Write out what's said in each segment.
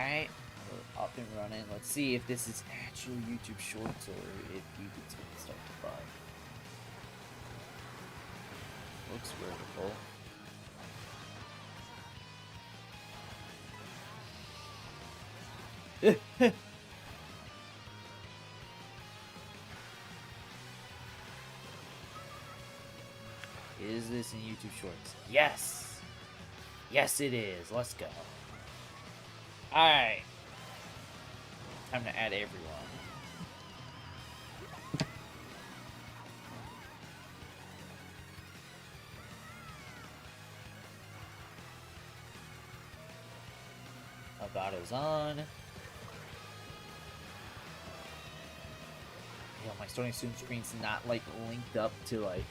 Alright, we're up and running. Let's see if this is actual YouTube Shorts or if YouTube's gonna start to bug. Looks vertical. Is this in YouTube Shorts? Yes! Yes, it is. Let's go. Alright. Time to add everyone. Elgato's on. Yo, my starting zoom screen's not like linked up to like.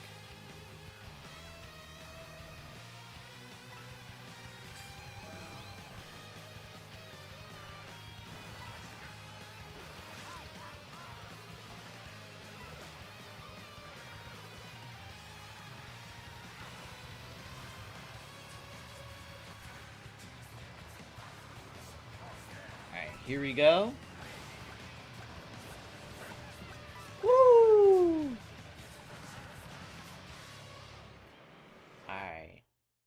Here we go. Woo! Alright.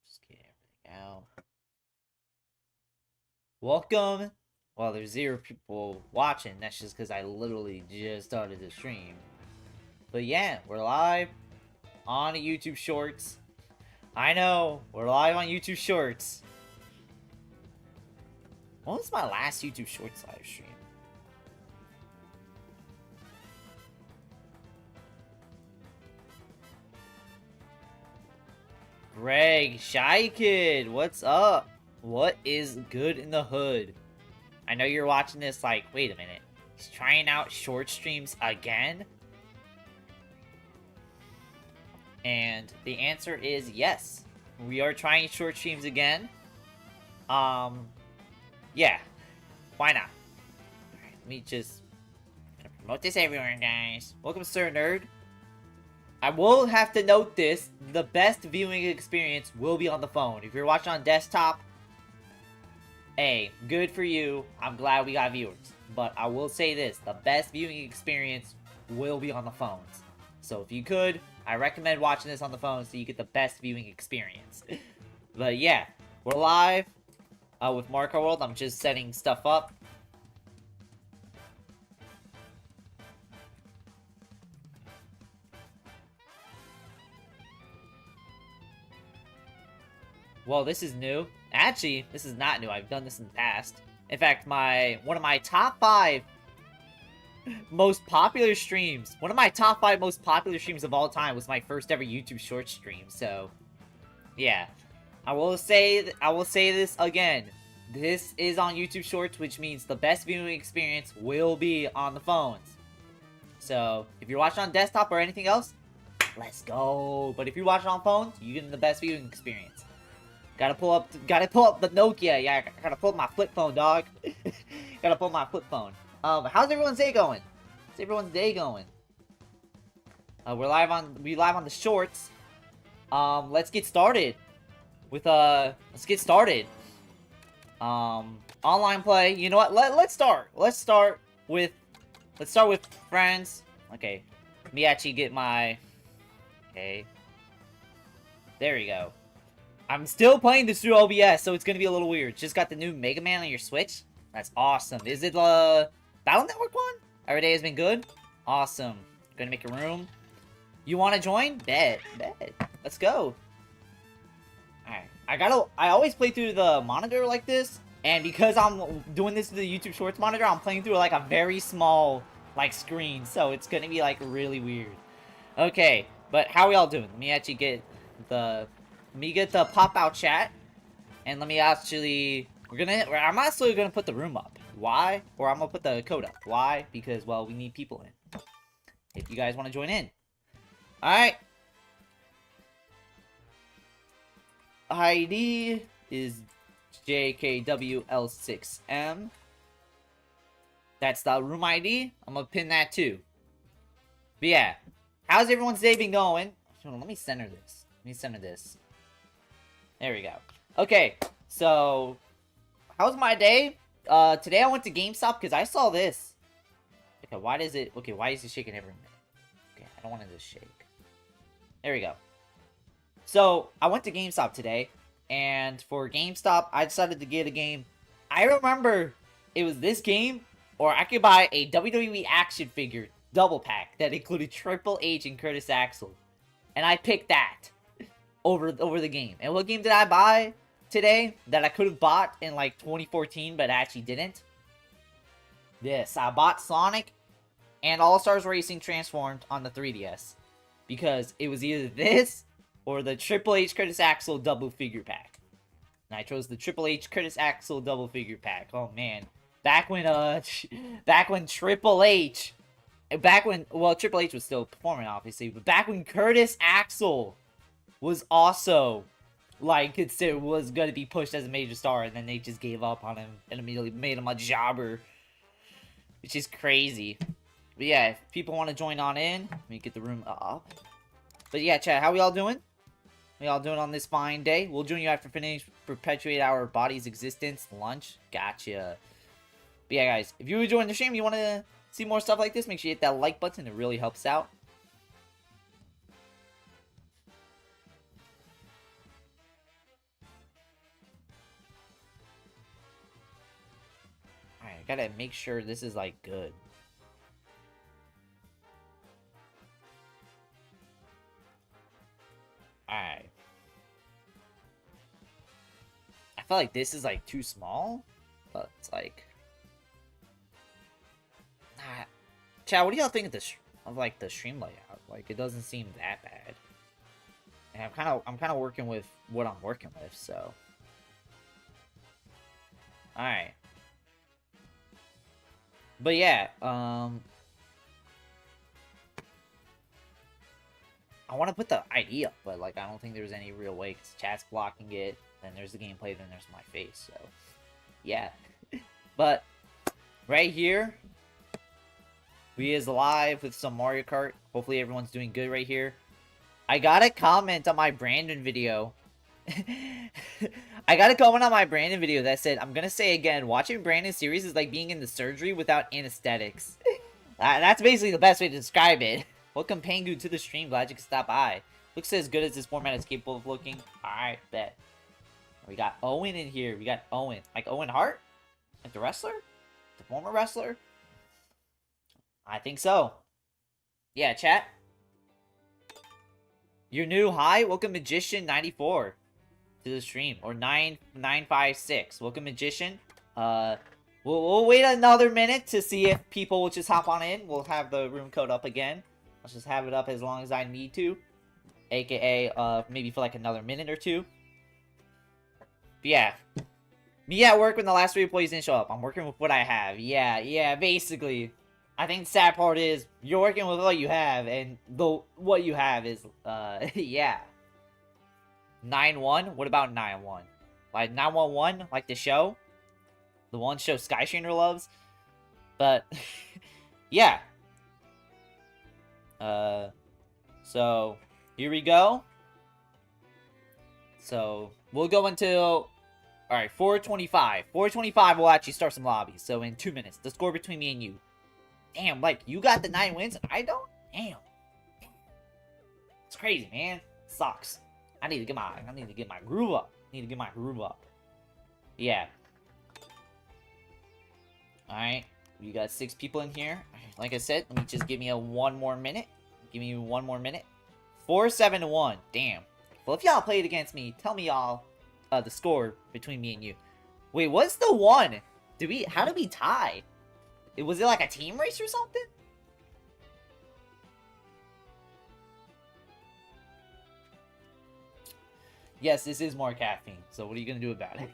Just get everything out. Welcome. Well, there's 0 people watching. That's just because I literally just started the stream. But yeah, we're live on YouTube Shorts. I know, we're live on YouTube Shorts. When was my last YouTube Shorts live stream? Greg, Shy Kid, what's up? What is good in the hood? I know you're watching this like, wait a minute. He's trying out short streams again? And the answer is yes. We are trying short streams again. Yeah, why not? Alright, let me just promote this everywhere, guys. Welcome, Sir Nerd. I will have to note this. The best viewing experience will be on the phone. If you're watching on desktop, hey, good for you. I'm glad we got viewers. But I will say this. The best viewing experience will be on the phones. So if you could, I recommend watching this on the phone so you get the best viewing experience. But yeah, we're live. With Mario Kart World, I'm just setting stuff up. Well, this is new. Actually, this is not new. I've done this in the past. In fact, one of my top 5 most popular streams. One of my top 5 most popular streams of all time was my first ever YouTube short stream. So, yeah. I will say this again. This is on YouTube Shorts, which means the best viewing experience will be on the phones. So, if you're watching on desktop or anything else, let's go. But if you're watching on phones, you're getting the best viewing experience. Gotta pull up the Nokia. Yeah, gotta pull up my flip phone, dog. Gotta pull my flip phone. How's everyone's day going? How's everyone's day going? We live on the shorts. Let's get started. Let's get started. Online play. You know what? Let's start. Let's start with friends. Okay. Let me actually get my. Okay. There we go. I'm still playing this through OBS, so it's gonna be a little weird. Just got the new Mega Man on your Switch. That's awesome. Is it the Battle Network one? Every day has been good. Awesome. Gonna make a room. You want to join? Bet. Let's go. Alright. I always play through the monitor like this, and because I'm doing this to the YouTube Shorts monitor, I'm playing through like a very small like screen, so it's gonna be like really weird. Okay, but how are we all doing? Let me actually get the pop-out chat, and let me actually, I'm actually gonna put the room up. Why? Or I'm gonna put the code up. Why? Because, well, we need people in. If you guys want to join in. Alright. ID is JKWL6M. That's the room ID. I'm gonna pin that too. But yeah, how's everyone's day been going? Let me center this. There we go. Okay, so how's my day? today I went to GameStop because I saw this. Okay, why is it shaking every minute? Okay, I don't want it to shake. There we go. So, I went to GameStop today, and for GameStop, I decided to get a game. I remember it was this game, or I could buy a WWE action figure double pack that included Triple H and Curtis Axel. And I picked that over the game. And what game did I buy today that I could have bought in like 2014, but I actually didn't? This. I bought Sonic and All-Stars Racing Transformed on the 3DS. Because it was either this or the Triple H Curtis Axel double figure pack. And I chose the Triple H Curtis Axel double figure pack. Oh man. Back when Triple H, well, Triple H was still performing obviously, but back when Curtis Axel was also like considered was gonna be pushed as a major star, and then they just gave up on him and immediately made him a jobber. Which is crazy. But yeah, if people want to join on in, let me get the room up. But yeah, chat, how we all doing? We all doing on this fine day? We'll join you after finish perpetuate our body's existence. Lunch. Gotcha. But yeah, guys, if you enjoying the stream, you want to see more stuff like this, make sure you hit that like button. It really helps out. Alright, I gotta make sure this is, like, good. Alright. I feel like this is, like, too small. But it's like... Chat, what do y'all think of this, like, the stream layout? Like, it doesn't seem that bad. And I'm kind of working with what I'm working with, so... Alright. But yeah, I want to put the ID up, but like I don't think there's any real way because chat's blocking it. Then there's the gameplay, then there's my face. So yeah, but right here, we is live with some Mario Kart. Hopefully everyone's doing good right here. I got a comment on my Brandon video. I got a comment on my Brandon video that said, I'm gonna say again, watching Brandon's series is like being in the surgery without anesthetics. That's basically the best way to describe it. Welcome Pangu to the stream, glad you could stop by. Looks as good as this format is capable of looking. Alright, bet. We got Owen in here, we got Owen. Like Owen Hart? Like the wrestler? The former wrestler? I think so. Yeah, chat. You're new, hi, welcome Magician94 to the stream, or 9956. Welcome Magician. We'll wait another minute to see if people will just hop on in. We'll have the room code up again. Let's just have it up as long as I need to, aka maybe for like another minute or two. But yeah, me at work when the last 3 employees didn't show up. I'm working with what I have. Yeah, basically. I think the sad part is you're working with what you have, and what you have is yeah. 9-1? What about 9-1? Like 911, like the show? The one show Skyshaner loves? But, yeah. So, here we go. So, we'll go until... Alright, 4:25. 4:25 we'll actually start some lobbies. So, in 2 minutes. The score between me and you. Damn, like, you got the 9 wins and I don't? Damn. It's crazy, man. Sucks. I need to get my groove up. Yeah. Alright. We got 6 people in here. Like I said, let me just give me one more minute. Give me one more minute. 4-7-1. Damn. Well, if y'all played against me, tell me y'all the score between me and you. Wait, what's the one? How did we tie? Was it like a team race or something? Yes, this is more caffeine, so what are you gonna do about it?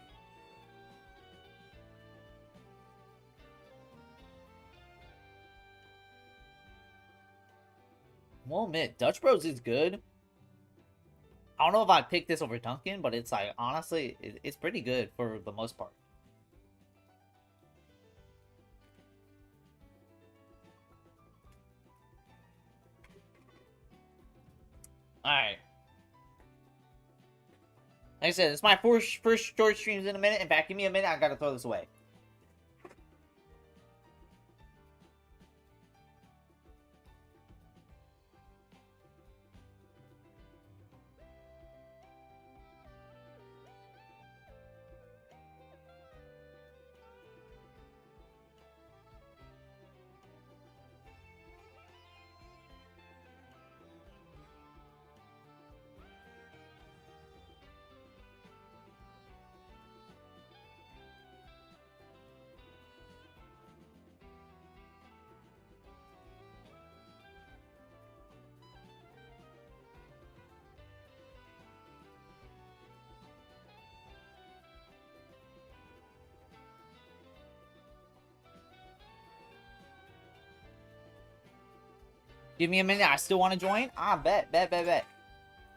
Well, admit, Dutch Bros is good. I don't know if I picked this over Duncan, but it's like, honestly, it's pretty good for the most part. Alright. Like I said, it's my first short streams in a minute. In fact, give me a minute, I gotta throw this away. Give me a minute. I still want to join. Ah, bet.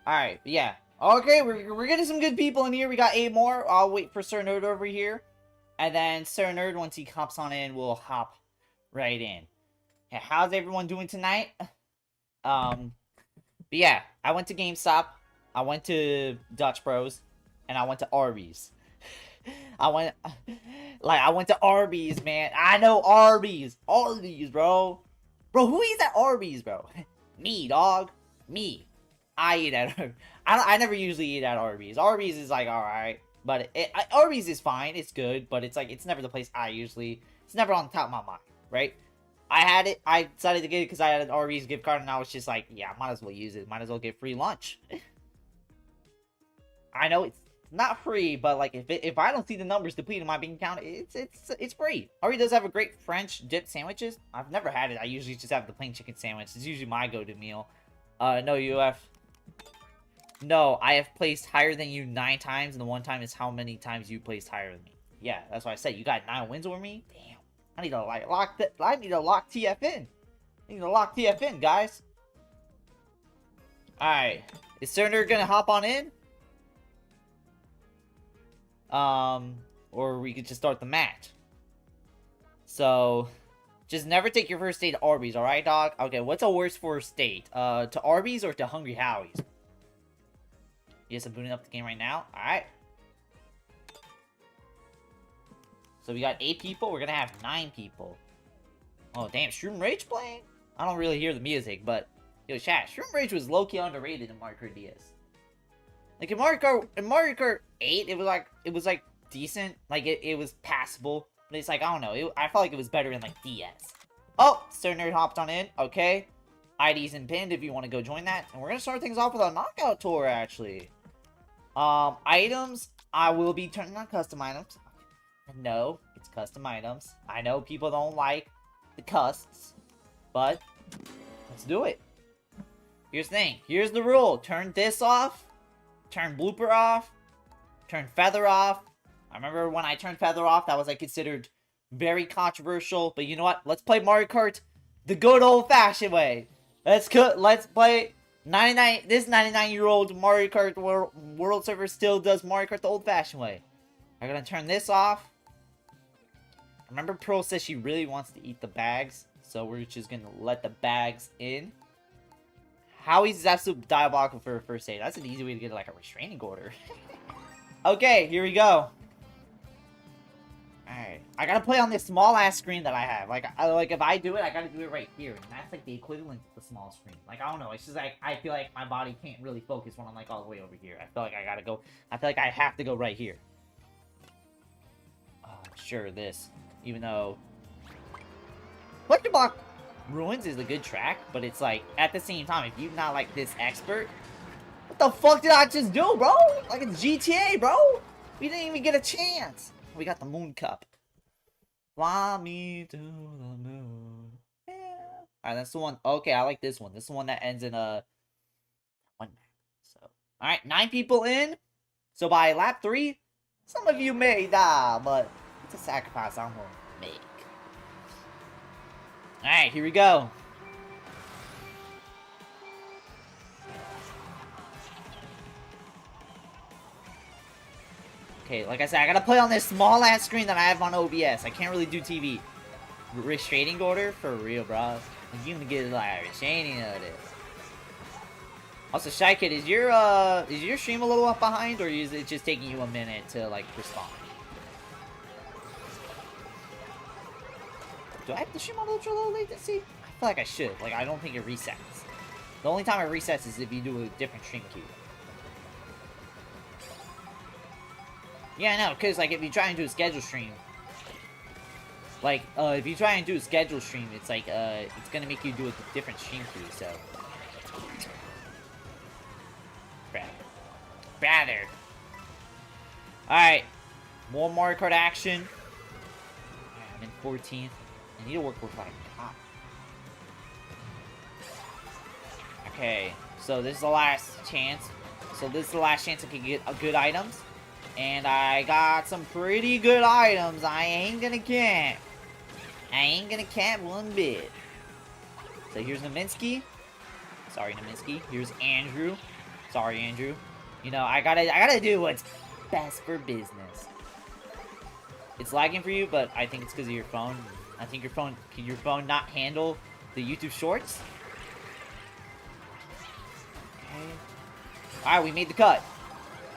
Alright, yeah. Okay, we're getting some good people in here. We got 8 more. I'll wait for Sir Nerd over here. And then Sir Nerd, once he hops on in, we'll hop right in. Okay, how's everyone doing tonight? But yeah, I went to GameStop. I went to Dutch Bros. And I went to Arby's. I went to Arby's, man. I know Arby's. Arby's, bro. Bro, who eats at Arby's, bro? Me, dog. Me. I eat at I never usually eat at Arby's. Arby's is like alright, but Arby's is fine. It's good, but it's like it's never the place I usually. It's never on the top of my mind, right? I had it. I decided to get it because I had an Arby's gift card, and I was just like, yeah, I might as well use it. Might as well get free lunch. I know it's not free, but like if I don't see the numbers depleted in my bank account, it's free. Arby's does have a great French dip sandwiches. I've never had it. I usually just have the plain chicken sandwich. It's usually my go-to meal. No, No, I have placed higher than you 9 times, and the one time is how many times you placed higher than me. Yeah, that's what I said. You got 9 wins over me? Damn. I need to lock TF in. I need to lock TF in, guys. Alright. Is Cerner gonna hop on in? Or we could just start the match. So, just never take your first date to Arby's, alright, dog? Okay, what's a worse first date? To Arby's or to Hungry Howie's? Yes, I'm booting up the game right now. Alright. So we got 8 people. We're gonna have 9 people. Oh, damn. Shroom Rage playing? I don't really hear the music, but... Yo, chat. Shroom Rage was low-key underrated in Mario Kart DS. Like, in Mario Kart 8, it was like, decent. Like, it was passable. But it's like, I don't know. I felt like it was better in, like, DS. Oh! Sir Nerd hopped on in. Okay. ID's and pinned if you want to go join that. And we're gonna start things off with a knockout tour, actually. Items, I will be turning on custom items. No, it's custom items. I know people don't like the custs, but let's do it. Here's the thing. Here's the rule. Turn this off. Turn blooper off. Turn feather off. I remember when I turned feather off, that was like considered very controversial. But you know what? Let's play Mario Kart the good old-fashioned way. Let's play 99. This 99-year-old Mario Kart World server still does Mario Kart the old-fashioned way. I'm gonna turn this off. Remember, Pearl says she really wants to eat the bags, so we're just gonna let the bags in. Howie's is absolute diabolical for a first aid. That's an easy way to get like a restraining order. Okay, here we go. Alright, I gotta play on this small ass screen that I have. Like if I do it, I gotta do it right here, and that's like the equivalent to the small screen. Like I don't know, it's just like I feel like my body can't really focus when I'm like all the way over here. I feel like I gotta go. I feel like I have to go right here. Oh, sure, this. Even though Collector Block Ruins is a good track, but it's like at the same time, if you're not like this expert, what the fuck did I just do, bro? Like it's GTA, bro. We didn't even get a chance. We got the Moon Cup. Fly me to the moon. Yeah. Alright, that's the one. Okay, I like this one. This is the one that ends in a 1 map. So, alright, 9 people in. So by lap 3, some of you may die, but it's a sacrifice I'm gonna make. Alright, here we go. Okay, like I said, I gotta play on this small-ass screen that I have on OBS. I can't really do TV. Restraining order? For real, bro. You gonna get, like, a restraining order. Also, Shy Kid, is your stream a little up behind, or is it just taking you a minute to, like, respond? Do I have to stream on ultra low latency? I feel like I should. Like, I don't think it resets. The only time it resets is if you do a different stream queue. Yeah, no, because, like, if you try and do a schedule stream, like, if you try and do a schedule stream, it's like, it's gonna make you do a different stream queue, so. Better. Alright. More Mario Kart action. I'm in 14th. I need to work with my top. Okay, so this is the last chance. So this is the last chance I can get good items. And I got some pretty good items. I ain't gonna cap. I ain't gonna cap one bit. So here's Naminsky. Sorry, Naminsky. Here's Andrew. Sorry, Andrew. You know, I gotta do what's best for business. It's lagging for you, but I think it's because of your phone. I think can your phone not handle the YouTube Shorts? Okay. Alright, we made the cut.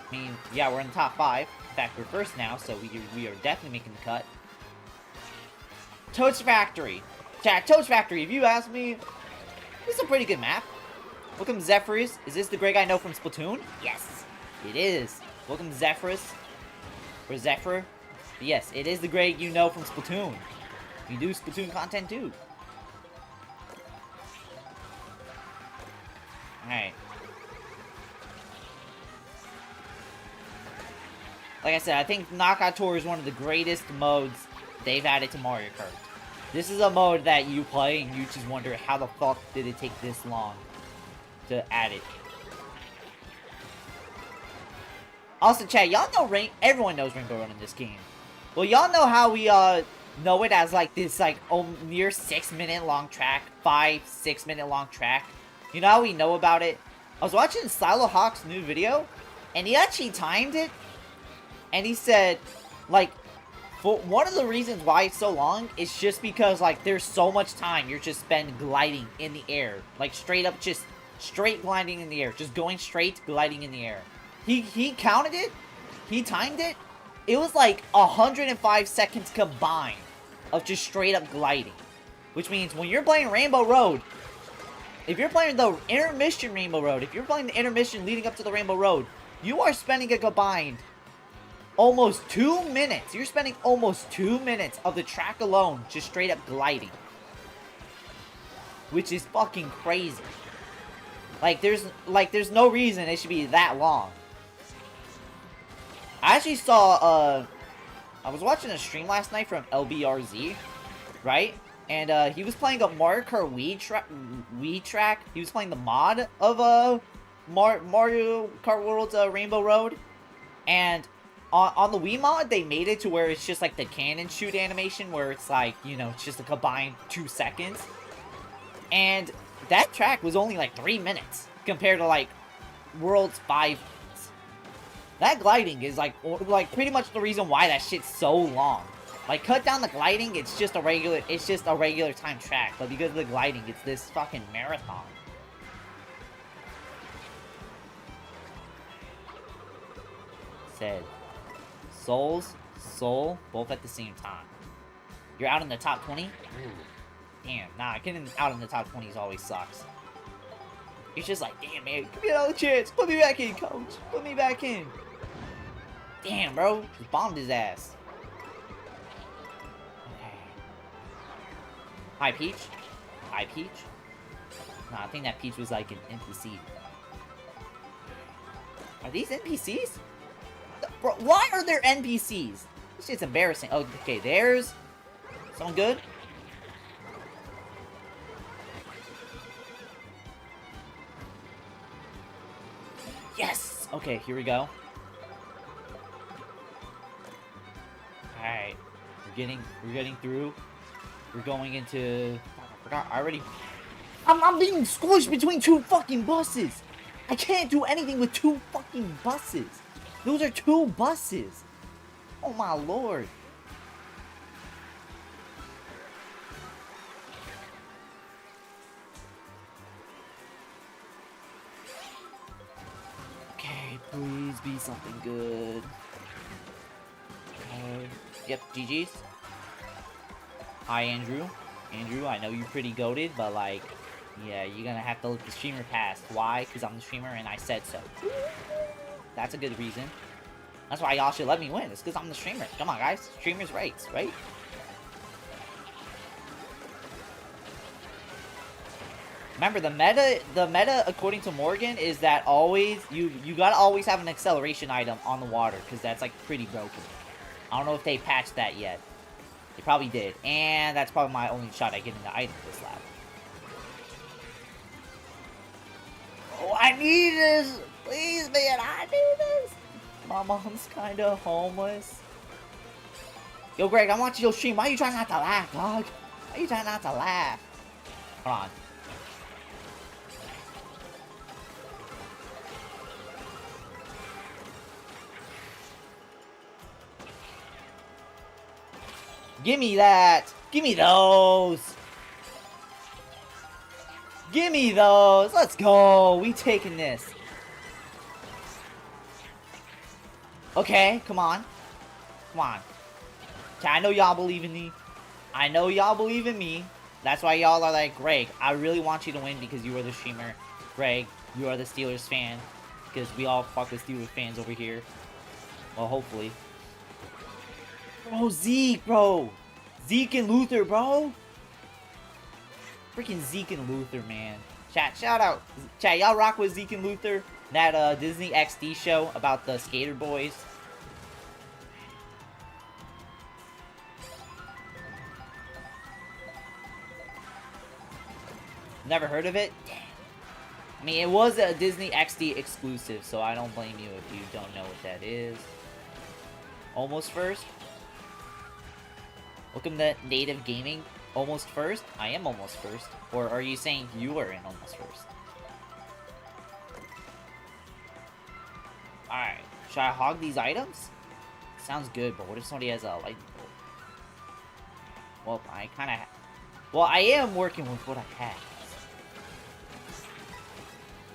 I mean, yeah, we're in the top 5. In fact, we're first now, so we are definitely making the cut. Toad's Factory. Chat, Toad's Factory, if you ask me, this is a pretty good map. Welcome, Zephyrus. Is this the great guy I know from Splatoon? Yes, it is. Welcome, Zephyrus. Or Zephyr. Yes, it is the great you know from Splatoon. We do Splatoon content too. Alright. Like I said, I think Knockout Tour is one of the greatest modes they've added to Mario Kart. This is a mode that you play and you just wonder how the fuck did it take this long to add it. Also, chat, y'all know everyone knows Rainbow Road in this game. Well, y'all know how we know it as like this near 6-minute long track, 5-6 minute long track. You know how we know about it? I was watching Silo Hawk's new video, and he actually timed it, and he said, like, for one of the reasons why it's so long is just because like there's so much time you're just spend gliding in the air, like straight up, just straight gliding in the air, just going straight gliding in the air. He counted it, he timed it. It was like 105 seconds combined of just straight up gliding. Which means when you're playing Rainbow Road, if you're playing the intermission Rainbow Road, if you're playing the intermission leading up to the Rainbow Road, you are spending a combined almost 2 minutes. You're spending almost 2 minutes of the track alone just straight up gliding. Which is fucking crazy. Like there's no reason it should be that long. I actually saw, I was watching a stream last night from LBRZ, right? And, he was playing a Mario Kart Wii track. He was playing the mod of, Mario Kart World's, Rainbow Road. And on the Wii mod, they made it to where it's just like the cannon shoot animation, where it's like, you know, it's just a combined 2 seconds. And that track was only like 3 minutes compared to like World's 5. That gliding is like pretty much the reason why that shit's so long. Like, cut down the gliding, it's just a regular time track. But because of the gliding, it's this fucking marathon. Said, Soul, both at the same time. You're out in the top 20? Ooh. Damn, nah, getting out in the top 20 always sucks. It's just like, damn, man, give me another chance. Put me back in, coach. Put me back in. Damn, bro. Just bombed his ass. Okay. Hi, Peach. Hi, Peach. Nah, I think that Peach was like an NPC. Are these NPCs? Bro, why are there NPCs? This shit's embarrassing. Oh, okay, there's someone good. Yes! Okay, here we go. Alright. We're getting through. We're going into... I forgot, I already... I'm being squished between 2 fucking buses! I can't do anything with 2 fucking buses! Those are 2 buses! Oh my lord! Okay, please be something good. Okay. Yep, GG's. Hi, Andrew. Andrew, I know you're pretty goated, but like, yeah, you're gonna have to let the streamer pass. Why? Because I'm the streamer and I said so. That's a good reason. That's why y'all should let me win. It's because I'm the streamer. Come on, guys. Streamers' rights, right? Remember, the meta, according to Morgan, is that always, you gotta always have an acceleration item on the water, because that's, like, pretty broken. I don't know if they patched that yet. They probably did. And that's probably my only shot at getting the item this lap. Oh, I need this! Please, man, I need this! My mom's kinda homeless. Yo, Greg, I'm watching your stream. Why are you trying not to laugh, dog? Why are you trying not to laugh? Hold on. Give me that. Give me those. Give me those. Let's go. We taking this. Okay, come on. Come on. Okay, I know y'all believe in me. I know y'all believe in me. That's why y'all are like, Greg, I really want you to win because you are the streamer. Greg, you are the Steelers fan. Because we all fuck with Steelers fans over here. Well, hopefully. Bro, Zeke, bro. Zeke and Luther, bro. Freaking Zeke and Luther, man. Chat, shout out. Chat, y'all rock with Zeke and Luther? That Disney XD show about the skater boys. Never heard of it? Damn. I mean, it was a Disney XD exclusive, so I don't blame you if you don't know what that is. Almost first? Welcome to Native Gaming. Almost first? I am almost first. Or are you saying you are in almost first? Alright. Should I hog these items? Sounds good, but what if somebody has a lightning bolt? Well, I kind of... Well, I am working with what I have.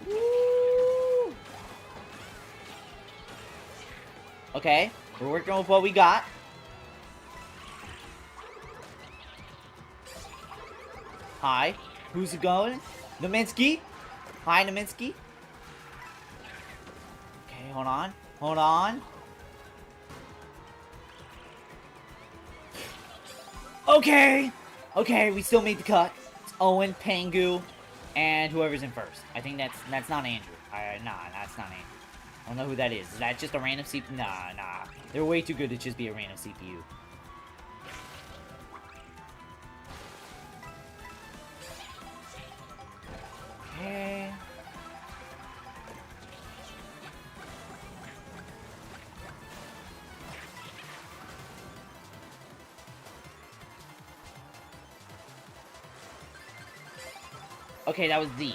Woo! Okay. We're working with what we got. Hi. Who's it going? Naminsky? Hi, Naminsky. Okay, hold on. Hold on. Okay! Okay, we still made the cut. It's Owen, Pangu, and whoever's in first. I think that's not Andrew. Nah, that's not Andrew. I don't know who that is. Is that just a random CPU? Nah. They're way too good to just be a random CPU. Okay. Okay, that was Zeke.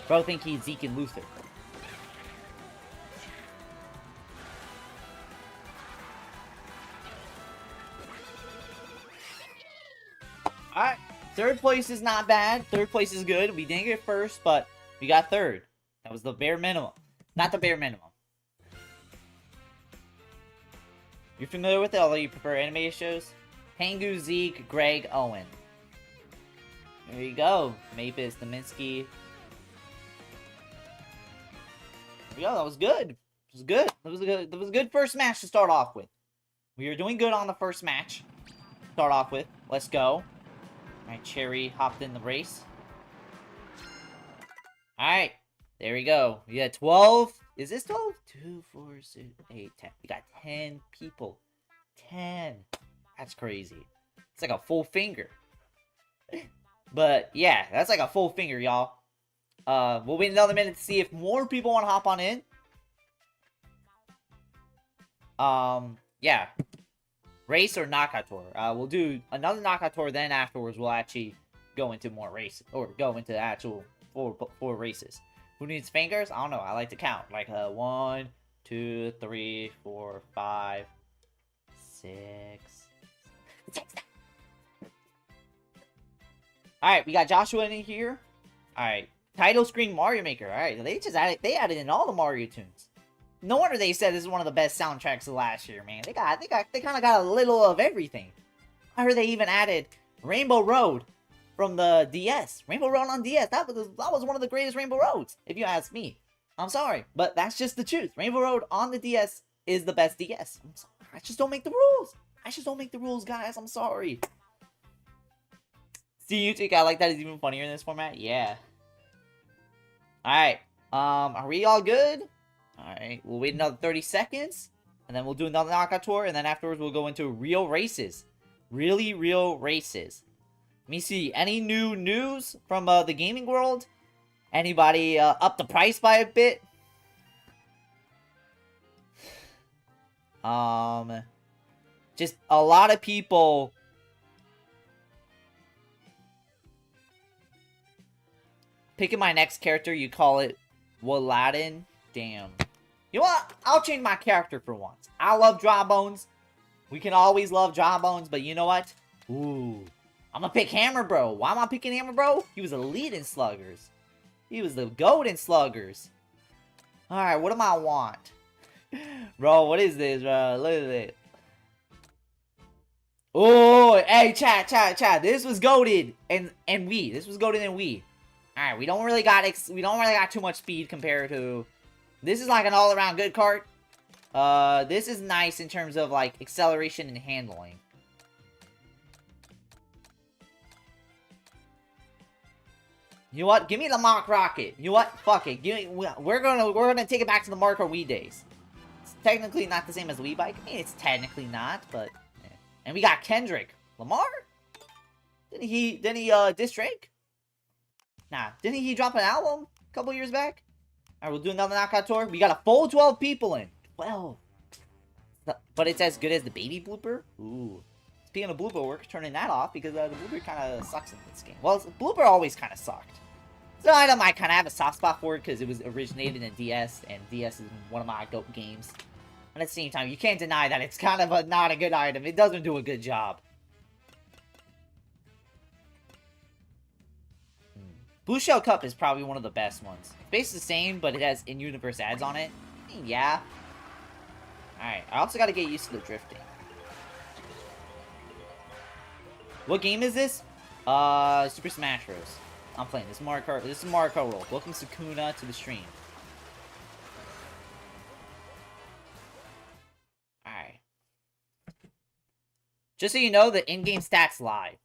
Bro think he's Zeke and Luther. Alright. Third place is not bad. Third place is good. We didn't get first, but we got third. That was the bare minimum. Not the bare minimum. You're familiar with it, although you prefer animated shows? Pangu, Zeke, Greg, Owen. There you go. Mapis, Naminsky. There we go. That was good. It was good. That was a good first match to start off with. We were doing good on the first match. Start off with. Let's go. Alright, Cherry hopped in the race. Alright. There we go. We got 12. Is this 12? 2, 4, 6, 8, 10. We got 10 people. 10. That's crazy. It's like a full finger. But, yeah. That's like a full finger, y'all. We'll wait another minute to see if more people want to hop on in. Yeah. Race or knockout tour. We'll do another knockout tour, then afterwards we'll actually go into more races. Or go into actual four races. Who needs fingers? I don't know. I like to count. Like 1, 2, 3, 4, 5, 6. Alright, we got Joshua in here. Alright. Title screen Mario Maker. Alright, they added in all the Mario tunes. No wonder they said this is one of the best soundtracks of last year, man. They kind of got a little of everything. I heard they even added Rainbow Road from the DS. Rainbow Road on DS. That was one of the greatest Rainbow Roads, if you ask me. I'm sorry, but that's just the truth. Rainbow Road on the DS is the best DS. I'm sorry. I just don't make the rules. I just don't make the rules, guys. I'm sorry. See, you think I like that is even funnier in this format? Yeah. Alright. Are we all good? Alright, we'll wait another 30 seconds, and then we'll do another knockout tour, and then afterwards we'll go into real races. Really real races. Let me see, any new news from the gaming world? Anybody up the price by a bit? Just a lot of people... Picking my next character, you call it Waladin? Damn. You know what? I'll change my character for once. I love dry bones. We can always love Jawbones, but you know what? Ooh. I'm gonna pick Hammer Bro. Why am I picking Hammer Bro? He was elite in Sluggers. He was the GOAT in Sluggers. Alright, what do I want? Bro, what is this, bro? Look at it. Oh, hey, chat. This was goated, and this was goated and we. All right, we don't really got too much speed compared to. This is like an all-around good cart. This is nice in terms of like acceleration and handling. You know what? Give me the Mach Rocket. You know what? Fuck it. We're gonna take it back to the Marco Wii days. It's technically not the same as Wii Bike. I mean, it's technically not, but. And we got Kendrick Lamar. Didn't he diss Drake? Nah, didn't he drop an album a couple years back? Alright, we'll do another knockout tour. We got a full 12 people in. 12. But it's as good as the baby blooper? Ooh. Speaking of blooper, we're turning that off because the blooper kind of sucks in this game. Well, blooper always kind of sucked. It's an item I kind of have a soft spot for because it was originated in DS, and DS is one of my GOAT games. And at the same time, you can't deny that it's kind of not a good item. It doesn't do a good job. Blue Shell Cup is probably one of the best ones. It's basically the same, but it has in-universe ads on it. Yeah. Alright, I also got to get used to the drifting. What game is this? Super Smash Bros. I'm playing this Mario Kart. This is Mario Kart World. Welcome Sukuna to the stream. Alright. Just so you know, the in-game stats lie.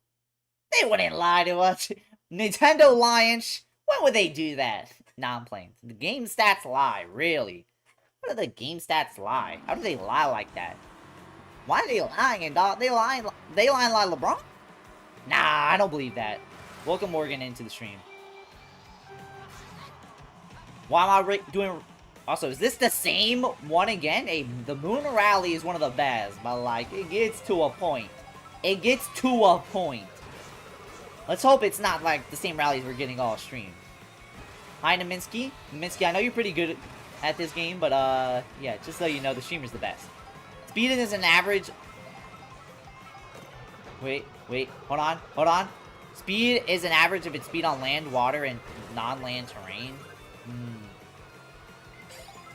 They wouldn't lie to us. Nintendo lying. When would they do that? Nah, I'm playing. The game stats lie, really. What do the game stats lie? How do they lie like that? Why are they lying, dog? They lying like LeBron? Nah, I don't believe that. Welcome Morgan into the stream. Why am I doing... Also, is this the same one again? The Moon Rally is one of the best, but like, it gets to a point. It gets to a point. Let's hope it's not like the same rallies we're getting all stream. Hi, Naminsky. Naminsky, I know you're pretty good at this game, but yeah, just so you know, the streamer's the best. Speed is an average... Wait, hold on. Speed is an average of its speed on land, water, and non-land terrain.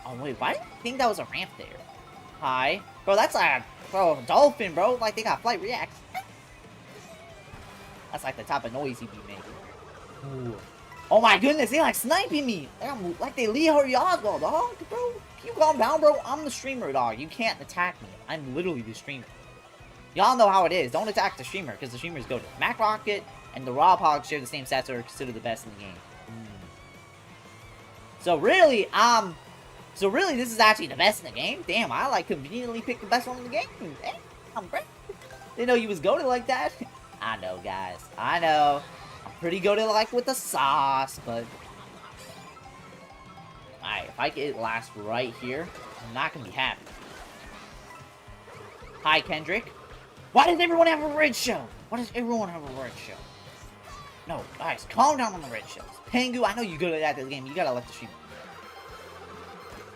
Oh, wait, why did I think that was a ramp there? Hi. Bro, that's like a dolphin, bro. Like, they got flight reacts. That's like the type of noise he'd be making. Ooh. Oh my goodness, they like sniping me. Like they Lee Harvey Oswald, dog. Bro, can you calm down, bro? I'm the streamer, dog. You can't attack me. I'm literally the streamer. Y'all know how it is. Don't attack the streamer, because the streamers go to Mac Rocket and the Rob Hog share the same stats that are considered the best in the game. So really, this is actually the best in the game? Damn, I like conveniently picked the best one in the game. Damn, I'm great. Didn't know you was goated like that. I know, guys. I know. I'm pretty goated like with the sauce, but... Alright, if I get last right here, I'm not gonna be happy. Hi, Kendrick. Why does everyone have a red shell? Why does everyone have a red shell? No, guys, calm down on the red shells. Pengu, I know you're good at this game. You gotta let the stream.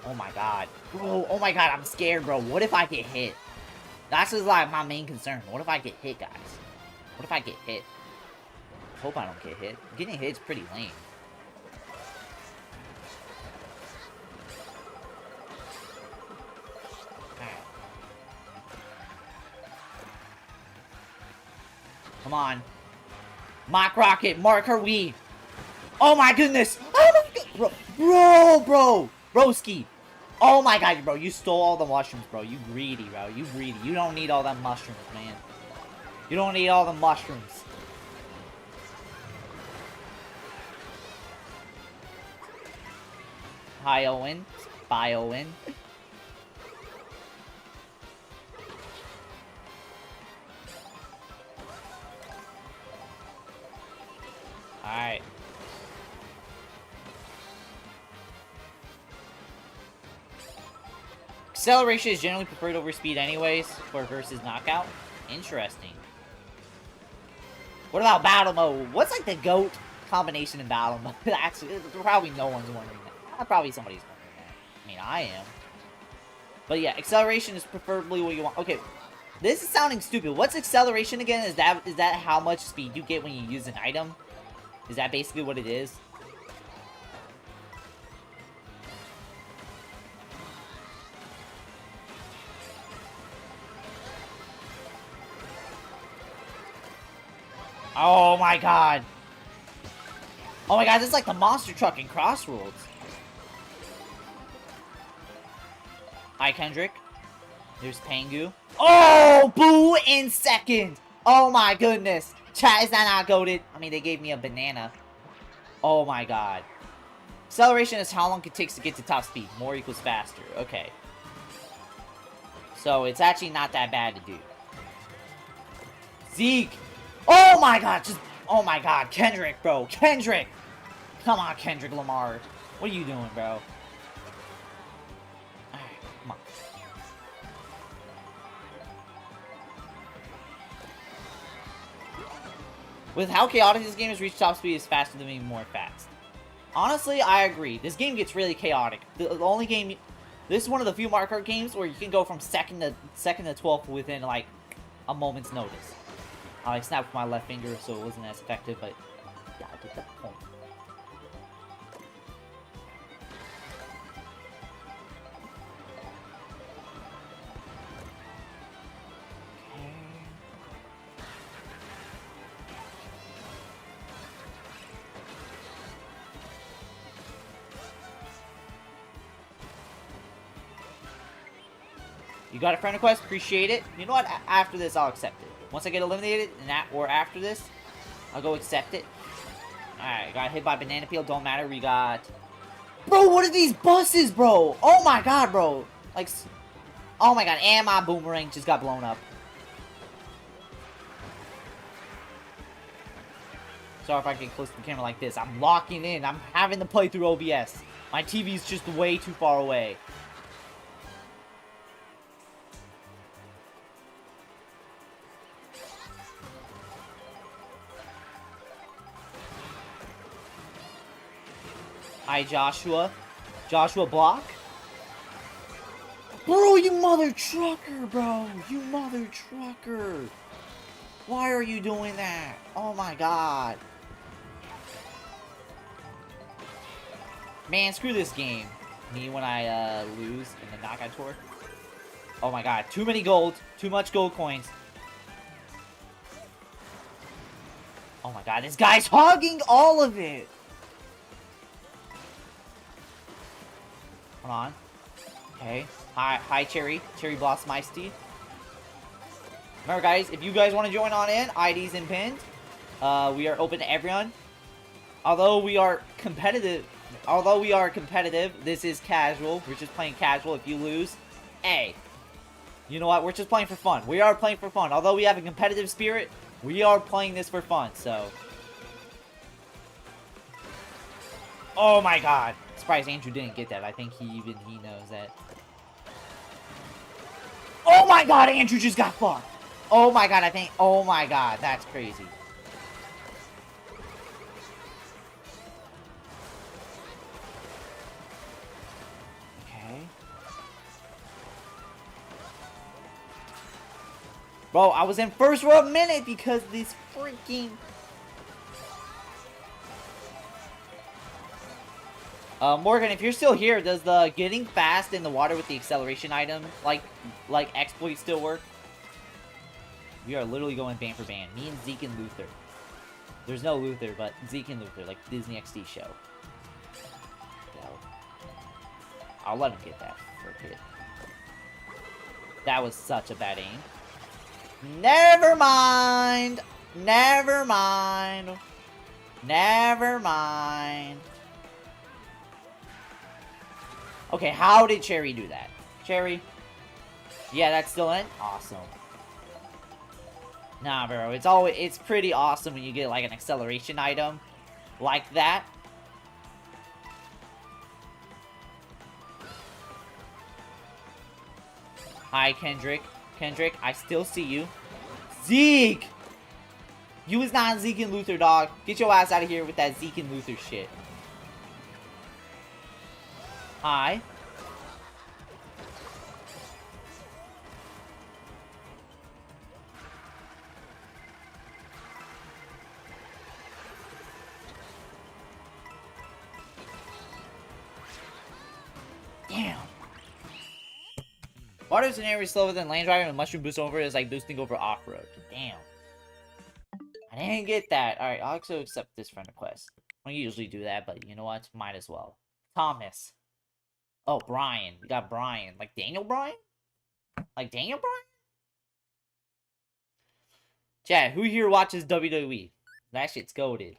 Oh my god. Bro, oh my god, I'm scared, bro. What if I get hit? That's just like my main concern. What if I get hit, guys? What if I get hit? I hope I don't get hit. Getting hit is pretty lame. Alright. Come on. Mach Rocket, Marker Wii. Oh my goodness. Oh my god. Bro. Broski. Oh my god, bro. You stole all the mushrooms, bro. You greedy, bro. You greedy. You don't need all that mushrooms, man. You don't need all the mushrooms. Hi, Owen. Bye, Owen. Alright. Acceleration is generally preferred over speed anyways, for versus knockout. Interesting. What about battle mode? What's like the GOAT combination in battle mode? Actually, probably no one's wondering that. Probably somebody's wondering that. I mean, I am. But yeah, acceleration is preferably what you want. Okay. This is sounding stupid. What's acceleration again? Is that how much speed you get when you use an item? Is that basically what it is? Oh my god. Oh my god, this is like the monster truck in Crossroads. Hi, Kendrick. There's Pangu. Oh, Boo in second. Oh my goodness. Chat, is that not goated? I mean, they gave me a banana. Oh my god. Acceleration is how long it takes to get to top speed. More equals faster. Okay. So, it's actually not that bad to do. Zeke. Oh my god, oh my god, Kendrick, bro. Kendrick. Come on, Kendrick Lamar. What are you doing, bro? Alright, come on. With how chaotic this game is, reach top speed is faster than being more fast. Honestly, I agree. This game gets really chaotic. The only game... This is one of the few Mario Kart games where you can go from second to 12th within, like, a moment's notice. I snapped with my left finger, so it wasn't as effective, but yeah, I did the point. Okay. You got a friend request? Appreciate it. You know what? After this, I'll accept it. Once I get eliminated, or after this, I'll go accept it. Alright, got hit by banana peel, don't matter, we got... Bro, what are these buses, bro? Oh my god, bro. Like, oh my god, and my boomerang just got blown up. Sorry if I get close to the camera like this. I'm locking in. I'm having to play through OBS. My TV's just way too far away. Hi, Joshua. Joshua Block. Bro, you mother trucker, bro. You mother trucker. Why are you doing that? Oh my god. Man, screw this game. Me when I lose in the knockout tour. Oh my god. Too many gold. Too much gold coins. Oh my god. This guy's hogging all of it. Hold on. Okay. Hi, Cherry. Cherry Blossom Iced Tea. Remember, guys, if you guys want to join on in, IDs and pinned. We are open to everyone. Although we are competitive, this is casual. We're just playing casual. If you lose, hey, you know what? We're just playing for fun. We are playing for fun. Although we have a competitive spirit, we are playing this for fun, so. Oh my god. Surprised Andrew didn't get that. I think he knows that. Oh my god, Andrew just got fucked. Oh my god, oh my god, that's crazy. Okay. Bro, I was in first for a minute because this freaking... Morgan, if you're still here, does the getting fast in the water with the acceleration item, like exploit still work? We are literally going ban for ban. Me and Zeke and Luther. There's no Luther, but Zeke and Luther, like Disney XD show. So, I'll let him get that for a hit. That was such a bad aim. Never mind! Never mind! Never mind! Okay, how did Cherry do that? Cherry? Yeah, that's still in? Awesome. Nah, bro, it's pretty awesome when you get, like, an acceleration item like that. Hi, Kendrick. Kendrick, I still see you. Zeke! You is not Zeke and Luther, dog. Get your ass out of here with that Zeke and Luther shit. Hi. Water scenario is slower than land driving and mushroom boost over is like boosting over off-road. Damn. I didn't get that. Alright, I'll also accept this friend request. I don't usually do that, but you know what? Might as well. Thomas. Oh, Brian. We got Brian. Like Daniel Bryan? Like Daniel Bryan? Chat, who here watches WWE? That shit's goated.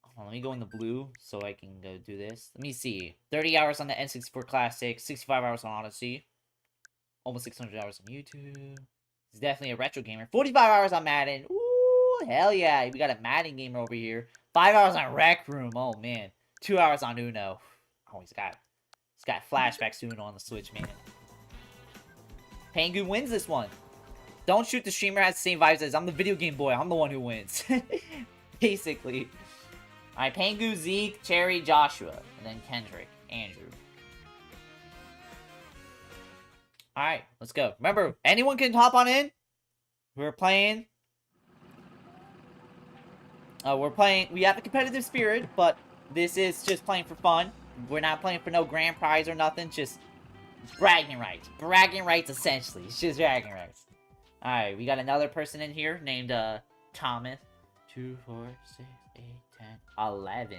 Hold on, let me go in the blue so I can go do this. Let me see. 30 hours on the N64 Classic, 65 hours on Odyssey, almost 600 hours on YouTube. He's definitely a retro gamer. 45 hours on Madden. Ooh, hell yeah. We got a Madden gamer over here. 5 hours on Rec Room. Oh, man. 2 hours on Uno. Oh, he's got flashbacks to Uno on the Switch, man. Pangu wins this one. Don't shoot the streamer has the same vibes as I'm the video game boy. I'm the one who wins. Basically. Alright, Pangu, Zeke, Cherry, Joshua. And then Kendrick, Andrew. Alright, let's go. Remember, anyone can hop on in. We're playing. We have a competitive spirit, but this is just playing for fun. We're not playing for no grand prize or nothing. Just bragging rights. Bragging rights, essentially. It's just bragging rights. Alright, we got another person in here named, Thomas. 2, 4, 6, 8, 10, 11.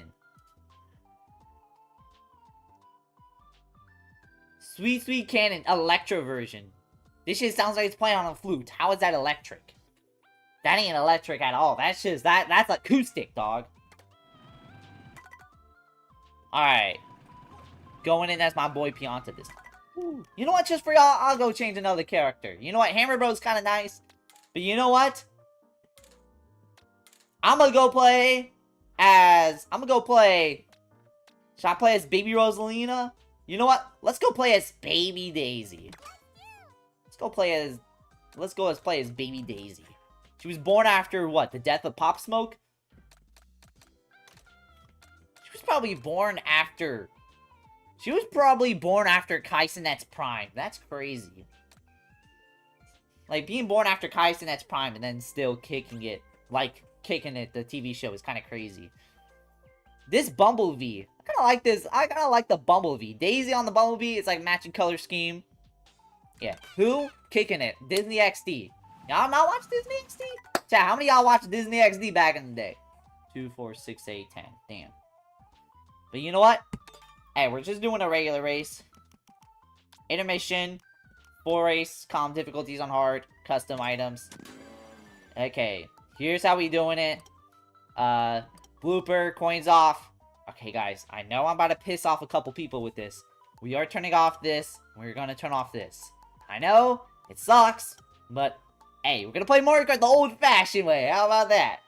Sweet Sweet Cannon, electro version. This shit sounds like it's playing on a flute. How is that electric? That ain't electric at all. That's just, that's acoustic, dog. Alright. Going in as my boy Pianta this time. Ooh. You know what? Just for y'all, I'll go change another character. You know what? Hammer Bro's kind of nice. But you know what? I'm gonna go play as... Should I play as Baby Rosalina? You know what? Let's go play as Baby Daisy. Let's go play as Baby Daisy. She was born after, what? The death of Pop Smoke? She was probably born after Kaisenet's prime. That's crazy. Like, being born after Kaisenet's prime and then still kicking it, the TV show, is kind of crazy. This Bumblebee, I kind of like this. I kind of like the Bumblebee. Daisy on the Bumblebee, it's like matching color scheme. Yeah. Who? Kicking it. Disney XD. Y'all not watch Disney XD? Chat, how many of y'all watched Disney XD back in the day? 2, 4, 6, 8, 10. Damn. But you know what? Hey, we're just doing a regular race. Intermission. 4 race. Calm difficulties on hard. Custom items. Okay. Here's how we doing it. Blooper. Coins off. Okay, guys. I know I'm about to piss off a couple people with this. We are turning off this. We're gonna turn off this. I know. It sucks. But, hey, we're gonna play Mario Kart the old-fashioned way. How about that?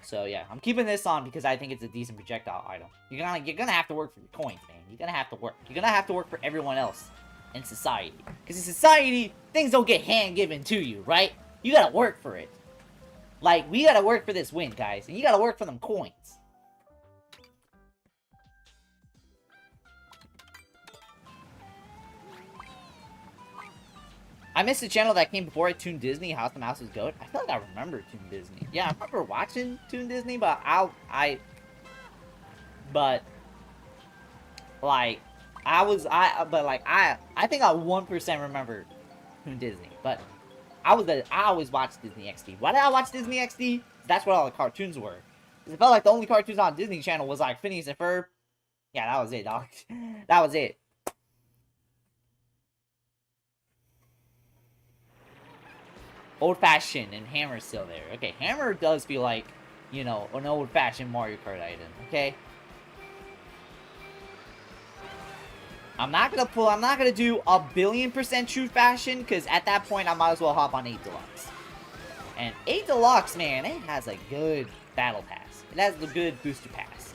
So, yeah. I'm keeping this on because I think it's a decent projectile item. You're gonna have to work for your coins, man. You're gonna have to work. You're gonna have to work for everyone else in society. Because in society, things don't get hand-given to you, right? You gotta work for it. Like, we gotta work for this win, guys. And you gotta work for them coins. I missed the channel that came before it, Toon Disney, House the Mouse is GOAT. I feel like I remember Toon Disney. Yeah, I remember watching Toon Disney, but I think I 1% remember Toon Disney, but I always watched Disney XD. Why did I watch Disney XD? That's what all the cartoons were. It felt like the only cartoons on Disney Channel was like Phineas and Ferb. Yeah, that was it, dog. That was it. Old-fashioned, and Hammer's still there. Okay, Hammer does feel like, you know, an old-fashioned Mario Kart item, okay? I'm not gonna do a billion% true fashion, because at that point, I might as well hop on 8 Deluxe. And 8 Deluxe, man, it has a good battle pass. It has the good booster pass.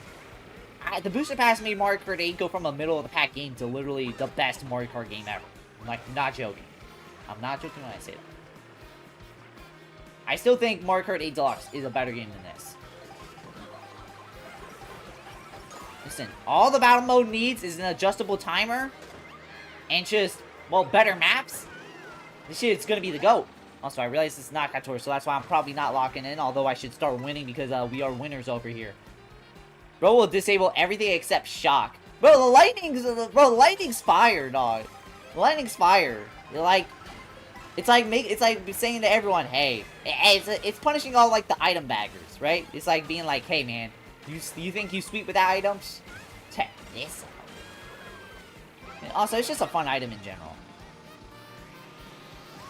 The booster pass made Mario Kart 8 go from a middle-of-the-pack game to literally the best Mario Kart game ever. I'm, like, not joking. I'm not joking when I say that. I still think Mario Kart 8 Deluxe is a better game than this. Listen, all the battle mode needs is an adjustable timer and just, well, better maps. This shit's gonna be the GOAT. Also, I realize this is not Couture, so that's why I'm probably not locking in, although I should start winning because we are winners over here. Bro will disable everything except shock. Bro, the lightning's fire, dog. The lightning's fire. You're like, it's like saying to everyone, hey, it's punishing all like the item baggers, right? It's like being like, hey man, you think you sweep without items? Check this out. And also, it's just a fun item in general.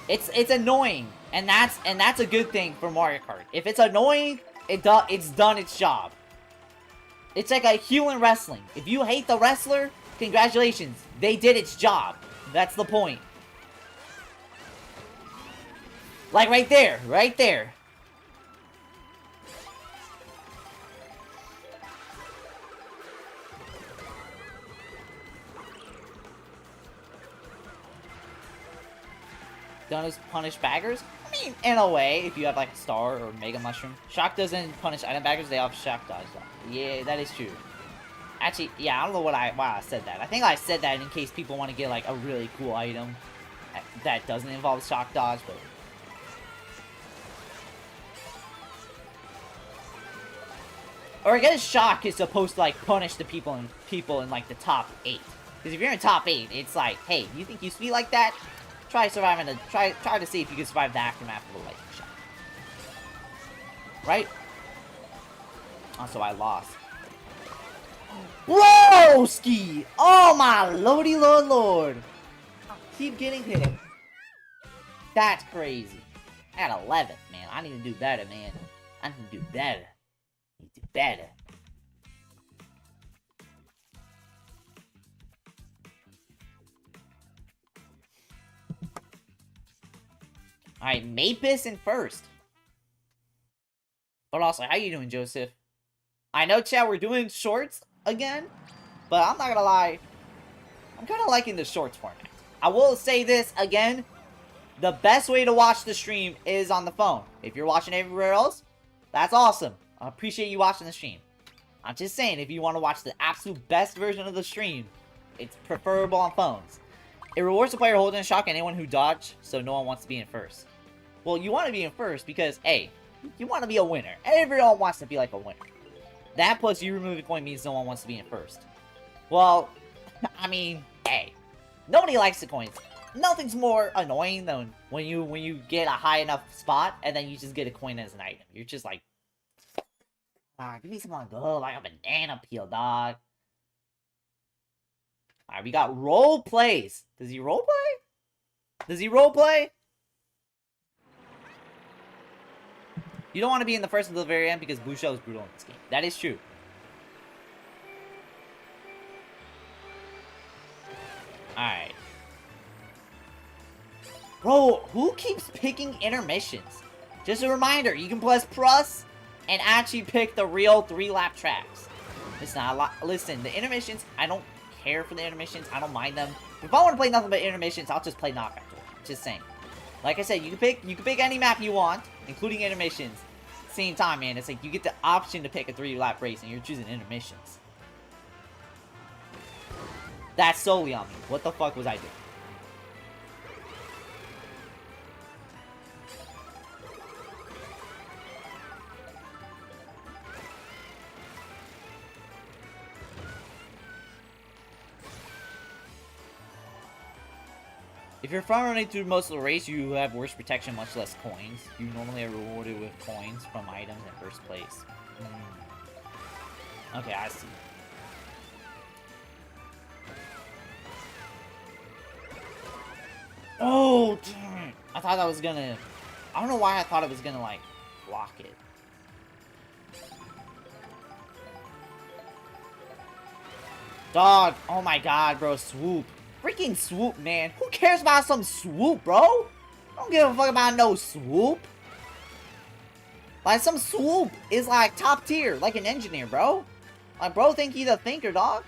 It's annoying, and that's a good thing for Mario Kart. If it's annoying, it's done its job. It's like a human wrestling. If you hate the wrestler, congratulations, they did its job. That's the point. Like right there, right there. Don't punish baggers? I mean, in a way, if you have like a star or mega mushroom. Shock doesn't punish item baggers, they have shock dodge. Yeah, that is true. Actually, yeah, I don't know why I said that. I think I said that in case people want to get like a really cool item that doesn't involve shock dodge, but or I guess shock is supposed to like punish the people in like the top 8. Because if you're in top 8, it's like, hey, you think you speed like that? Try surviving the try to see if you can survive the aftermath of the lightning shot. Right? Also, I lost. Whoa, ski! Oh my lordy lord! Keep getting hit. That's crazy. At 11th, man. I need to do better, man. I need to do better. I need to do better. Alright, Mapis in first. But also, how you doing, Joseph? I know, chat, we're doing shorts again, but I'm not gonna lie. I'm kind of liking the shorts format. I will say this again. The best way to watch the stream is on the phone. If you're watching everywhere else, that's awesome. I appreciate you watching the stream. I'm just saying, if you want to watch the absolute best version of the stream, it's preferable on phones. It rewards the player holding a shock anyone who dodged, so no one wants to be in first. Well, you want to be in first because, hey, you want to be a winner. Everyone wants to be like a winner. That plus you remove a coin means no one wants to be in first. Well, I mean, hey, nobody likes the coins. Nothing's more annoying than when you get a high enough spot and then you just get a coin as an item. You're just like, give me some gold, like a banana peel, dog. Alright, we got role plays. Does he role play? Does he role play? You don't want to be in the first until the very end because Busho is brutal in this game. That is true. Alright. Bro, who keeps picking intermissions? Just a reminder, you can press plus and actually pick the real 3-lap tracks. It's not a lot. Listen, the intermissions, I don't care for the intermissions. I don't mind them. If I want to play nothing but intermissions, I'll just play Knockout Tour. Just saying. Like I said, you can pick any map you want, including intermissions. Same time, man, it's like you get the option to pick a 3-lap race and you're choosing intermissions. That's solely on me. What the fuck was I doing? If you're front running through most of the race, you have worse protection, much less coins. You normally are rewarded with coins from items in first place. Okay, I see. Oh, damn it. I thought that was gonna... I don't know why I thought it was gonna, like, block it. Dog, oh my god, bro, swoop. Freaking swoop, man. Who cares about some swoop, bro? I don't give a fuck about no swoop. Like, some swoop is, like, top tier. Like an engineer, bro. Like, bro think he's a thinker, dog.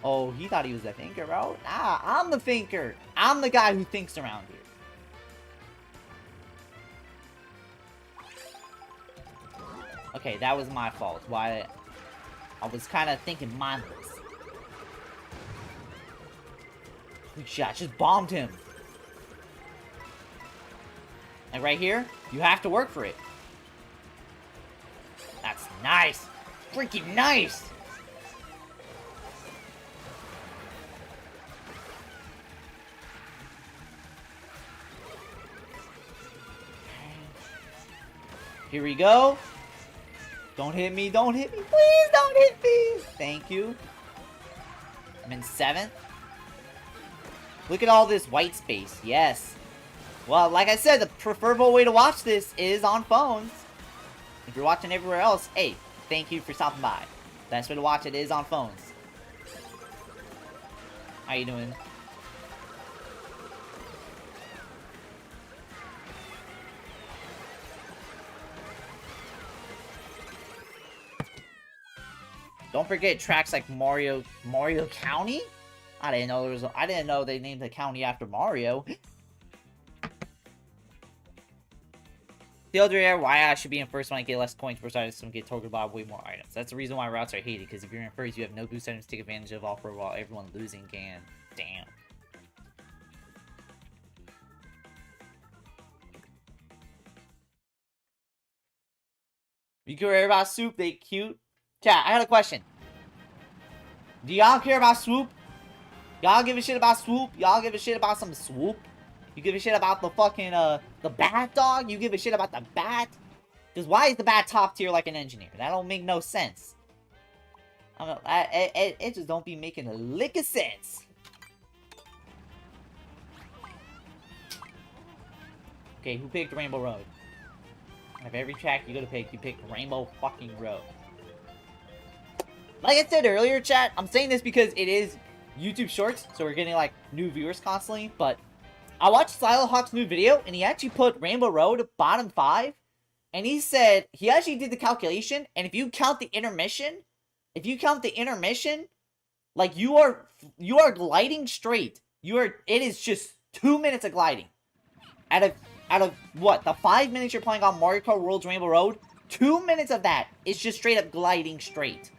Oh, he thought he was a thinker, bro. Nah, I'm the thinker. I'm the guy who thinks around here. Okay, that was my fault. Why? I was kind of thinking mindless. Good shot. Just bombed him. Like right here, you have to work for it. That's nice. Freaking nice. Here we go. Don't hit me. Don't hit me. Please don't hit me. Thank you. I'm in 7th. Look at all this white space. Yes. Well, like I said, the preferable way to watch this is on phones. If you're watching everywhere else, hey, thank you for stopping by. Best way to watch it is on phones. How you doing? Don't forget tracks like Mario County. I didn't know they named the county after Mario. The other area why I should be in first when I get less coins versus items and get totaled by way more items. That's the reason why routes are hated, because if you're in first, you have no boost items to take advantage of offer while everyone losing can. Damn. You care about Swoop? They cute. Chat, I got a question. Do y'all care about Swoop? Y'all give a shit about Swoop? Y'all give a shit about some Swoop? You give a shit about the fucking, the bat dog? You give a shit about the bat? Because why is the bat top tier like an engineer? That don't make no sense. I don't know, it just don't be making a lick of sense. Okay, who picked Rainbow Road? Out of every track you picked Rainbow fucking Road. Like I said earlier, chat, I'm saying this because it is YouTube Shorts, so we're getting, like, new viewers constantly, but I watched Silohawk's new video, and he actually put Rainbow Road bottom 5, and he said, he actually did the calculation, and if you count the intermission, like, you are gliding straight. It is just 2 minutes of gliding. Out of what, the 5 minutes you're playing on Mario Kart World's Rainbow Road, 2 minutes of that is just straight up gliding straight.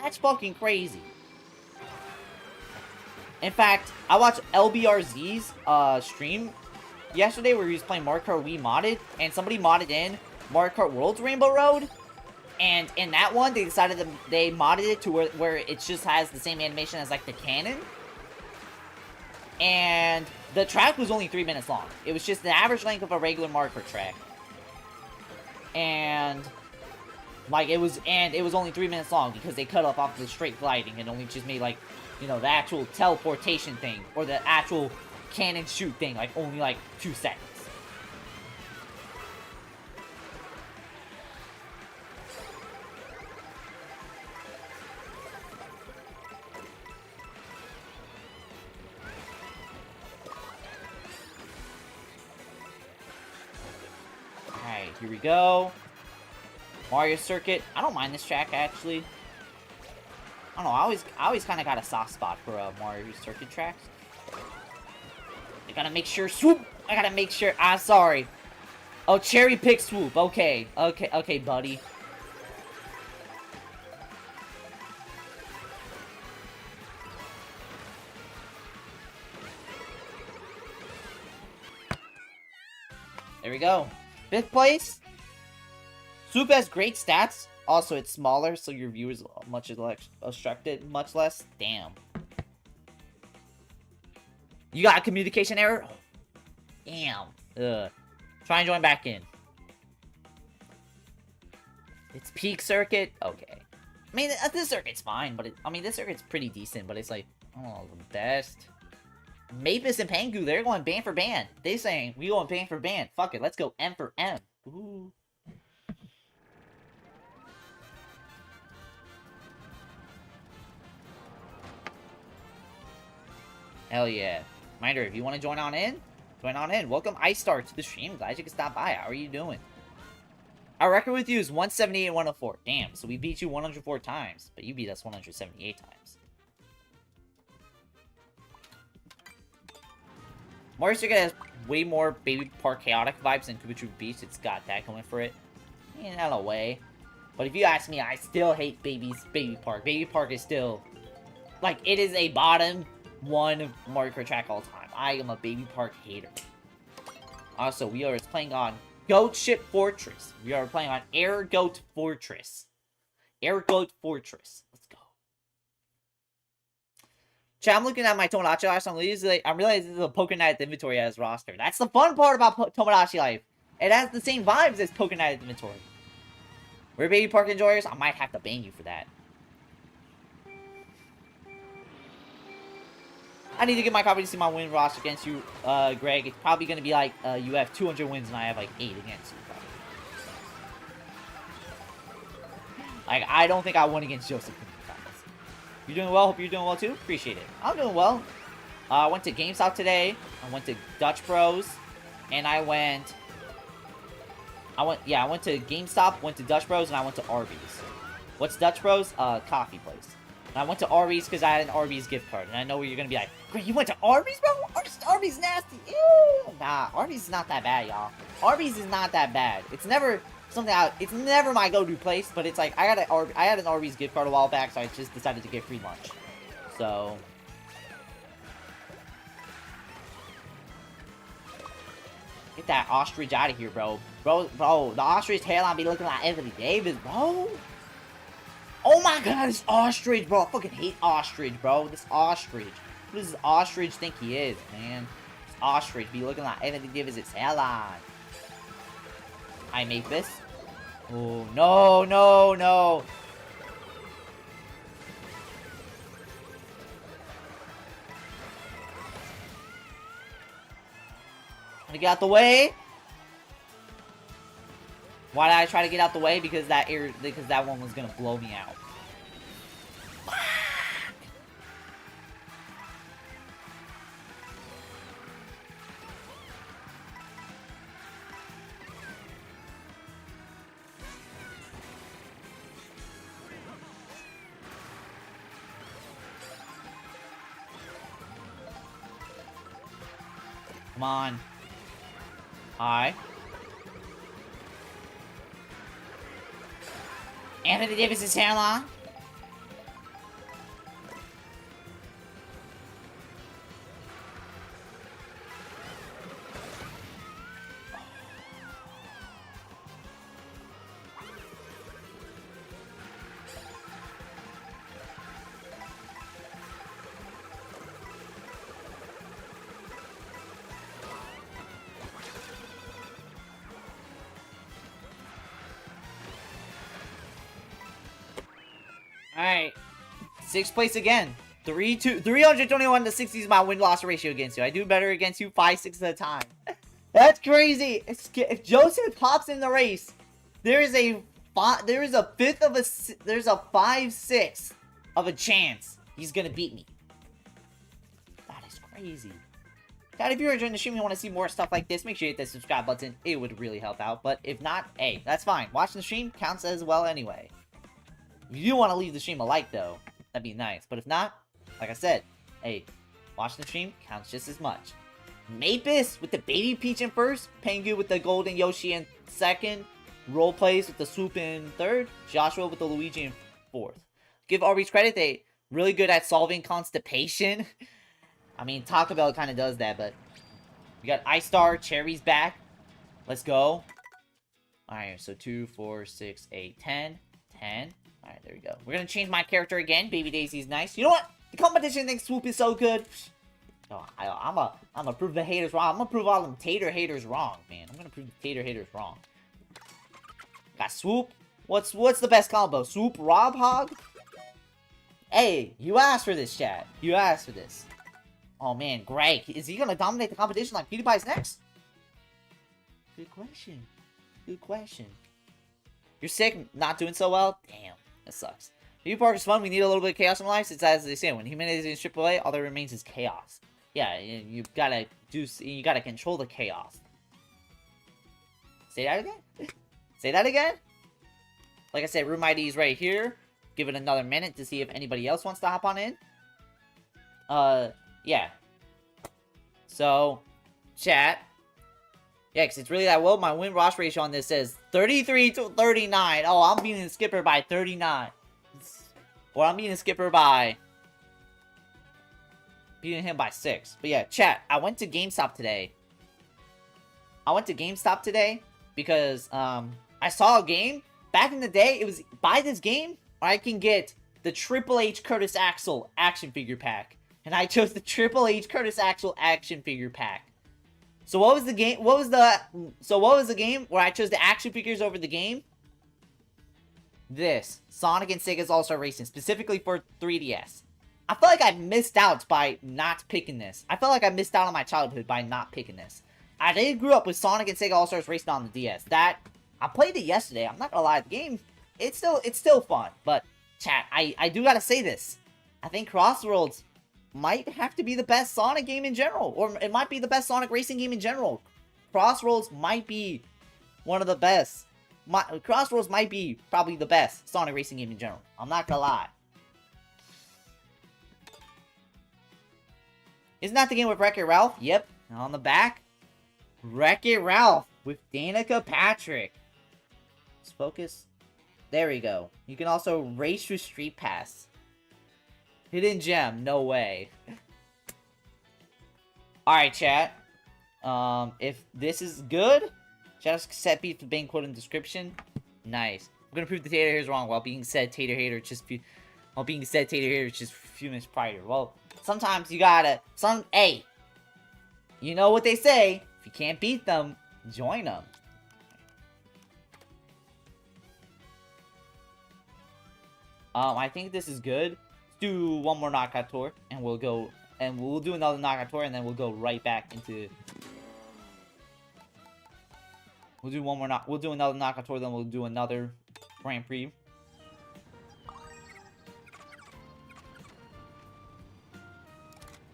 That's fucking crazy. In fact, I watched LBRZ's stream yesterday where he was playing Mario Kart Wii modded, and somebody modded in Mario Kart World's Rainbow Road, and in that one, they decided that they modded it to where it just has the same animation as, like, the cannon, and the track was only 3 minutes long. It was just the average length of a regular Mario Kart track, and like, it was only 3 minutes long because they cut off the straight gliding and only just made, like, you know, the actual teleportation thing, or the actual cannon shoot thing, like, only, like, 2 seconds. Alright, here we go. Mario Circuit. I don't mind this track, actually. I don't know, I always kind of got a soft spot for Mario Circuit tracks. I gotta make sure Swoop! I gotta make sure, I'm sorry. Oh, cherry pick Swoop, okay. Okay, buddy. There we go. 5th place. Swoop has great stats. Also, it's smaller, so your view is much obstructed, much less. Damn. You got a communication error? Damn. Ugh. Try and join back in. It's peak circuit? Okay. I mean, this circuit's fine, but this circuit's pretty decent, but it's like, oh, the best. Mapus and Pangu, they're going band for band. They saying, we going band for band. Fuck it, let's go M for M. Ooh. Hell yeah. Reminder, if you want to join on in, Welcome iStar to the stream. Glad you could stop by. How are you doing? Our record with you is 178 and 104. Damn, so we beat you 104 times, but you beat us 178 times. Mario Circuit has way more Baby Park chaotic vibes than Koopa Troop Beach. It's got that going for it. In a way. But if you ask me, I still hate Baby Park. Baby Park is still, like, it is a bottom 1 Mario Kart track all time. I am a Baby Park hater. Also, we are playing on Goat Ship Fortress. We are playing on Air Goat Fortress. Air Goat Fortress. Let's go. Chat, I'm looking at my Tomodachi Life. I'm realizing there's a Poker Night inventory as roster. That's the fun part about Tomodachi Life. It has the same vibes as poking at inventory. We're baby park enjoyers. I might have to ban you for that. I need to get my copy to see my win roster against you, Greg. It's probably going to be like you have 200 wins and I have like 8 against you. Probably. Like, I don't think I won against Joseph. You doing well? Hope you're doing well too. Appreciate it. I'm doing well. I went to GameStop today. I went to Dutch Bros. And I went to GameStop, went to Dutch Bros, and I went to Arby's. What's Dutch Bros? Coffee place. And I went to Arby's because I had an Arby's gift card. And I know you're going to be like, great, you went to Arby's, bro? Arby's nasty. Ew. Nah, Arby's is not that bad, y'all. Arby's is not that bad. It's never it's never my go-to place, but it's like, I had an Arby's gift card a while back, so I just decided to get free lunch. So... Get that ostrich out of here, bro. Bro, the ostrich hairline be looking like Anthony Davis, bro. Oh my god, this ostrich, bro. I fucking hate ostrich, bro. This ostrich. Who does this ostrich think he is, man? This ostrich be looking like Anthony Davis' hairline. I make this. Oh, no, no, no. To get out the way. Why did I try to get out the way? Because that one was gonna blow me out. Come on. Hi. Anthony Davis' hairline. Alright. 6th place again. 321 to 60 is my win-loss ratio against you. I do better against you 5-6 at a time. That's crazy. If Joseph pops in the race, there's a 5/6 of a chance he's gonna beat me. That is crazy. God, if you're enjoying the stream and you want to see more stuff like this, make sure you hit that subscribe button. It would really help out. But if not, hey, that's fine. Watching the stream counts as well anyway. If you do want to leave the stream a like, though, that'd be nice. But if not, like I said, hey, watching the stream counts just as much. Mapis with the Baby Peach in first. Pengu with the Golden Yoshi in second. Role plays with the Swoop in third. Joshua with the Luigi in fourth. Give Arby's credit, they really good at solving constipation. I mean, Taco Bell kind of does that, but... We got Ice Star, Cherry's back. Let's go. Alright, so 2, 4, 6, 8, 10. 10. Alright, there we go. We're gonna change my character again. Baby Daisy's nice. You know what? The competition thinks Swoop is so good. Oh, I'm gonna prove the haters wrong. I'm gonna prove all them tater haters wrong, man. I'm gonna prove the tater haters wrong. Got Swoop. What's the best combo? Swoop, Rob Hog? Hey, you asked for this, chat. You asked for this. Oh, man, Greg. Is he gonna dominate the competition like PewDiePie's next? Good question. Good question. You're sick, not doing so well? Damn, that sucks. Baby Park is fun. We need a little bit of chaos in life. It's as they say, when humanity is in AAA, all that remains is chaos. Yeah, you gotta control the chaos. Say that again? Say that again? Like I said, room ID is right here. Give it another minute to see if anybody else wants to hop on in. Yeah. So, chat. Yeah, because it's really that well. My win-loss ratio on this says 33 to 39. Oh, I'm beating the skipper by 39. Or I'm beating the skipper by... beating him by 6. But yeah, chat. I went to GameStop today. Because, I saw a game. Back in the day, it was, buy this game, or I can get the Triple H Curtis Axel action figure pack. And I chose the Triple H Curtis Axel action figure pack. So what was the game? What was the game where I chose the action figures over the game? This Sonic and Sega's All-Star Racing, specifically for 3DS. I feel like I missed out by not picking this. I felt like I missed out on my childhood by not picking this. I did grew up with Sonic and Sega All-Stars Racing on the DS. That I played it yesterday. I'm not gonna lie, the game it's still fun. But chat, I do gotta say this. I think Crossworlds might have to be the best Sonic game in general, or it might be the best Sonic racing game in general. Crossworlds might be one of the best. Crossworlds might be probably the best Sonic racing game in general. I'm not gonna lie. Isn't that the game with Wreck-It Ralph? Yep. And on the back, Wreck-It Ralph with Danica Patrick. Let's focus. There we go. You can also race through Street Pass. Hidden gem. No way. Alright, chat. If this is good, just set beat the being quote in the description. Nice. I'm gonna prove the Tater Hater is wrong while being said Tater Hater just a few minutes prior. Well, sometimes you gotta hey, you know what they say, if you can't beat them, join them. I think this is good. Let's do one more knockout tour and we'll do another knockout tour and then we'll go right back into we'll do another knockout tour, then we'll do another Grand Prix.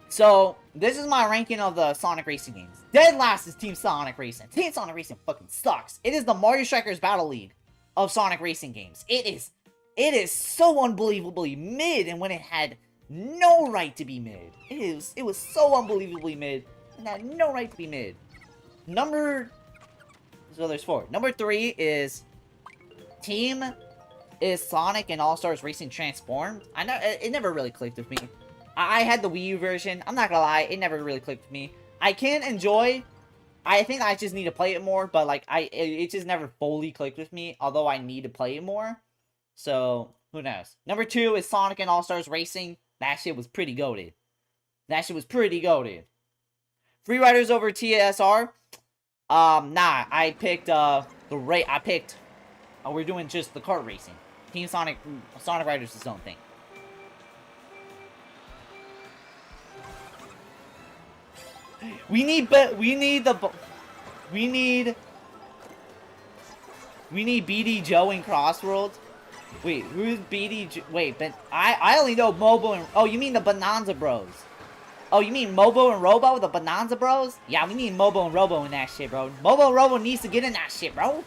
So, this is my ranking of the Sonic Racing games. Dead last is Team Sonic Racing. Team Sonic Racing fucking sucks. It is the Mario Strikers Battle League of Sonic Racing games. It is so unbelievably mid, and when it had no right to be mid. It was so unbelievably mid, and had no right to be mid. So there's 4. Number 3 is Sonic and All-Stars Racing Transformed. I know it never really clicked with me. I had the Wii U version. I'm not gonna lie, it never really clicked with me. I can enjoy. I think I just need to play it more, but like it just never fully clicked with me. Although I need to play it more, so who knows? Number 2 is Sonic and All Stars Racing. That shit was pretty goated. Free Riders over TSR. Nah. I picked we're doing just the kart racing. Team Sonic Riders is its own thing. We need BD Joe in Crossworlds. Wait, who's BD Joe? Wait, but I only know Mobo and... Oh, you mean the Bonanza Bros. Oh, you mean Mobo and Robo, the Bonanza Bros? Yeah, we need Mobo and Robo in that shit, bro. Mobo and Robo needs to get in that shit, bro.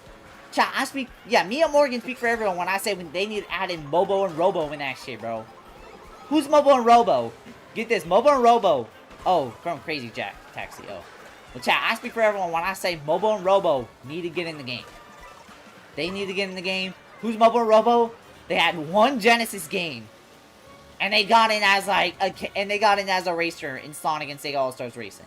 Me and Morgan speak for everyone when I say when they need to add in Mobo and Robo in that shit, bro. Who's Mobo and Robo? Get this, Mobo and Robo. Oh, from Crazy Jack Taxi. Oh. Well, chat, I speak for everyone when I say Mobo and Robo need to get in the game. They need to get in the game. Who's Mobo and Robo? They had one Genesis game. And they got in as a racer in Sonic and Sega All-Stars Racing.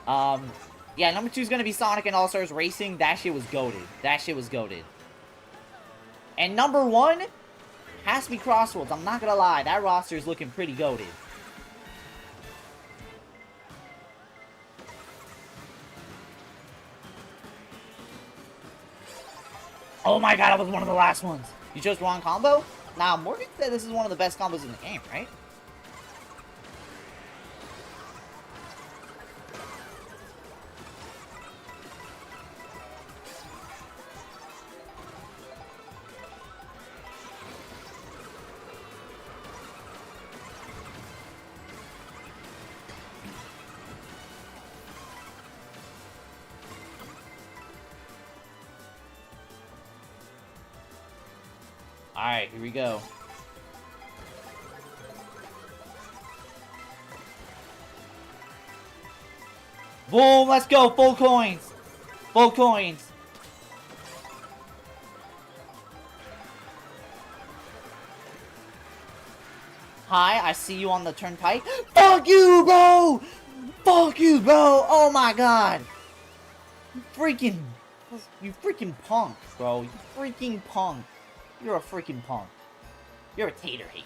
Yeah, number 2 is gonna be Sonic and All-Stars Racing. That shit was goated. And number 1 has to be Crossworlds. I'm not gonna lie, that roster is looking pretty goated. Oh my god, that was one of the last ones. You chose wrong combo? Now, Morgan said this is one of the best combos in the game, right? Alright, here we go. Boom, let's go, full coins. Full coins. Hi, I see you on the turnpike. Fuck you, bro! Fuck you, bro! Oh my god! You freaking punk, bro. You freaking punk. You're a freaking punk. You're a tater hater.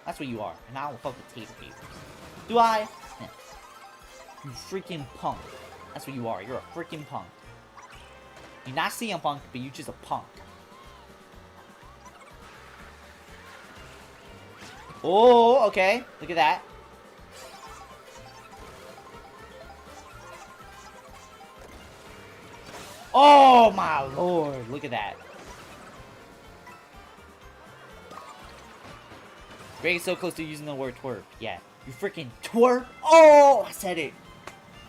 That's what you are. And I don't fuck with tater haters. Do I? Yeah. You freaking punk. That's what you are. You're a freaking punk. You're not CM Punk, but you're just a punk. Oh, okay. Look at that. Oh, my lord. Look at that. Greg is so close to using the word twerp. Yeah. You freaking twerp. Oh, I said it.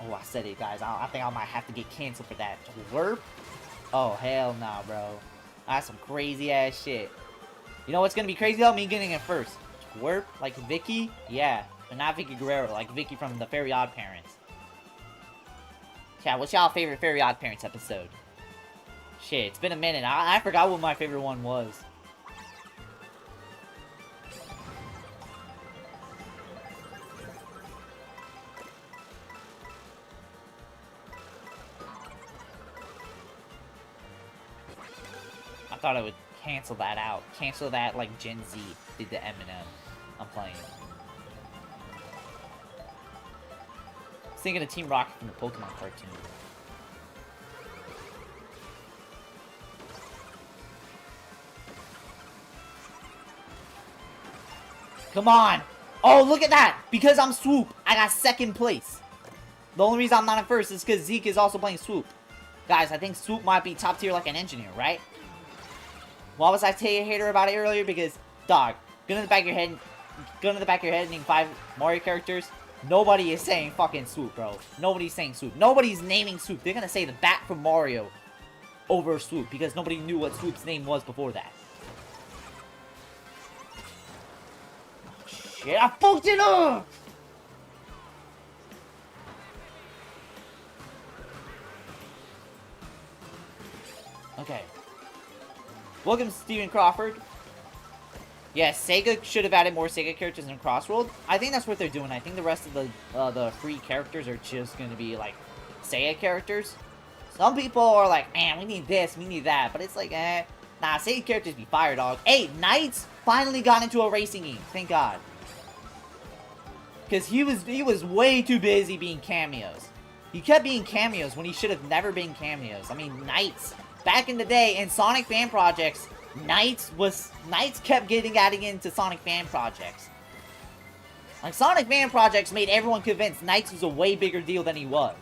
Oh, I said it, guys. I think I might have to get canceled for that. Twerp? Oh, hell nah, bro. That's some crazy-ass shit. You know what's gonna be crazy, though? Me getting it first. Twerp? Like Vicky? Yeah. But not Vicky Guerrero. Like Vicky from the Fairy Odd Parents. Yeah, what's y'all favorite Fairy Odd Parents episode? Shit, it's been a minute. I forgot what my favorite one was. I thought I would cancel that out. Cancel that like Gen Z did the Eminem. I'm playing. I was thinking of Team Rocket from the Pokemon cartoon. Come on! Oh, look at that! Because I'm Swoop, I got second place. The only reason I'm not in first is because Zeke is also playing Swoop. Guys, I think Swoop might be top tier like an engineer, right? Why was I a hater about it earlier? Because, dog, gun in the back of your head, name 5 Mario characters. Nobody is saying fucking Swoop, bro. Nobody's saying Swoop. Nobody's naming Swoop. They're gonna say the bat from Mario over Swoop because nobody knew what Swoop's name was before that. Shit, I fucked it up! Okay. Welcome, Steven Crawford. Yeah, Sega should have added more Sega characters in Cross World. I think that's what they're doing. I think the rest of the free characters are just going to be, like, Sega characters. Some people are like, man, we need this, we need that. But it's like, nah, Sega characters be fire, dog. Hey, Knights finally got into a racing game. Thank God. Because he was way too busy being cameos. He kept being cameos when he should have never been cameos. I mean, Knights. Back in the day, in Sonic fan projects, Knights kept adding into Sonic fan projects. Like, Sonic fan projects made everyone convinced Knights was a way bigger deal than he was.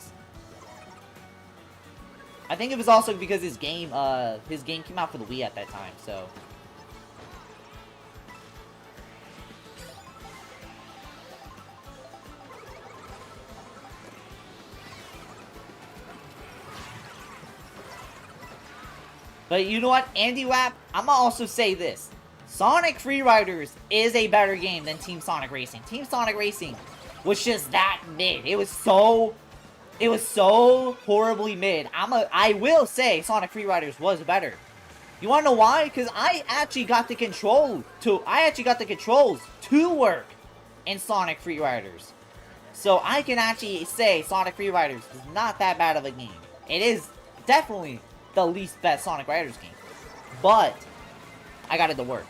I think it was also because his game came out for the Wii at that time, so. But you know what, Andy Wap, I'm gonna also say this. Sonic Freeriders is a better game than Team Sonic Racing. Team Sonic Racing was just that mid. It was so horribly mid. I will say Sonic Freeriders was better. You wanna know why? Because I actually got the controls to work in Sonic Freeriders. So I can actually say Sonic Freeriders is not that bad of a game. It is definitely the least best Sonic Riders game. But I got it to work.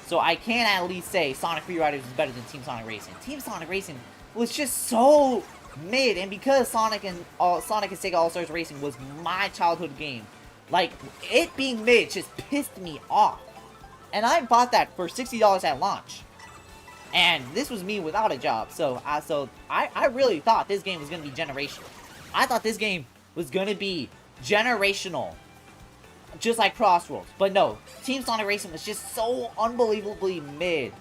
So I can at least say Sonic Freeriders is better than Team Sonic Racing. Team Sonic Racing was just so mid, and because Sonic and Sega All-Stars Racing was my childhood game, like, it being mid just pissed me off. And I bought that for $60 at launch. And this was me without a job, so I really thought this game was gonna be generational. I thought this game was gonna be generational, just like Crossworlds. But no, Team Sonic Racing was just so unbelievably mid.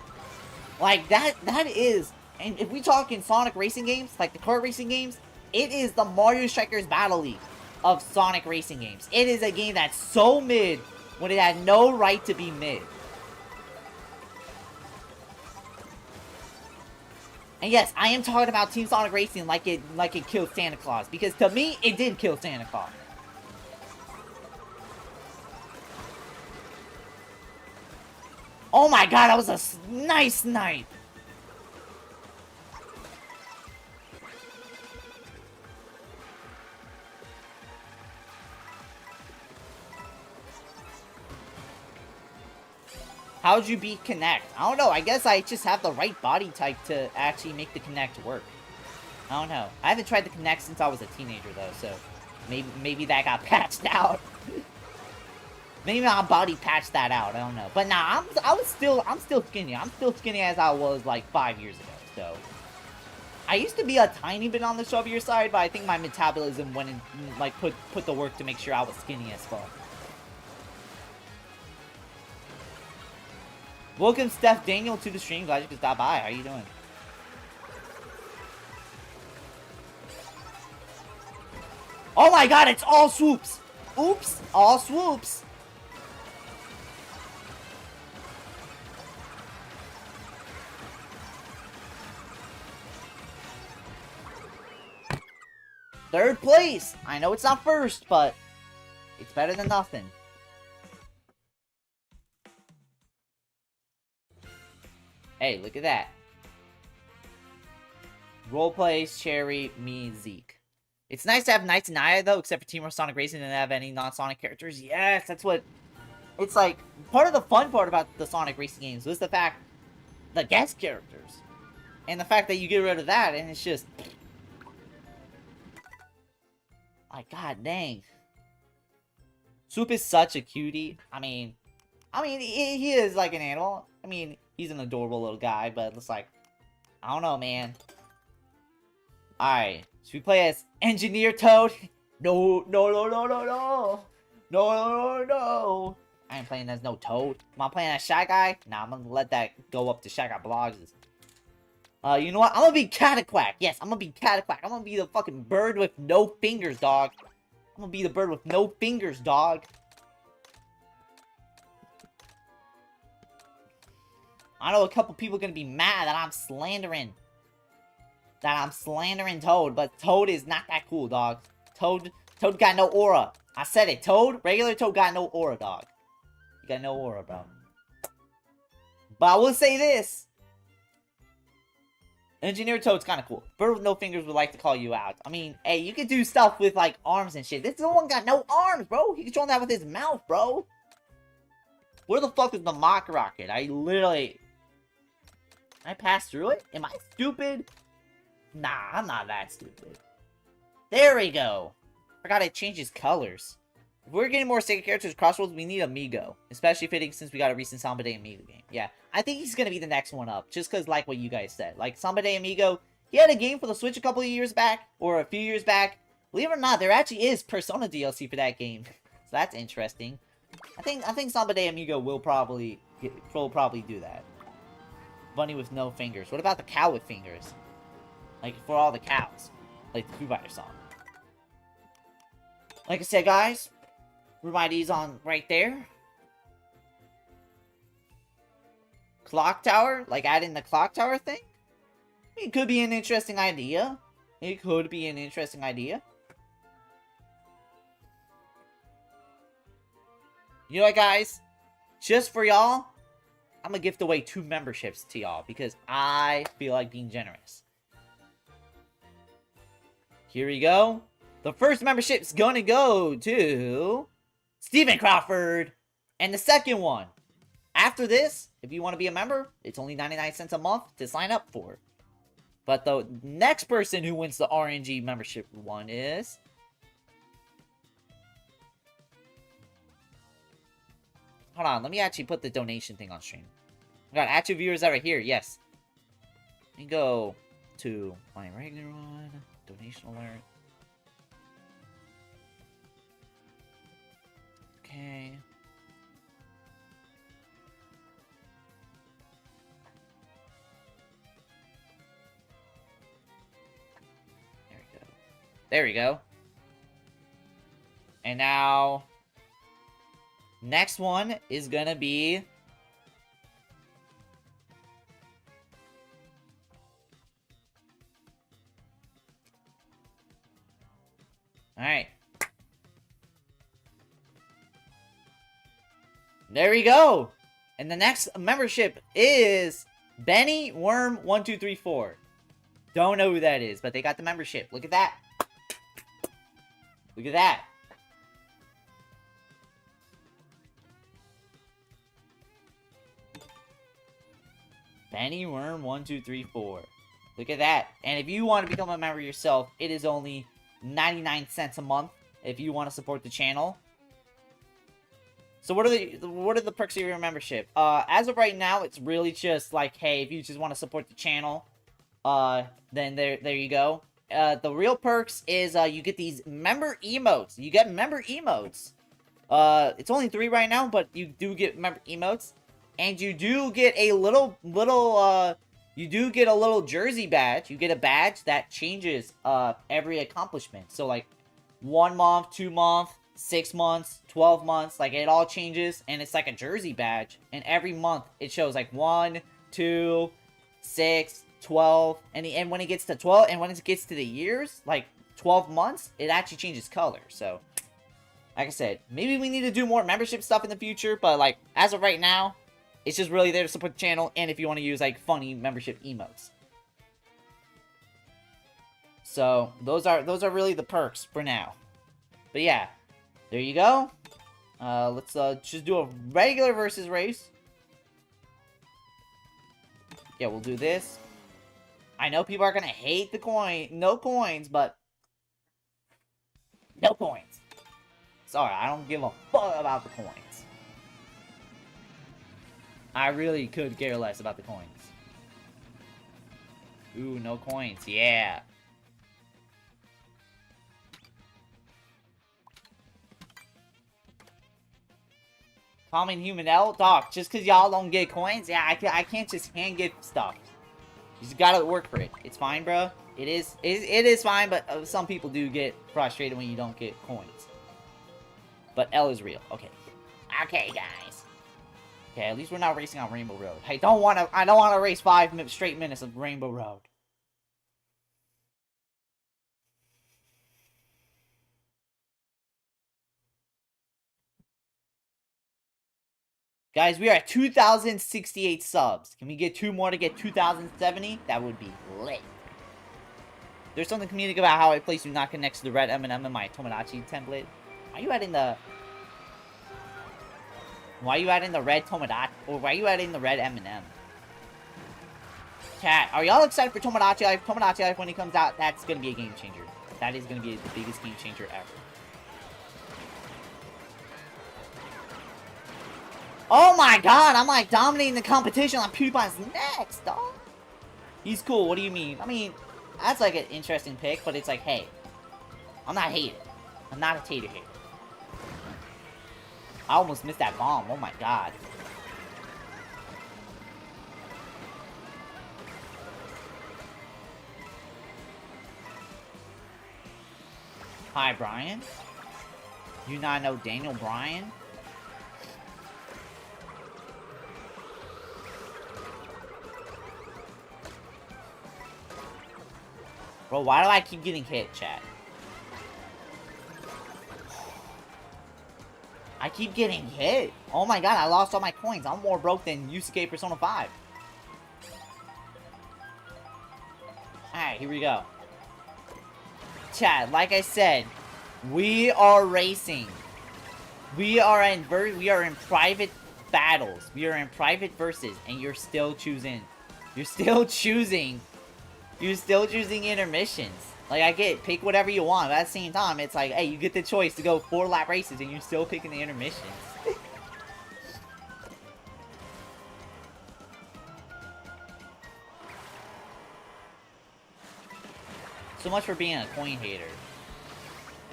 Like, that is, and if we talk in Sonic racing games, like the kart racing games, it is the Mario Strikers Battle League of Sonic racing games. It is a game that's so mid when it had no right to be mid. And yes, I am talking about Team Sonic Racing like it killed Santa Claus, because to me, it did kill Santa Claus. Oh my god, that was a nice snipe! How'd you beat Connect? I don't know. I guess I just have the right body type to actually make the Connect work. I don't know. I haven't tried the Connect since I was a teenager, though, so maybe that got patched out. Maybe my body patched that out. I don't know. But nah, I'm still skinny. I'm still skinny as I was like 5 years ago. So I used to be a tiny bit on the chubbier side, but I think my metabolism went in, like put the work to make sure I was skinny as fuck. Welcome, Steph Daniel, to the stream. Glad you could stop by. How you doing? Oh my god, it's all swoops! Oops, all swoops! Third place! I know it's not first, but it's better than nothing. Hey, look at that. Roleplays, Cherry, me, Zeke. It's nice to have Knights and Naya, though, except for Team Sonic Racing didn't have any non-Sonic characters. Yes, that's what... It's like, part of the fun part about the Sonic Racing games was the fact... The guest characters. And the fact that you get rid of that, and it's just... Like, god dang. Swoop is such a cutie. I mean, he is like an animal. I mean, he's an adorable little guy, but it's like... I don't know, man. Alright, should we play as Engineer Toad? No. No. I ain't playing as no Toad. Am I playing as Shy Guy? Nah, I'm gonna let that go up to Shy Guy Blogs. You know what? I'm gonna be Cataquack. Yes, I'm gonna be Cataquack. I'm gonna be the fucking bird with no fingers, dog. I'm gonna be the bird with no fingers, dog. I know a couple people are gonna be mad that I'm slandering. Toad, but Toad is not that cool, dog. Toad got no aura. I said it. Regular Toad got no aura, dog. You got no aura, bro. But I will say this. Engineer Toad's kind of cool. Bird with no fingers would like to call you out. I mean, hey, you can do stuff with, like, arms and shit. This one got no arms, bro. He controls that with his mouth, bro. Where the fuck is the mock rocket? I passed through it? Am I stupid? Nah, I'm not that stupid. There we go. Forgot it changes colors. If we're getting more Sega characters Crossroads, we need Amigo. Especially fitting since we got a recent Samba de Amigo game. Yeah, I think he's gonna be the next one up. Just because, like what you guys said. Like, Samba de Amigo, he had a game for the Switch a couple of years back. Or a few years back. Believe it or not, there actually is Persona DLC for that game. So that's interesting. I think Samba de Amigo will probably do that. Bunny with no fingers. What about the cow with fingers? Like, for all the cows. Like the Foo Fighters song. Like I said, guys, Rumides on right there. Clock tower? Like, adding the clock tower thing? It could be an interesting idea. You know what, guys? Just for y'all, I'm gonna gift away 2 memberships to y'all because I feel like being generous. Here we go. The first membership's gonna go to Stephen Crawford. And the second one, after this, if you want to be a member, it's only 99 cents a month to sign up for. But the next person who wins the RNG membership one is... Hold on, let me actually put the donation thing on stream. We got active viewers that are here, yes. Let me go to my regular one. Donation alert. Okay. There we go. And now... Next one is gonna be... Alright. There we go! And the next membership is Benny Worm 1234. Don't know who that is, but they got the membership. Look at that. Look at that. Benny Worm 1234. Look at that. And if you want to become a member yourself, it is only 99 cents a month if you want to support the channel. So what are the perks of your membership? As of right now, it's really just like, hey, if you just want to support the channel, then there you go. The real perks is you get these member emotes. You get member emotes. It's only 3 right now, but you do get member emotes, and you do get a little jersey badge. You get a badge that changes every accomplishment. So like 1 month, 2 month, 6 months, 12 months, like it all changes, and it's like a jersey badge, and every month it shows like 1, 2, 6, 12, and when it gets to 12, and when it gets to the years, like 12 months, it actually changes color. So like I said, maybe we need to do more membership stuff in the future, but like as of right now, it's just really there to support the channel, and if you want to use like funny membership emotes. So those are really the perks for now. But yeah, there you go. Let's just do a regular versus race. Yeah, we'll do this. I know people are gonna hate the coin, no coins, but no coins. Sorry, I don't give a fuck about the coins. I really could care less about the coins. Ooh, no coins, yeah. Common human L? Dog, just because y'all don't get coins? Yeah, I can't just hand get stuff. You just gotta work for it. It's fine, bro. It is fine, but some people do get frustrated when you don't get coins. But L is real. Okay. Okay, guys. Okay, at least we're not racing on Rainbow Road. I don't want to race 5 straight minutes of Rainbow Road. Guys, we are at 2,068 subs. Can we get 2 more to get 2,070? That would be lit. There's something comedic about how I place do not connect to the red M&M in my Tomodachi template. Why are you adding the... Why are you adding the red Tomodachi? Or why are you adding the red M&M? Chat, are y'all excited for Tomodachi Life? Tomodachi Life, when it comes out, that's gonna be a game changer. That is gonna be the biggest game changer ever. Oh my god, I'm like dominating the competition on PewDiePie's next, dog. He's cool, what do you mean? I mean, that's like an interesting pick, but it's like, hey, I'm not hating. I'm not a tater hater. I almost missed that bomb, oh my god. Hi, Brian. You not know Daniel Bryan? Bro, why do I keep getting hit, chat? I keep getting hit. Oh my god, I lost all my coins. I'm more broke than Yusuke Persona 5. Alright, here we go. Chat, like I said, we are racing. We are in private battles. We are in private verses, and you're still choosing. You're still choosing intermissions. Like, I get, pick whatever you want, but at the same time, it's like, hey, you get the choice to go 4-lap races, and you're still picking the intermissions. So much for being a coin hater.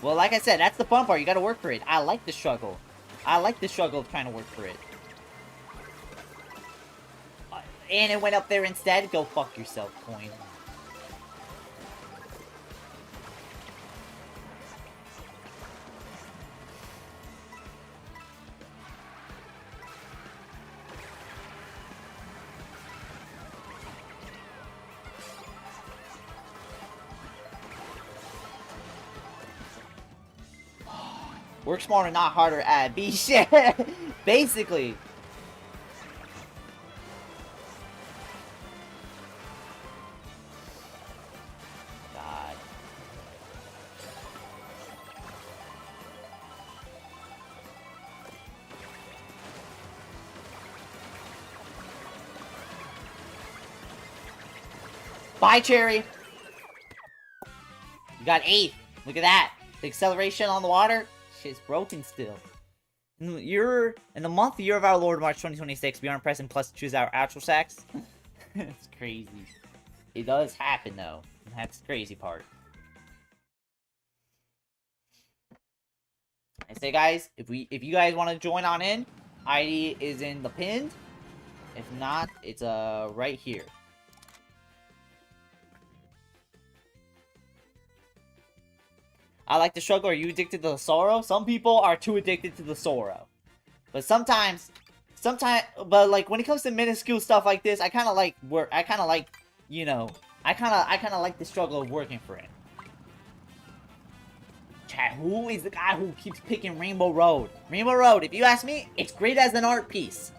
Well, like I said, that's the fun part. You gotta work for it. I like the struggle. I like the struggle of trying to work for it. And it went up there instead? Go fuck yourself, coin. Work smarter, not harder at B shit. Basically. God. Bye, Cherry. You got 8th. Look at that. The acceleration on the water. Shit's broken still. In the month, year of our Lord, March 2026, we aren't pressing plus to choose our actual sex. It's crazy. It does happen, though. That's the crazy part. I say, guys, if you guys want to join on in, ID is in the pinned. If not, it's right here. I like the struggle. Are you addicted to the sorrow? Some people are too addicted to the sorrow. But sometimes, but like when it comes to minuscule stuff like this, I kind of like work. I kind of like, you know, I kind of like the struggle of working for it. Chat, who is the guy who keeps picking Rainbow Road? Rainbow Road, if you ask me, it's great as an art piece.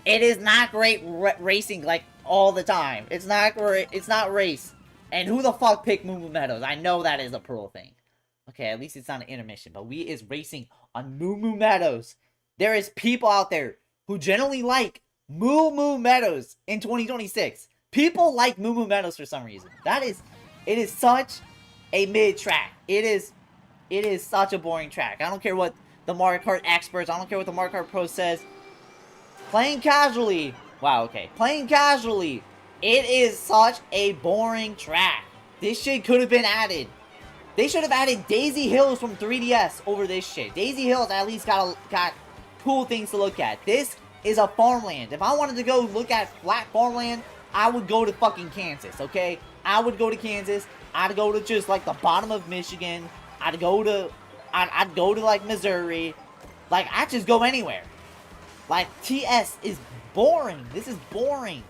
It is not great racing like all the time. It's not great. It's not race. And who the fuck picked Moo Moo Meadows? I know that is a pro thing. Okay, at least it's not an intermission, but we is racing on Moo Moo Meadows. There is people out there who generally like Moo Moo Meadows in 2026. People like Moo Moo Meadows for some reason. It is such a mid track. It is such a boring track. I don't care what the Mario Kart experts, I don't care what the Mario Kart Pro says. Playing casually. Wow, okay. Playing casually. It is such a boring track. This shit could have been added. They should have added Daisy Hills from 3DS over this shit. Daisy Hills at least got cool things to look at. This is a farmland. If I wanted to go look at flat farmland, I would go to fucking Kansas, okay? I would go to Kansas. I'd go to just like the bottom of Michigan. I'd go to like Missouri. Like, I'd just go anywhere. Like, TS is boring. This is boring.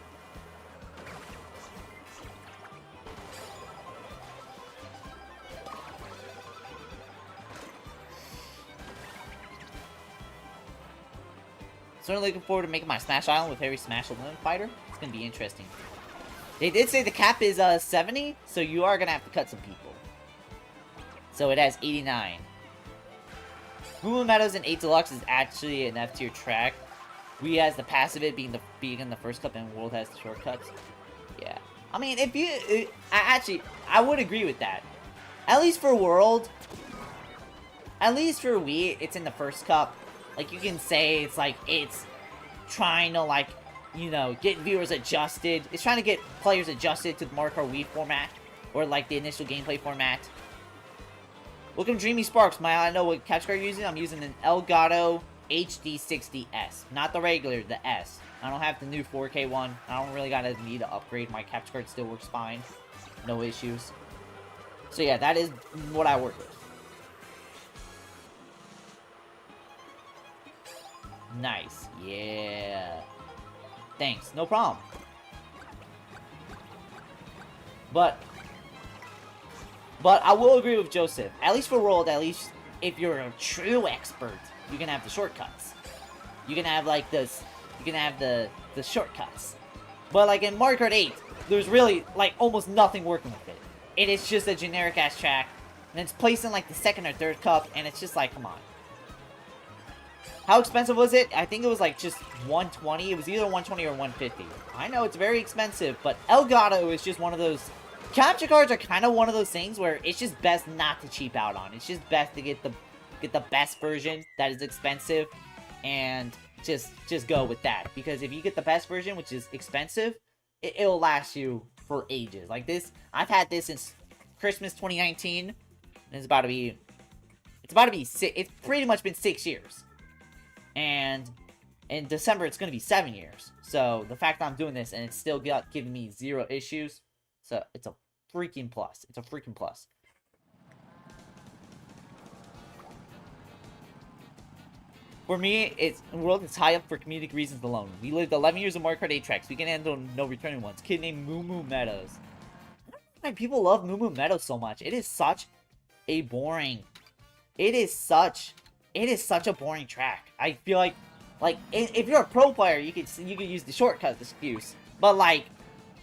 Certainly looking forward to making my Smash Island with every Smash 11 fighter. It's going to be interesting. They did say the cap is 70, so you are going to have to cut some people. So it has 89. Moo Moo Meadows in 8 Deluxe is actually an F-tier track. Wii has the passive it being in the first cup, and World has the shortcuts. Yeah. I mean, if you... I would agree with that. At least for World. At least for Wii, it's in the first cup. Like, you can say it's like, it's trying to, like, you know, get viewers adjusted. It's trying to get players adjusted to the Mario Kart Wii format. Or, like, the initial gameplay format. Welcome, Dreamy Sparks. I know what capture card you're using. I'm using an Elgato HD60S. Not the regular, the S. I don't have the new 4K one. I don't really gotta need to upgrade. My capture card still works fine. No issues. So, yeah, that is what I work with. Nice. Yeah. Thanks. No problem. But I will agree with Joseph. At least for World, at least if you're a true expert, you can have the shortcuts. You can have like this. You can have the shortcuts. But like in Mario Kart 8, there's really like almost nothing working with it. It is just a generic ass track, and it's placed in like the second or third cup, and it's just like, come on. How expensive was it? I think it was like just 120. It was either 120 or 150. I know it's very expensive, but Elgato is just one of those... Capture cards are kind of one of those things where it's just best not to cheap out on. It's just best to get the best version that is expensive and just go with that. Because if you get the best version, which is expensive, it'll last you for ages. Like this, I've had this since Christmas 2019. And it's about to be it's pretty much been 6 years. And in December, it's going to be 7 years. So, the fact that I'm doing this and it's still giving me 0 issues, so it's a freaking plus. It's a freaking plus. For me, World is high up for comedic reasons alone. We lived 11 years of Mario Kart 8 tracks. We can handle no returning ones. Kid named Moo Moo Meadows. I don't know why people love Moo Moo Meadows so much. It is such a boring... It is such a boring track. I feel like if you're a pro player, you could use the shortcut excuse. But like,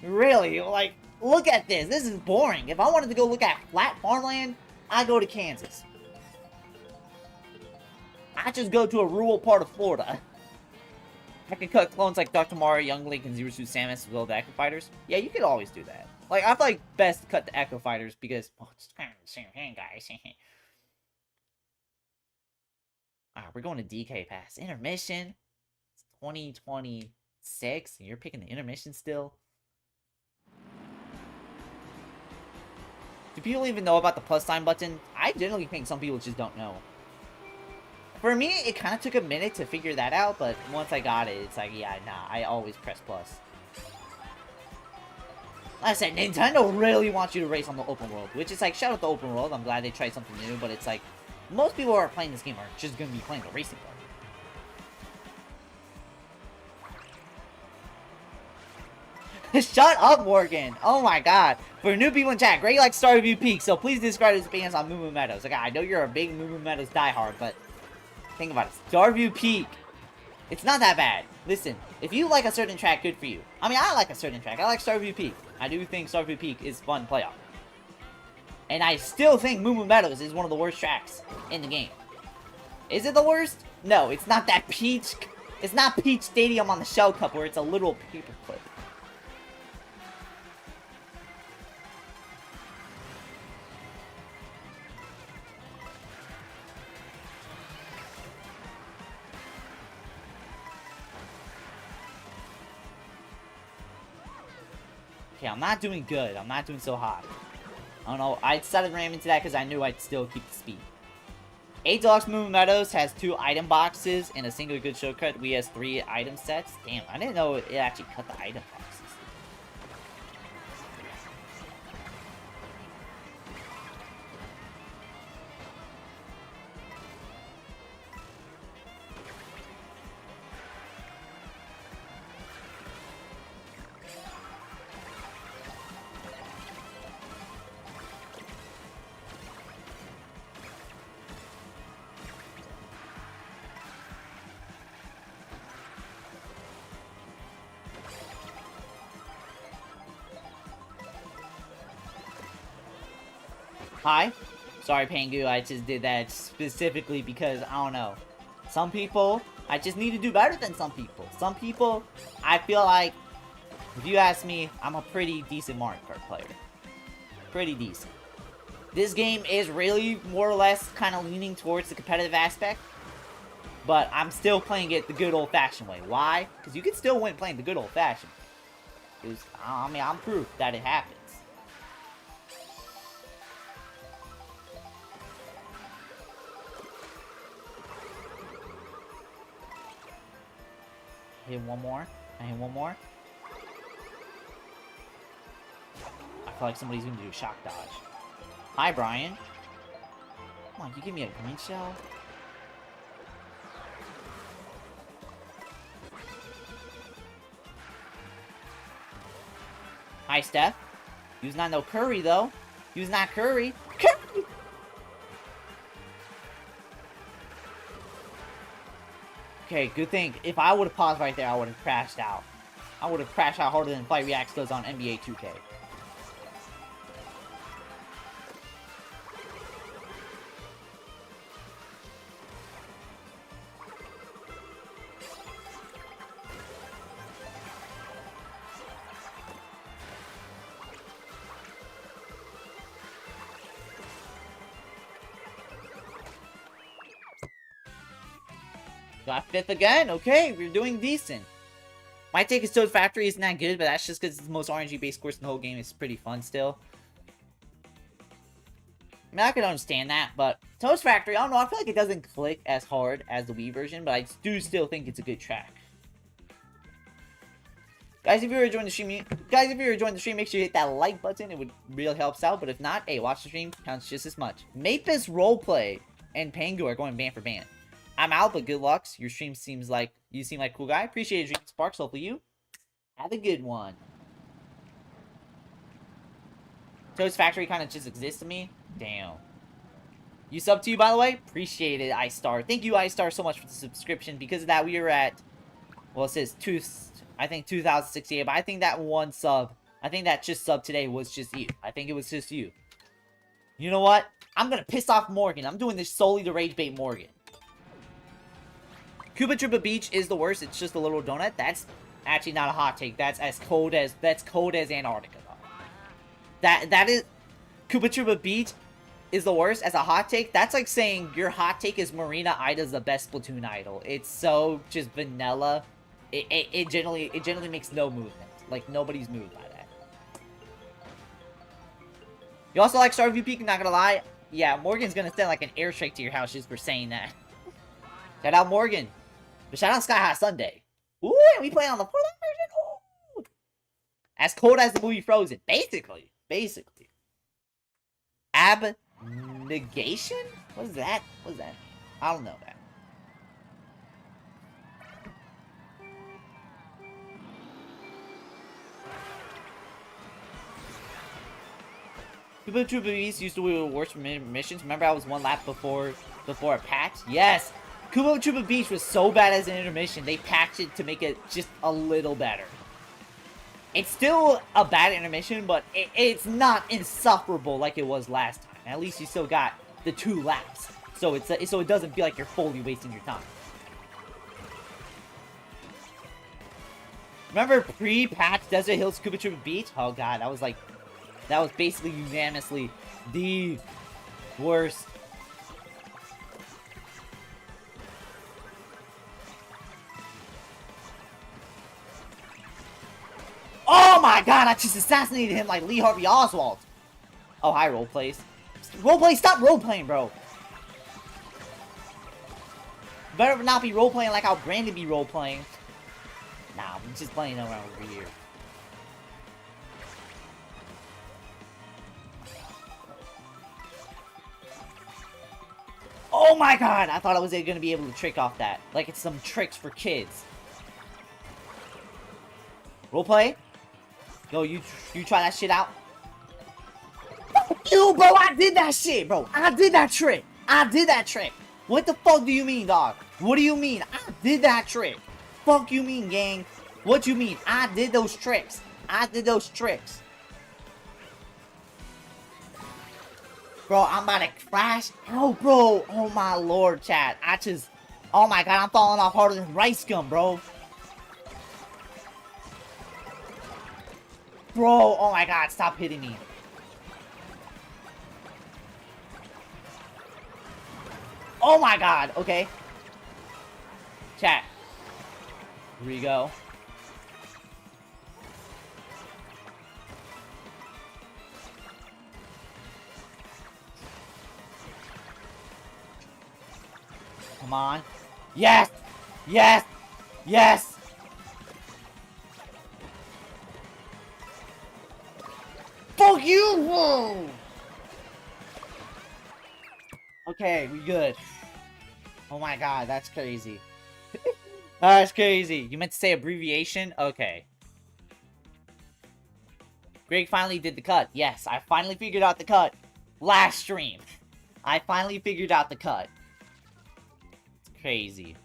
really, like, look at this. This is boring. If I wanted to go look at flat farmland, I'd go to Kansas. I just go to a rural part of Florida. I can cut clones like Dr. Mario, Young Link, and Zero Suit Samus as well as the Echo Fighters. Yeah, you could always do that. Like, I feel like best to cut the Echo Fighters because, well, it's kind of the same thing, guys. Alright, we're going to DK Pass. Intermission. It's 2026, and you're picking the intermission still? Do people even know about the plus sign button? I generally think some people just don't know. For me, it kind of took a minute to figure that out, but once I got it, it's like, yeah, nah, I always press plus. Like I said, Nintendo really wants you to race on the open world, which is like, shout out to open world, I'm glad they tried something new, but it's like, most people who are playing this game are just going to be playing the racing part. Shut up, Morgan! Oh my god. For new people in chat, Greg likes Starview Peak, so please discard his opinions on Moo Moo Meadows. Like, I know you're a big Moo Moo Meadows diehard, but think about it. Starview Peak. It's not that bad. Listen, if you like a certain track, good for you. I mean, I like a certain track. I like Starview Peak. I do think Starview Peak is fun to play on. And I still think Moo Moo Meadows is one of the worst tracks in the game. Is it the worst? No, it's not that Peach. It's not Peach Stadium on the Shell Cup where it's a little paperclip. Okay, I'm not doing good. I'm not doing so hot. I don't know. I decided to ram into that because I knew I'd still keep the speed. 8 Deluxe Moon Meadows has 2 item boxes and a single good shortcut. We has 3 item sets. Damn, I didn't know it actually cut the item boxes. Hi. Sorry, Pangu, I just did that specifically because, I don't know. Some people, I just need to do better than some people. Some people, I feel like, if you ask me, I'm a pretty decent Mario Kart player. Pretty decent. This game is really more or less kind of leaning towards the competitive aspect. But I'm still playing it the good old-fashioned way. Why? Because you can still win playing the good old-fashioned. I mean, I'm proof that it happens. Hit one more. I hit one more. I feel like somebody's gonna do a shock dodge. Hi, Brian. Come on, you give me a green shell? Hi, Steph. You's not no Curry, though. You's not Curry. Curry! Okay, good thing. If I would have paused right there, I would have crashed out. I would have crashed out harder than Flight Reacts does on NBA 2K. Got 5th again. Okay, we're doing decent. My take is Toad Factory isn't that good, but that's just because it's the most RNG-based course in the whole game. It's pretty fun still. I mean, I can understand that, but Toad's Factory, I don't know, I feel like it doesn't click as hard as the Wii version, but I do still think it's a good track. Guys, if you're enjoying the stream, make sure you hit that like button. It would really helps out, but if not, hey, watch the stream. Counts just as much. Mapus Roleplay and Pangu are going band for band. I'm out, but good luck. Your stream seems like you seem like a cool guy. Appreciate it, Dream Sparks. Hopefully you have a good one. Toad's Factory kind of just exists to me. Damn. You sub to you, by the way? Appreciate it, iStar. Thank you, iStar, so much for the subscription. Because of that, we are at, well, it says I think 2,068, but I think that one sub, I think that just sub today was just you. I think it was just you. You know what? I'm gonna piss off Morgan. I'm doing this solely to rage bait Morgan. Cuba Chuba Beach is the worst. It's just a little donut. That's actually not a hot take. That's cold as Antarctica. That is Cuba Chuba Beach is the worst as a hot take. That's like saying your hot take is Marina Ida's the best Splatoon idol. It's so just vanilla. It generally makes no movement. Like nobody's moved by that. You also like Starview Peak, not gonna lie. Yeah, Morgan's gonna send like an airstrike to your house just for saying that. Shout out Morgan. But shout out Sky High Sunday. Ooh, and we play on the 4 version. Ooh. As cold as the movie Frozen. Basically. Abnegation? What is that? What does that mean? I don't know that. Cuba Chuba Beast used to be the worst missions. Remember I was one lap before a patch? Yes! Cuba Chuba Beach was so bad as an intermission, they patched it to make it just a little better. It's still a bad intermission, but it's not insufferable like it was last time. At least you still got the 2 laps. So so it doesn't feel like you're fully wasting your time. Remember pre-patch Desert Hills Cuba Chuba Beach? Oh god, that was basically unanimously the worst. Oh my god, I just assassinated him like Lee Harvey Oswald. Oh, hi, roleplays. Roleplay, stop roleplaying, bro. Better not be roleplaying like how Brandon be roleplaying. Nah, I'm just playing around over here. Oh my god, I thought I was gonna be able to trick off that. Like it's some tricks for kids. Roleplay? Yo, you try that shit out? You, bro, I did that shit, bro. I did that trick. What the fuck do you mean, dog? What do you mean? I did that trick. Fuck you mean, gang? What you mean? I did those tricks. Bro, I'm about to crash. Oh, bro. Oh, my lord, chat. Oh, my God. I'm falling off harder than rice gum, bro. Bro, oh, my God. Stop hitting me. Oh, my God. Okay. Chat. Here we go. Come on. Yes! Yes! Yes! Fuck you! Whoa! Okay, we good. Oh my god, that's crazy. That's crazy. You meant to say abbreviation? Okay. Greg finally did the cut. Yes, I finally figured out the cut. Last stream. I finally figured out the cut. It's crazy.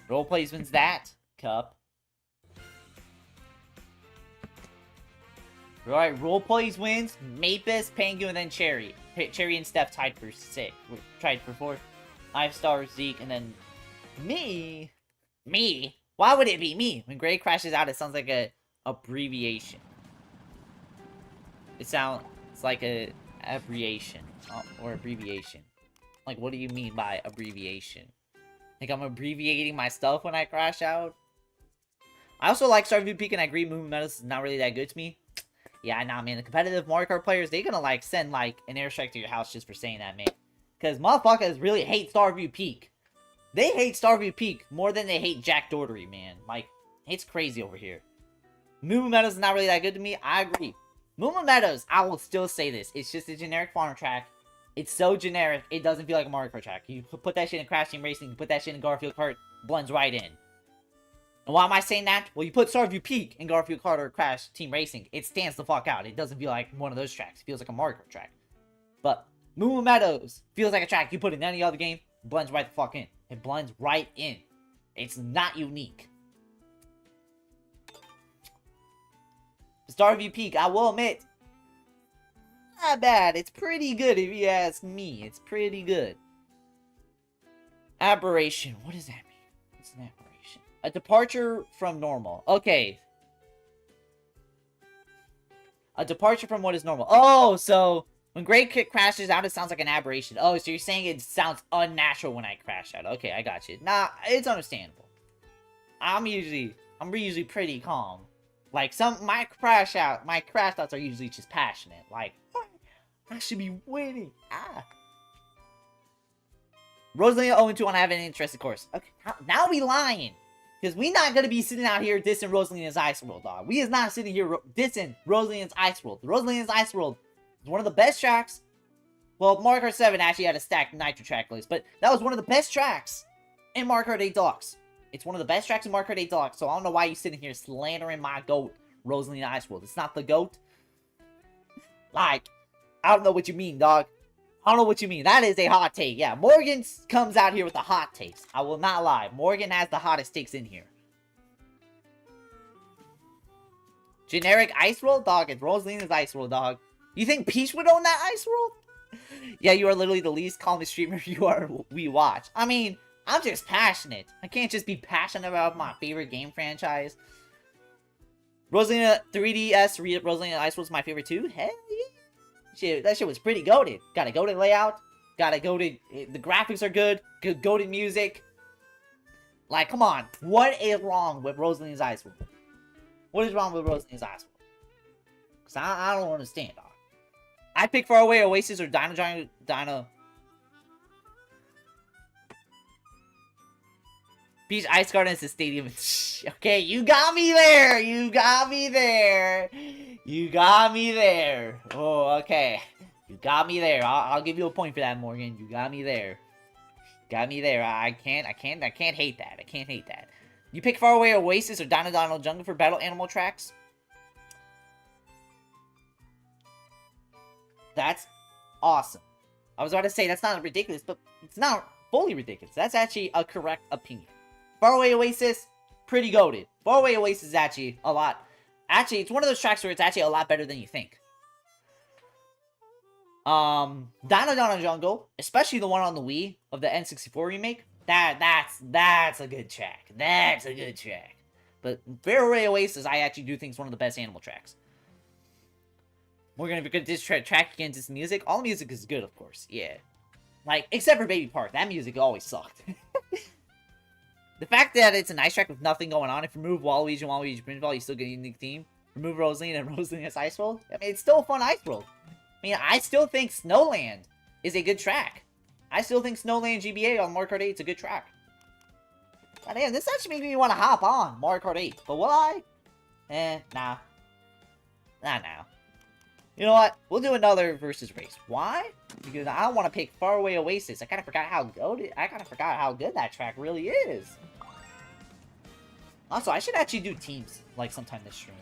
Roleplays wins that. Cup. Alright, Roleplays wins. Mapus, Pangu, and then Cherry. Cherry and Steph tied for 6. Tied for 4. 5-star Zeke, and then me? Me? Why would it be me? When Gray crashes out, it sounds like a abbreviation. It sounds like a abbreviation. Or abbreviation. Like, what do you mean by abbreviation? Like, I'm abbreviating my stuff when I crash out? I also like Starview Peak, and I agree Moving Meadows is not really that good to me. Yeah, nah, man. The competitive Mario Kart players, they gonna, like, send, like, an airstrike to your house just for saying that, man. Because motherfuckers really hate Starview Peak. They hate Starview Peak more than they hate Jack Daugherty, man. Like, it's crazy over here. Moving Meadows is not really that good to me. I agree. Moving Meadows, I will still say this. It's just a generic farm track. It's so generic, it doesn't feel like a Mario Kart track. You put that shit in Crash Team Racing, you put that shit in Garfield Kart, blends right in. And why am I saying that? Well, you put Starview Peak in Garfield Kart or Crash Team Racing, it stands the fuck out. It doesn't feel like one of those tracks. It feels like a Mario Kart track. But Moo Meadows feels like a track you put in any other game, blends right the fuck in. It blends right in. It's not unique. Starview Peak, I will admit, not bad. It's pretty good if you ask me. It's pretty good. Aberration. What does that mean? What's an aberration? A departure from normal. Okay. A departure from what is normal. Oh, so when Great Kit crashes out, it sounds like an aberration. Oh, so you're saying it sounds unnatural when I crash out. Okay, I got you. Nah, it's understandable. I'm usually pretty calm. Like, my crash outs are usually just passionate. Like, I should be winning. Ah. Rosalina 0-2 on having an interesting course. Okay, now we lying. Because we not going to be sitting out here dissing Rosalina's Ice World, dog. We is not sitting here dissing Rosalina's Ice World. Rosalina's Ice World is one of the best tracks. Well, Mario Kart 7 actually had a stacked Nitro track list, but that was one of the best tracks in Mario Kart 8 Deluxe. It's one of the best tracks in Mario Kart 8 Deluxe, so I don't know why you're sitting here slandering my GOAT, Rosalina Ice World. It's not the GOAT. Like, I don't know what you mean, dog. I don't know what you mean. That is a hot take. Yeah, Morgan comes out here with the hot takes. I will not lie. Morgan has the hottest takes in here. Generic Ice World? Dog, it's Rosalina's Ice World, dog. You think Peach would own that Ice World? Yeah, you are literally the least calming streamer we watch. I mean, I'm just passionate. I can't just be passionate about my favorite game franchise. Rosalina 3DS Rosalina Ice World's my favorite too? Hell yeah. Shit, that shit was pretty goated. Got a goated layout. Got a goated... The graphics are good. Good goated music. Like, come on. What is wrong with Rosalina's Ice World? What is wrong with Rosalina's Ice World? Because I don't understand, dog. I pick Faraway Oasis or Dino... Beach Ice Garden is the stadium. Okay, you got me there. You got me there. You got me there. Oh, okay. You got me there. I'll give you a point for that, Morgan. You got me there. Got me there. I can't hate that. I can't hate that. You pick Faraway Oasis or Dino Jungle for Battle Animal tracks? That's awesome. I was about to say that's not ridiculous, but it's not fully ridiculous. That's actually a correct opinion. Faraway Oasis, pretty goated. Faraway Oasis is actually a lot... Actually, it's one of those tracks where it's actually a lot better than you think. Dino Jungle, especially the one on the Wii of the N64 remake, that's a good track. That's a good track. But Faraway Oasis, I actually do think is one of the best animal tracks. We're gonna be good at this track against this music. All the music is good, of course. Yeah. Like, except for Baby Park. That music always sucked. The fact that it's a nice track with nothing going on, if you remove Waluigi and Waluigi Pinball, you still get a unique theme. Remove Rosalina and Rosalina's Ice World. I mean, it's still a fun Ice World. I mean, I still think Snowland is a good track. I still think Snowland GBA on Mario Kart 8 is a good track. God damn, this actually made me want to hop on Mario Kart 8. But will I? Nah. Not now. You know what? We'll do another versus race. Why? Because I don't want to pick Faraway Oasis. I kind of forgot how good that track really is. Also, I should actually do teams, like, sometime this stream.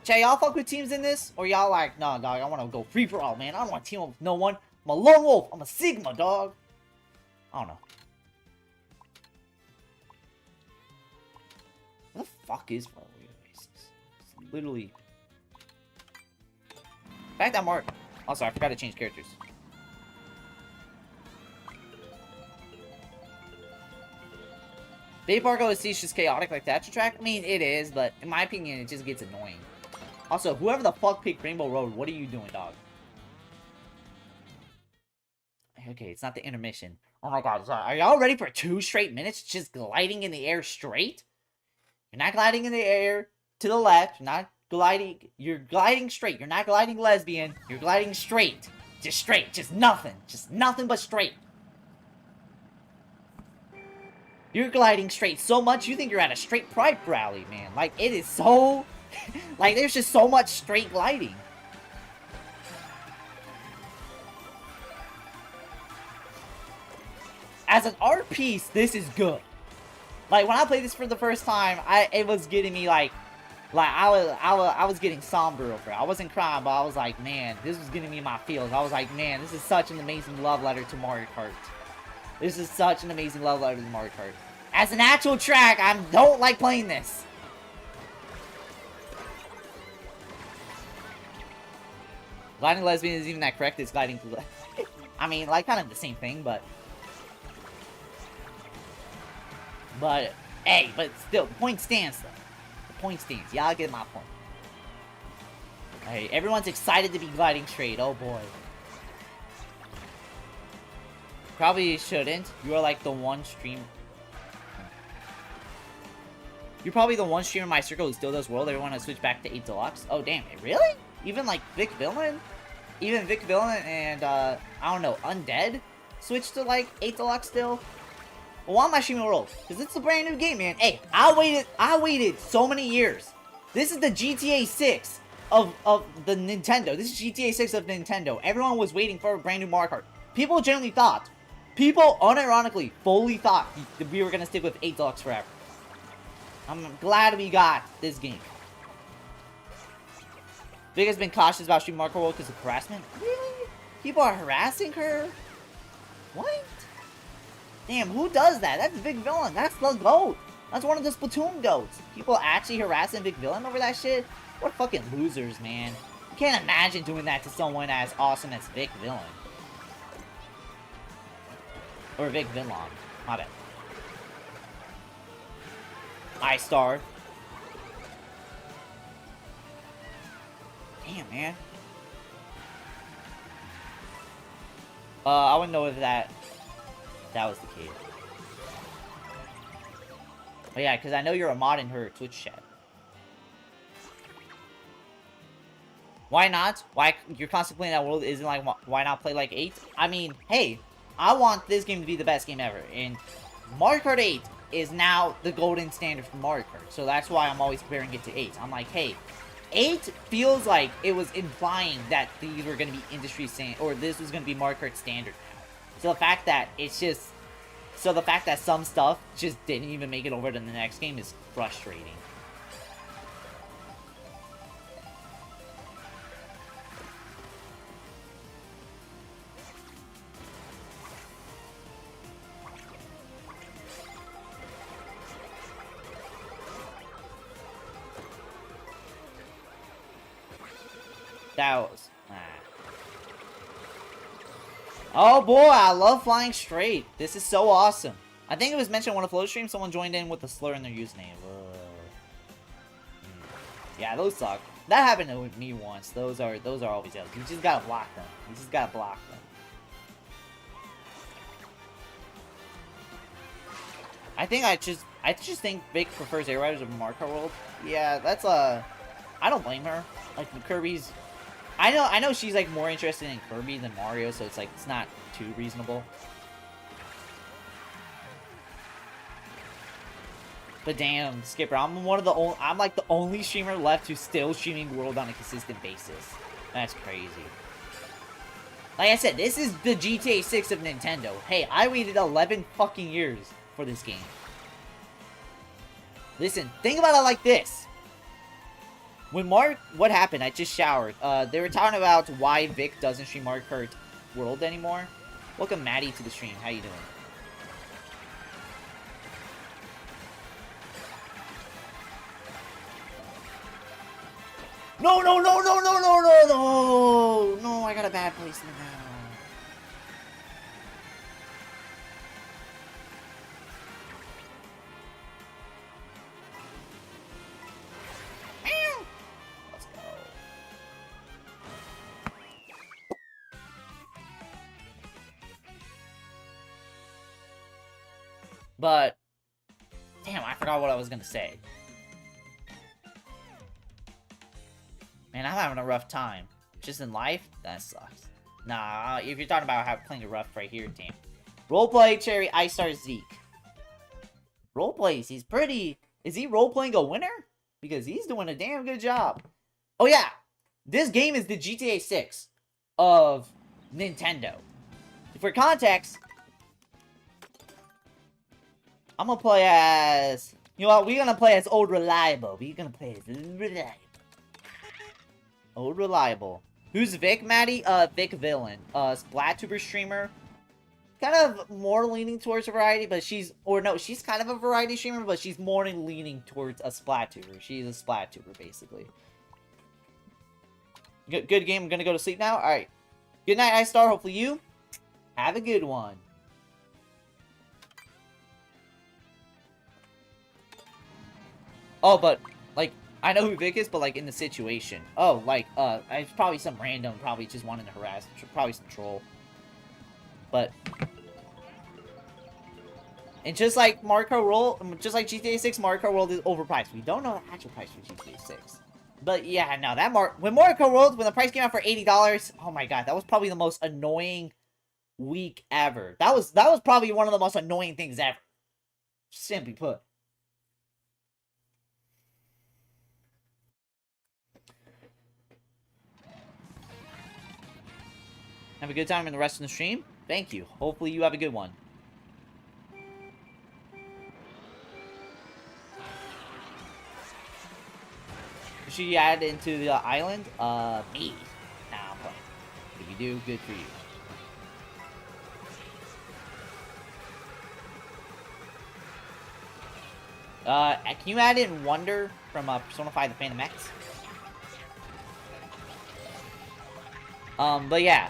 Chay, y'all fuck with teams in this? Or y'all like, nah, dog, I want to go free-for-all, man. I don't want to team up with no one. I'm a lone wolf. I'm a Sigma, dog. I don't know. What the fuck is Faraway Oasis? It's literally... Back that mark. Also, I forgot to change characters. Baby Park OSC is just chaotic like that track. I mean, it is, but in my opinion, it just gets annoying. Also, whoever the fuck picked Rainbow Road, what are you doing, dog? Okay, it's not the intermission. Oh my god, are y'all ready for 2 straight minutes just gliding in the air straight? You're not gliding in the air to the left. You're gliding straight. You're not gliding lesbian. You're gliding straight. Just straight. Just nothing. Just nothing but straight. You're gliding straight so much, you think you're at a straight pride rally, man. Like, it is so... like, there's just so much straight gliding. As an art piece, this is good. Like, when I played this for the first time, it was getting me, like I was getting somber over it. I wasn't crying, but I was like, man, this was getting me my feels. I was like, man, this is such an amazing love letter to Mario Kart. This is such an amazing love letter to Mario Kart. As an actual track, I don't like playing this. Gliding lesbian isn't even that correct. It's gliding to the... I mean, like, kind of the same thing, but... But, hey, but still, the point stands, though. The point stands. Y'all get my point. Alright, everyone's excited to be gliding straight. Oh, boy. Probably shouldn't. You are like the one stream... You're probably the one streamer in my circle who still does World. Everyone has switched back to 8 Deluxe. Oh, damn. Really? Even, like, Vic Villain? Even Vic Villain and, I don't know, Undead switched to, like, 8 Deluxe still? Well, why am I streaming World? Because it's a brand new game, man. Hey, I waited so many years. This is the GTA 6 of the Nintendo. This is GTA 6 of Nintendo. Everyone was waiting for a brand new Mario Kart. People generally thought, people unironically fully thought that we were going to stick with 8 Deluxe forever. I'm glad we got this game. Vic has been cautious about streaming Mario Kart World because of harassment. Really? People are harassing her? What? Damn, who does that? That's Vic Villain. That's the GOAT. That's one of the Splatoon GOATs. People actually harassing Vic Villain over that shit? What fucking losers, man. You can't imagine doing that to someone as awesome as Vic Villain. Or Vic Villain. My bad. I-Star. Damn, man. I wouldn't know if that was the case. Oh yeah, because I know you're a mod in her Twitch chat. Why not? Why you're constantly playing that world isn't like, why not play like 8? I mean, hey, I want this game to be the best game ever, and Mario Kart 8 is now the golden standard for Mario Kart, so that's why I'm always comparing it to 8. I'm like, hey, 8 feels like it was implying that these were going to be industry standard, or this was going to be Mario Kart standard now. So the fact that it's just, so the fact that some stuff just didn't even make it over to the next game is frustrating. That was... Oh boy, I love flying straight. This is so awesome. I think it was mentioned on one of Flow streams, someone joined in with a slur in their username. Yeah, those suck. That happened to me once. Those are always out. You just gotta block them. You just gotta block them. I just think Vic prefers Air Riders over Mario Kart World. Yeah, that's I don't blame her. Like the Kirby's, I know she's like more interested in Kirby than Mario, so it's like it's not too reasonable. But damn, Skipper, I'm like the only streamer left who's still streaming World on a consistent basis. That's crazy. Like I said, this is the GTA 6 of Nintendo. Hey, I waited 11 fucking years for this game. Listen, think about it like this. When what happened? I just showered. They were talking about why Vic doesn't stream Mario Kart World anymore. Welcome Maddie to the stream. How you doing? No, no, no, no, no, no, no, no! No, I got a bad placement now. Let's go. But, damn, I forgot what I was gonna say. Man, I'm having a rough time. Just in life? That sucks. Nah, if you're talking about playing it rough right here, damn. Roleplay, Cherry, I-Star, Zeke. Roleplays, he's pretty... Is he roleplaying a winner? Because he's doing a damn good job. Oh yeah! This game is the GTA 6 of Nintendo. For context, I'm gonna play as... You know what? We're gonna play as Old Reliable. We're gonna play as Reliable. Old Reliable. Who's Vic, Maddie? Vic Villain. Splattuber streamer. Kind of more leaning towards a variety, but she's... Or no, she's kind of a variety streamer, but she's more leaning towards a Splattuber. She's a Splattuber, basically. Good game. I'm gonna go to sleep now. Alright. Good night, I-Star. Hopefully you have a good one. Oh, but, like, I know who Vic is, but, like, in the situation. Oh, like, it's probably some random, probably just wanting to harass, probably some troll. But... And just like Mario Kart World, just like GTA 6, Mario Kart World is overpriced. We don't know the actual price for GTA 6. But yeah, no, when Mario Kart World, when the price came out for $80, oh my god, that was probably the most annoying week ever. That was probably one of the most annoying things ever. Simply put. Have a good time in the rest of the stream. Thank you. Hopefully you have a good one. Should you add into the island? Me. Nah, I'm playing. If you do, good for you. Can you add in Wonder from Persona 5 The Phantom X? But yeah.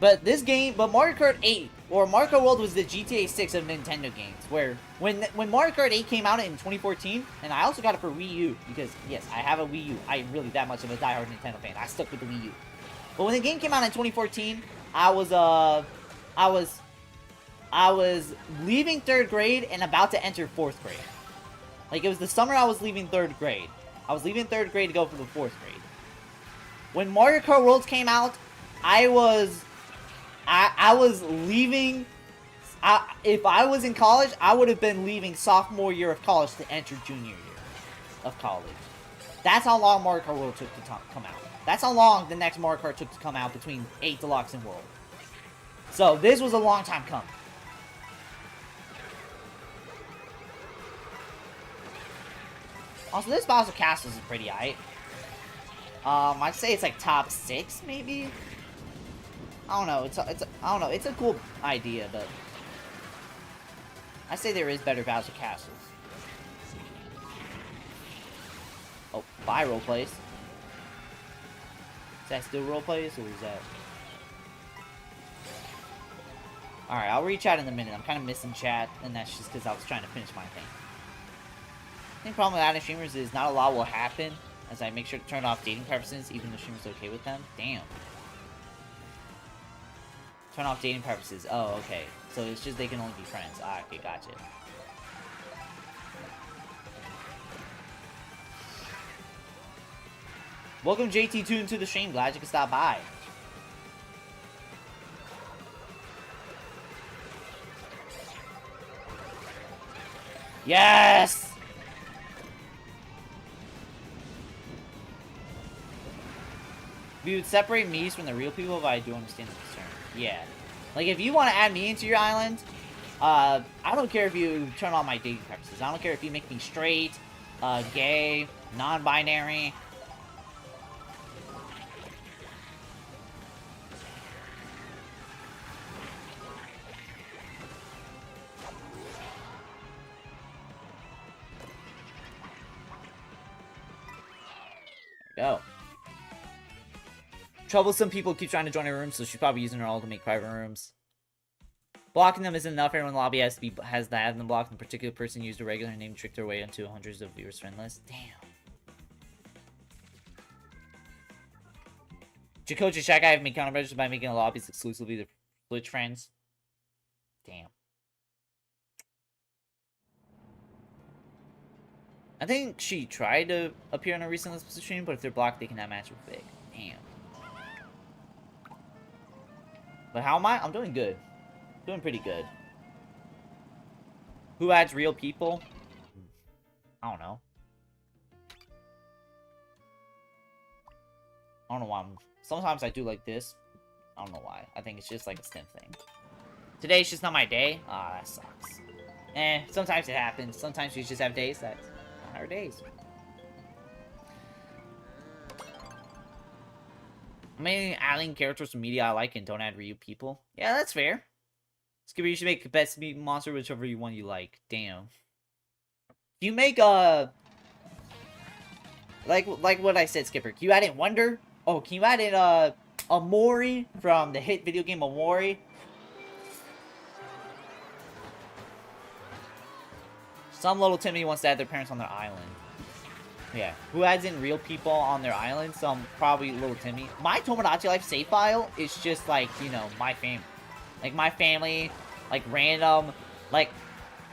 But this game, but Mario Kart 8, or Mario Kart World was the GTA 6 of Nintendo games, where when Mario Kart 8 came out in 2014, and I also got it for Wii U, because, yes, I have a Wii U. I am really that much of a diehard Nintendo fan. I stuck with the Wii U. But when the game came out in 2014, I was leaving 3rd grade and about to enter 4th grade. Like, it was the summer I was leaving 3rd grade. I was leaving 3rd grade to go for the 4th grade. When Mario Kart Worlds came out, I was leaving. If I was in college, I would have been leaving sophomore year of college to enter junior year of college. That's how long Mario Kart World took to come out. That's how long the next Mario Kart took to come out between 8 Deluxe and World. So this was a long time coming. Also, this Bowser Castle is pretty aight. I'd say it's like top 6, maybe. I don't know. I don't know. It's a cool idea, but I say there is better Bowser Castles. Oh, bye roleplays. Is that still roleplays, or is that? All right, I'll reach out in a minute. I'm kind of missing chat, and that's just because I was trying to finish my thing. I think the problem with adding streamers is not a lot will happen, as I make sure to turn off dating preferences, even if the streamer's okay with them. Damn. Turn off dating preferences. Oh, okay. So it's just they can only be friends. Ah, okay, gotcha. Welcome JT2 to the stream. Glad you could stop by. Yes! We would separate me's from the real people, but I do understand the concern. Yeah. Like, if you want to add me into your island, I don't care if you turn on my dating preferences. I don't care if you make me straight, gay, non-binary. There we go. Troublesome people keep trying to join her room, so she's probably using her all to make private rooms. Blocking them isn't enough. Everyone in the lobby has the admin block, and a particular person used a regular name to trick their way into hundreds of viewers' friend lists. Damn. Jacocha Shack, I have made counter measures by making the lobbies exclusively to Twitch friends. Damn. I think she tried to appear on a recent stream, but if they're blocked, they cannot match with Vic. Damn. But how am I? I'm doing good. Doing pretty good. Who adds real people? I don't know. I don't know why sometimes I do like this. I don't know why. I think it's just like a stim thing. Today's just not my day. Ah, that sucks. Sometimes it happens. Sometimes we just have days that's not our days. I'm adding characters from media I like and don't add real people. Yeah, that's fair. Skipper, you should make best meat monster, whichever one you like. Damn. Do you make like what I said, Skipper? Can you add in Wonder? Oh, can you add in Amori from the hit video game Amori? Some little Timmy wants to add their parents on their island. Yeah. Who adds in real people on their island? Some probably little Timmy. My Tomodachi Life save file is just like, you know, my family. Like my family, like random, like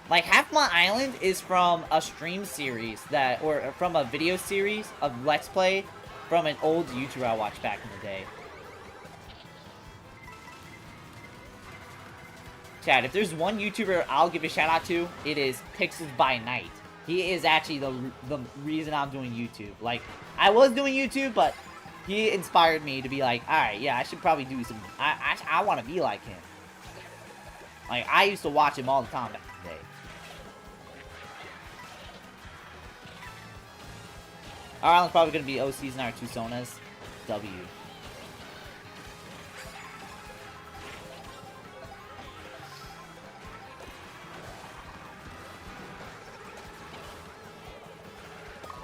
half my island is from a stream series that, or from a video series of Let's Play from an old YouTuber I watched back in the day. Chad, if there's one YouTuber I'll give a shout out to, it is Pixels by Night. He is actually the reason I'm doing YouTube. Like, I was doing YouTube, but he inspired me to be like, alright, yeah, I should probably do some, I want to be like him. Like, I used to watch him all the time back in the day. Our island's probably going to be OCs and our two Sonas. W.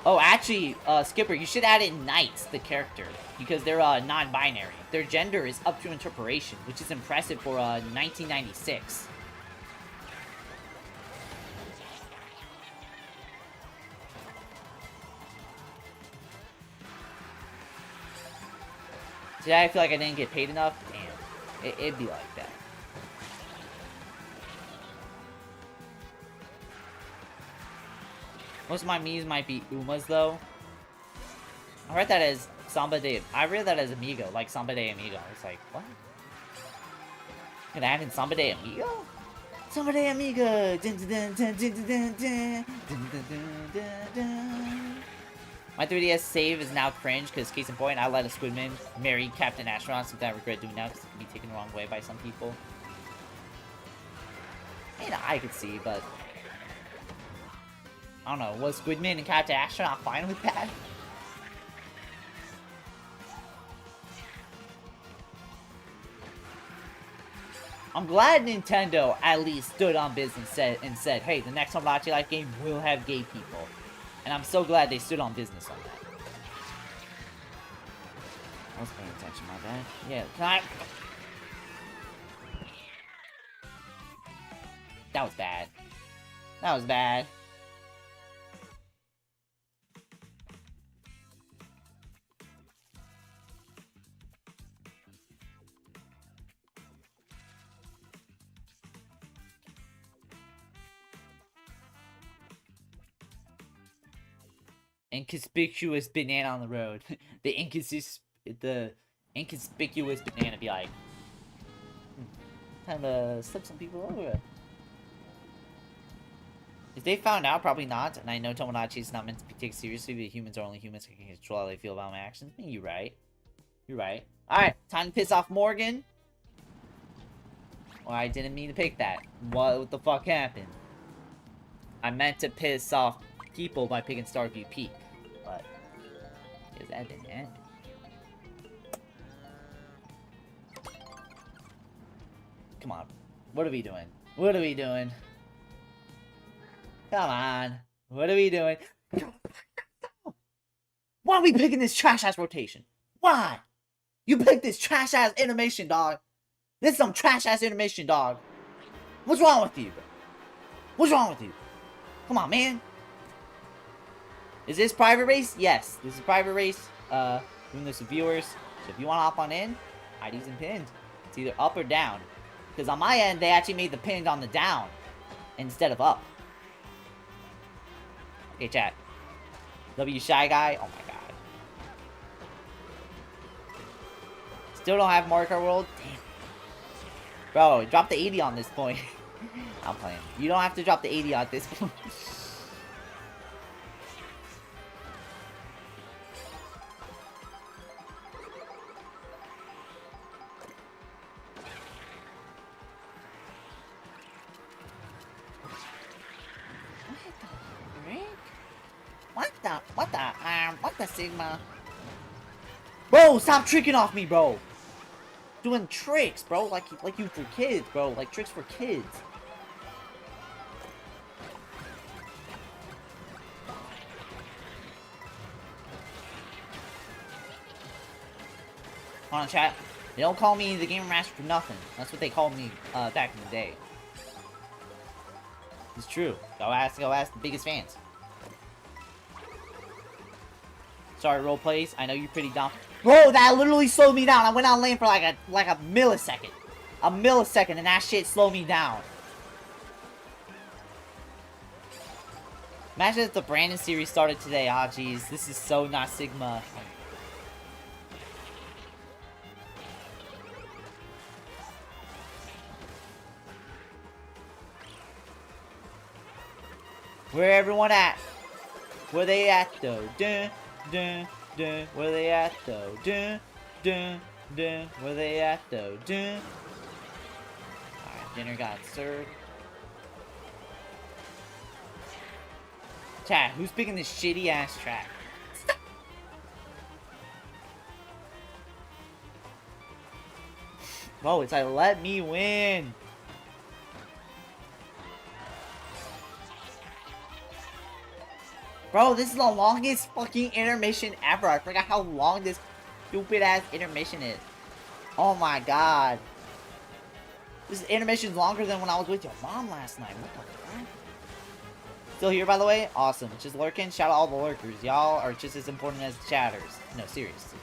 Oh, actually, Skipper, you should add in Knights, the character, because they're non-binary. Their gender is up to interpretation, which is impressive for 1996. Today I feel like I didn't get paid enough. Damn, it'd be like that. Most of my memes might be Umas, though. I read that as Samba de... I read that as Amigo, like Samba de Amigo. It's like, what? Can I add in Samba de Amigo? Samba de Amigo! Dun, dun, dun, dun, dun, dun, dun, dun, dun, dun, dun. My 3DS save is now cringe, because case in point, I let a Squidman marry Captain Astronaut, something I regret doing now, because it can be taken the wrong way by some people. And I could see, but... I don't know, was Squidman and Captain Astronaut fine with that? I'm glad Nintendo at least stood on business and said, hey, the next Tomodachi Life game will have gay people. And I'm so glad they stood on business on that. I was paying attention, my bad. Yeah, can I... That was bad. That was bad. Inconspicuous banana on the road. the inconspicuous banana be like, time to slip some people over. If they found out, probably not. And I know Tomodachi is not meant to be taken seriously, but humans are only humans who can control how they feel about my actions. I mean, you're right. You're right. Alright, time to piss off Morgan. Well, I didn't mean to pick that. What the fuck happened? I meant to piss off people by picking Starview Peak. But, because that didn't happen. Come on. What are we doing? What are we doing? Come on. What are we doing? Why are we picking this trash-ass rotation? Why? You picked this trash-ass animation, dog. This is some trash-ass animation, dog. What's wrong with you, bro? What's wrong with you? Come on, man. Is this private race? Yes, this is private race. Doing this with viewers. So if you want to hop on in, IDs and pinned. It's either up or down. Because on my end, they actually made the pinned on the down instead of up. Okay, chat. W Shy Guy. Oh my god. Still don't have Mario Kart World? Damn. Bro, drop the 80 on this point. I'm playing. You don't have to drop the 80 at this point. What the Sigma? Bro, stop tricking off me, bro. Doing tricks, bro, like you for kids, bro, like tricks for kids. Hold on, chat. They don't call me the Gamer Master for nothing. That's what they called me back in the day. It's true. Go ask the biggest fans. Sorry, role plays. I know you're pretty dumb. Bro, that literally slowed me down. I went on lane for like a millisecond. A millisecond, and that shit slowed me down. Imagine if the Brandon series started today. Ah, jeez. This is so not Sigma. Where everyone at? Where they at though? Dun, dun, dun. Where they at though? Dun, dun, dun. Where they at though? Dun. Alright, dinner got served. Chat, who's picking this shitty ass track? Bro, it's like, let me win. Bro, this is the longest fucking intermission ever. I forgot how long this stupid ass intermission is. Oh my god. This intermission's longer than when I was with your mom last night. What the fuck? Still here, by the way? Awesome. Just lurking. Shout out all the lurkers. Y'all are just as important as the chatters. No, seriously.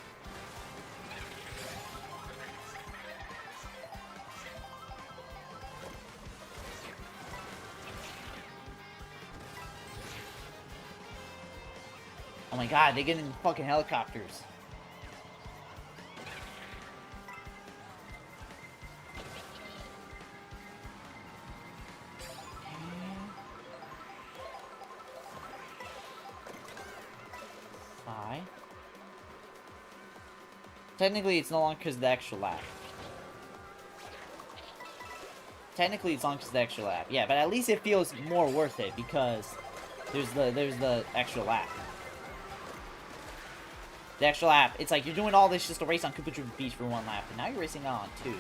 Oh my god, they get in fucking helicopters. Technically, it's no longer because of the extra lap. Technically, it's long because of the extra lap. Yeah, but at least it feels more worth it because there's the extra lap. The extra lap, it's like you're doing all this just to race on Koopa Troopa Beach for 1 lap, and now you're racing on 2.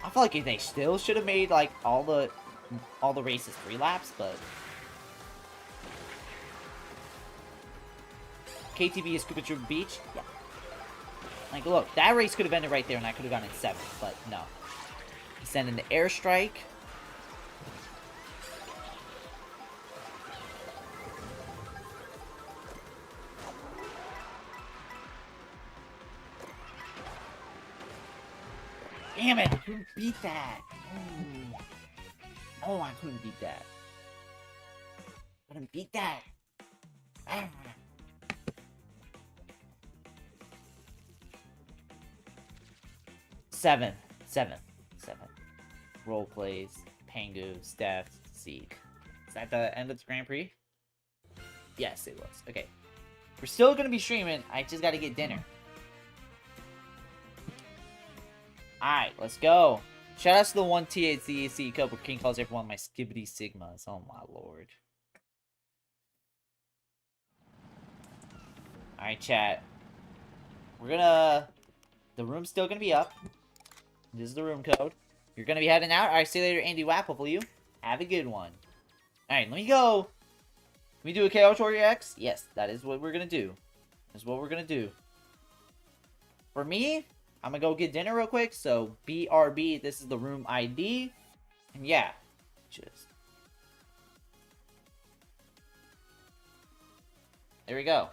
I feel like they still should have made like all the races 3 laps, but KTB is Koopa Troopa Beach. Yeah. Like, look, that race could have ended right there, and I could have gotten in 7th, but no. Sending the airstrike. Damn it! I couldn't beat that. Oh, I couldn't beat that. Couldn't beat that. Ah. Seven. Role plays, Pangu, Steph, Zeke. Is that the end of the Grand Prix? Yes, it was. Okay. We're still gonna be streaming. I just gotta get dinner. Alright, let's go. Shout out to the one THCAC Cobra King calls everyone my skibbity sigmas. Oh my lord. Alright, chat. We're gonna... The room's still gonna be up. This is the room code. You're gonna be heading out. Alright, see you later, Andy Wapp. Hopefully you have a good one. Alright, let me go. Can we do a KO Warrior X? Yes, that is what we're gonna do. That's what we're gonna do. For me, I'm gonna go get dinner real quick. So, BRB, this is the room ID. And yeah, just... There we go.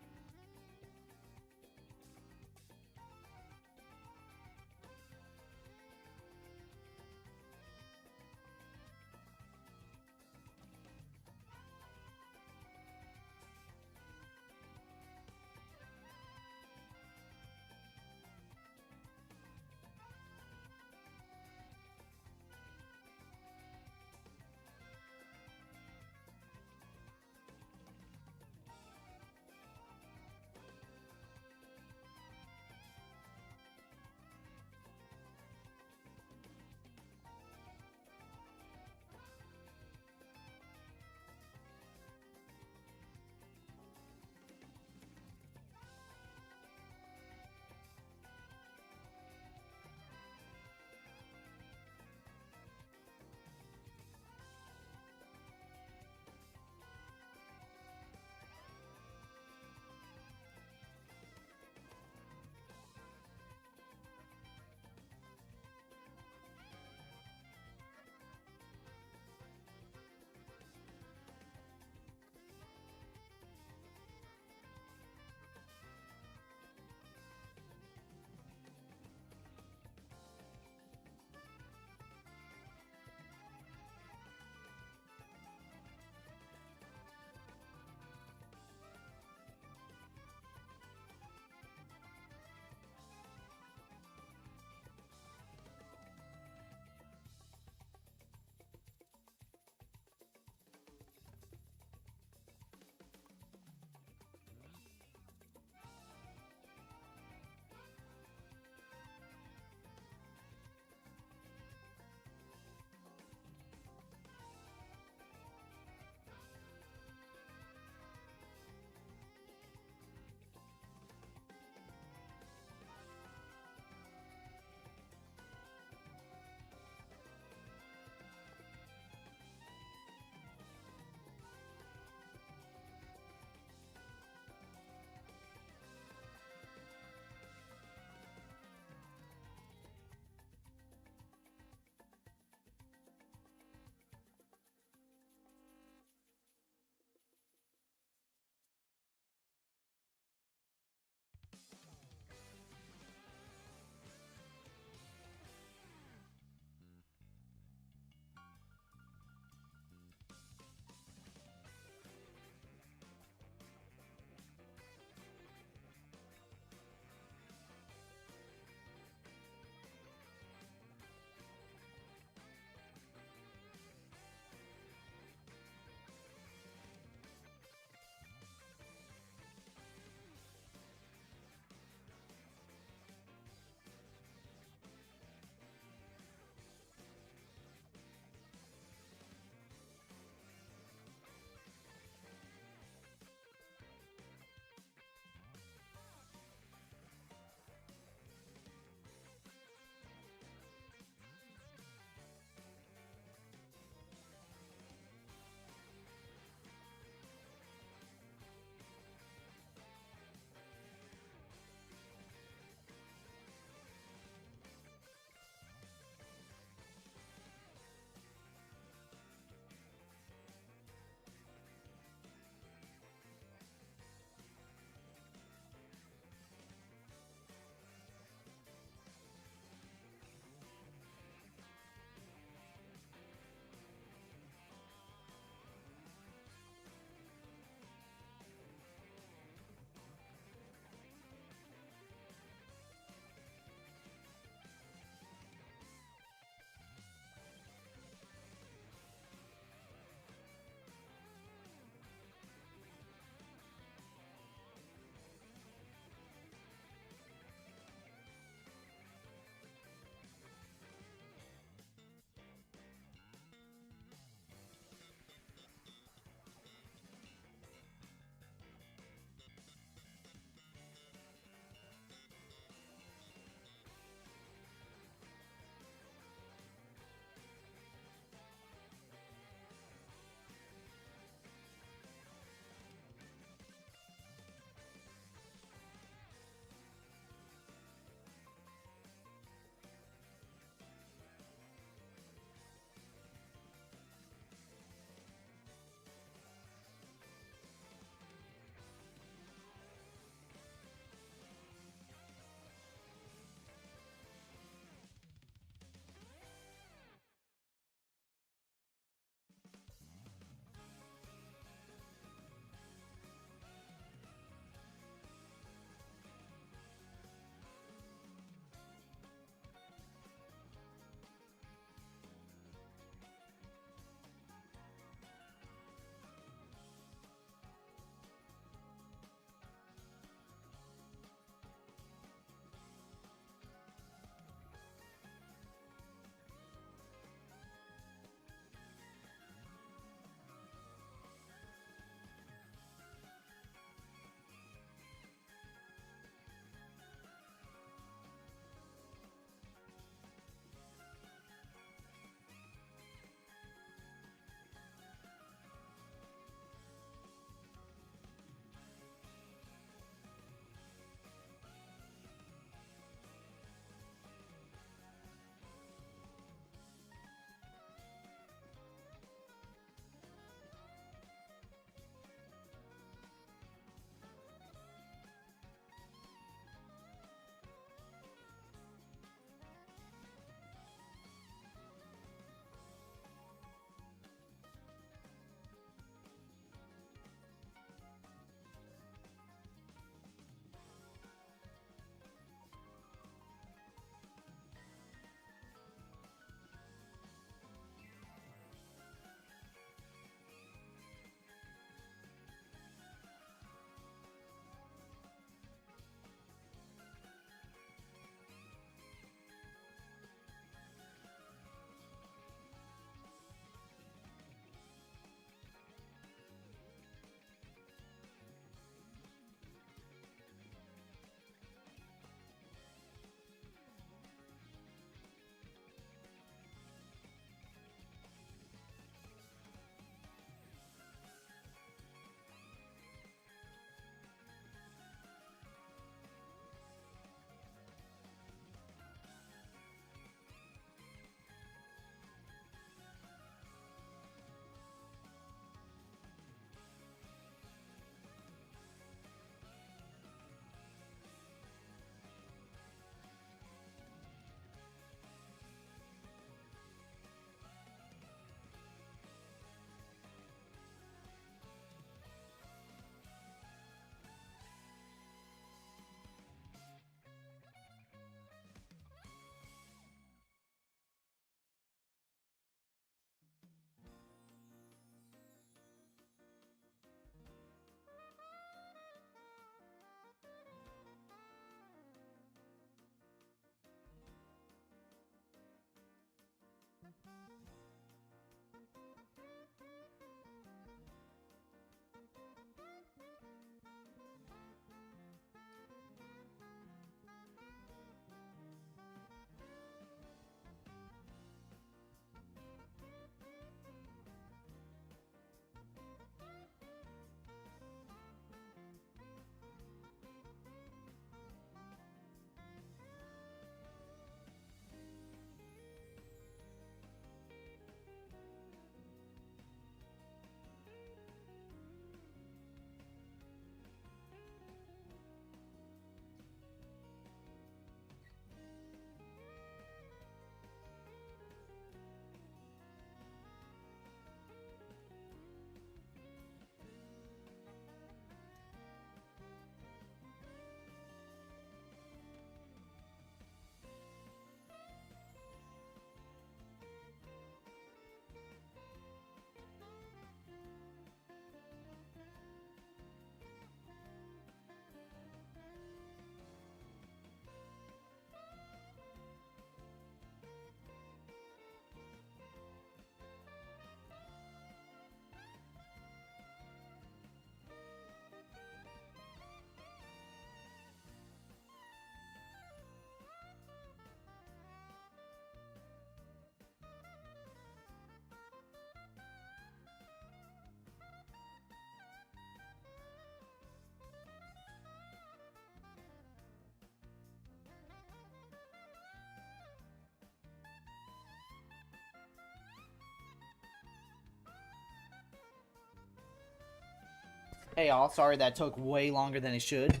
Hey y'all, sorry that took way longer than it should.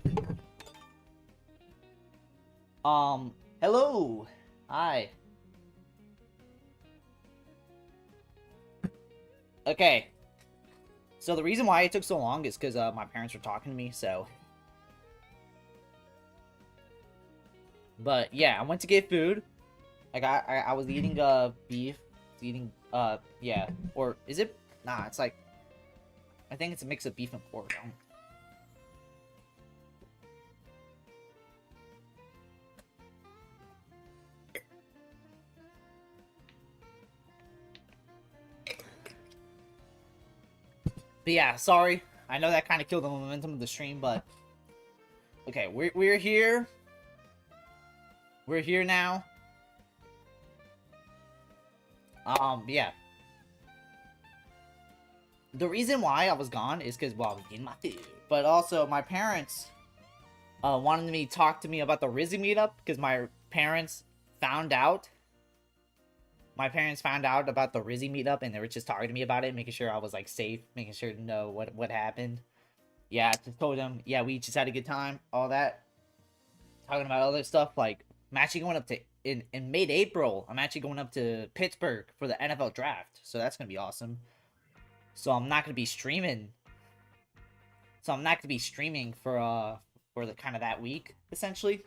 Hello. Hi. Okay. So the reason why it took so long is because my parents were talking to me, so. But yeah, I went to get food. I was eating beef. Eating yeah. Or is it? Nah, it's like, I think it's a mix of beef and pork. But yeah, sorry. I know that kind of killed the momentum of the stream, but okay, we're here. We're here now. Yeah. The reason why I was gone is because, well, I was getting my food. But also, my parents wanted me to talk to me about the Rizzy meetup because my parents found out. My parents found out about the Rizzy meetup and they were just talking to me about it, making sure I was like safe, making sure to know what happened. Yeah, I just told them, yeah, we just had a good time, all that. Talking about other stuff, like I'm actually going up to in mid-April. I'm actually going up to Pittsburgh for the NFL draft, so that's gonna be awesome. So I'm not gonna be streaming. So I'm not gonna be streaming for the kind of that week essentially.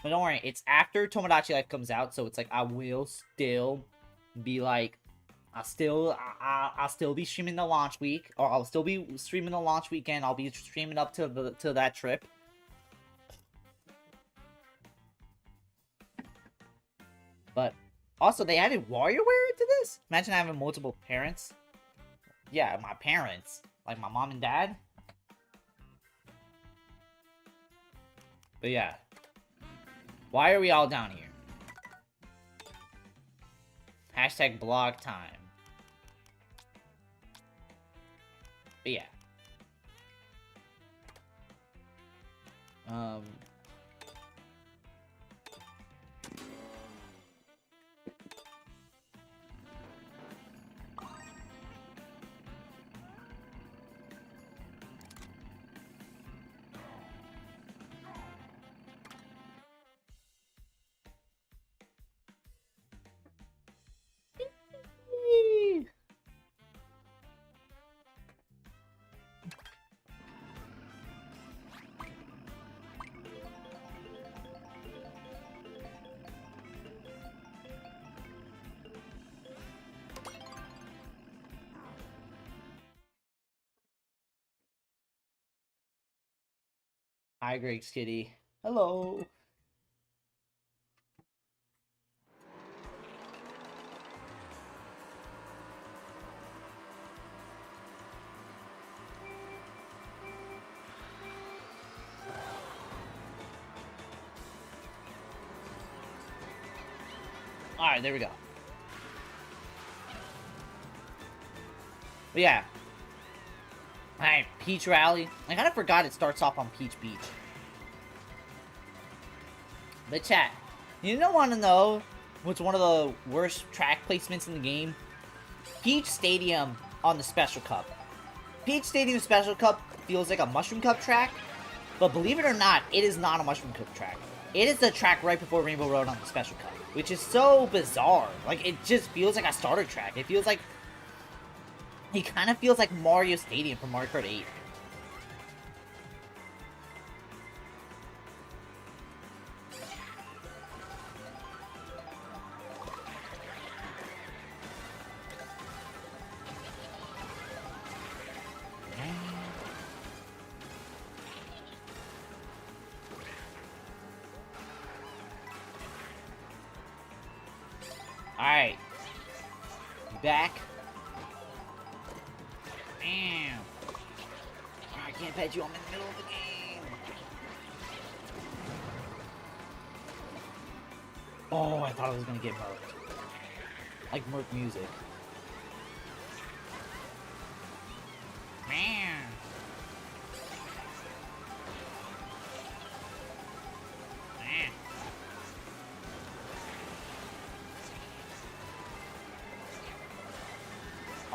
But don't worry, it's after Tomodachi Life comes out, so it's like I will still be like, I'll still be streaming the launch week, or I'll still be streaming the launch weekend. I'll be streaming up to that trip. But also, they added WarioWare into this? Imagine having multiple parents. Yeah, my parents. Like my mom and dad. But yeah. Why are we all down here? Hashtag blog time. But yeah. Hi, Greg's kitty. Hello. Alright, there we go. But yeah. Alright, Peach Rally. I kind of forgot it starts off on Peach Beach. But chat, you don't want to know what's one of the worst track placements in the game? Peach Stadium on the Special Cup. Peach Stadium Special Cup feels like a Mushroom Cup track, but believe it or not, it is not a Mushroom Cup track. It is the track right before Rainbow Road on the Special Cup, which is so bizarre. Like, it just feels like a starter track. It feels like... It kind of feels like Mario Stadium from Mario Kart 8. Alright. Back. Damn. I can't pet you. I'm in the middle of the game. Oh, I thought I was gonna get murked. Like murk music. Man. Man.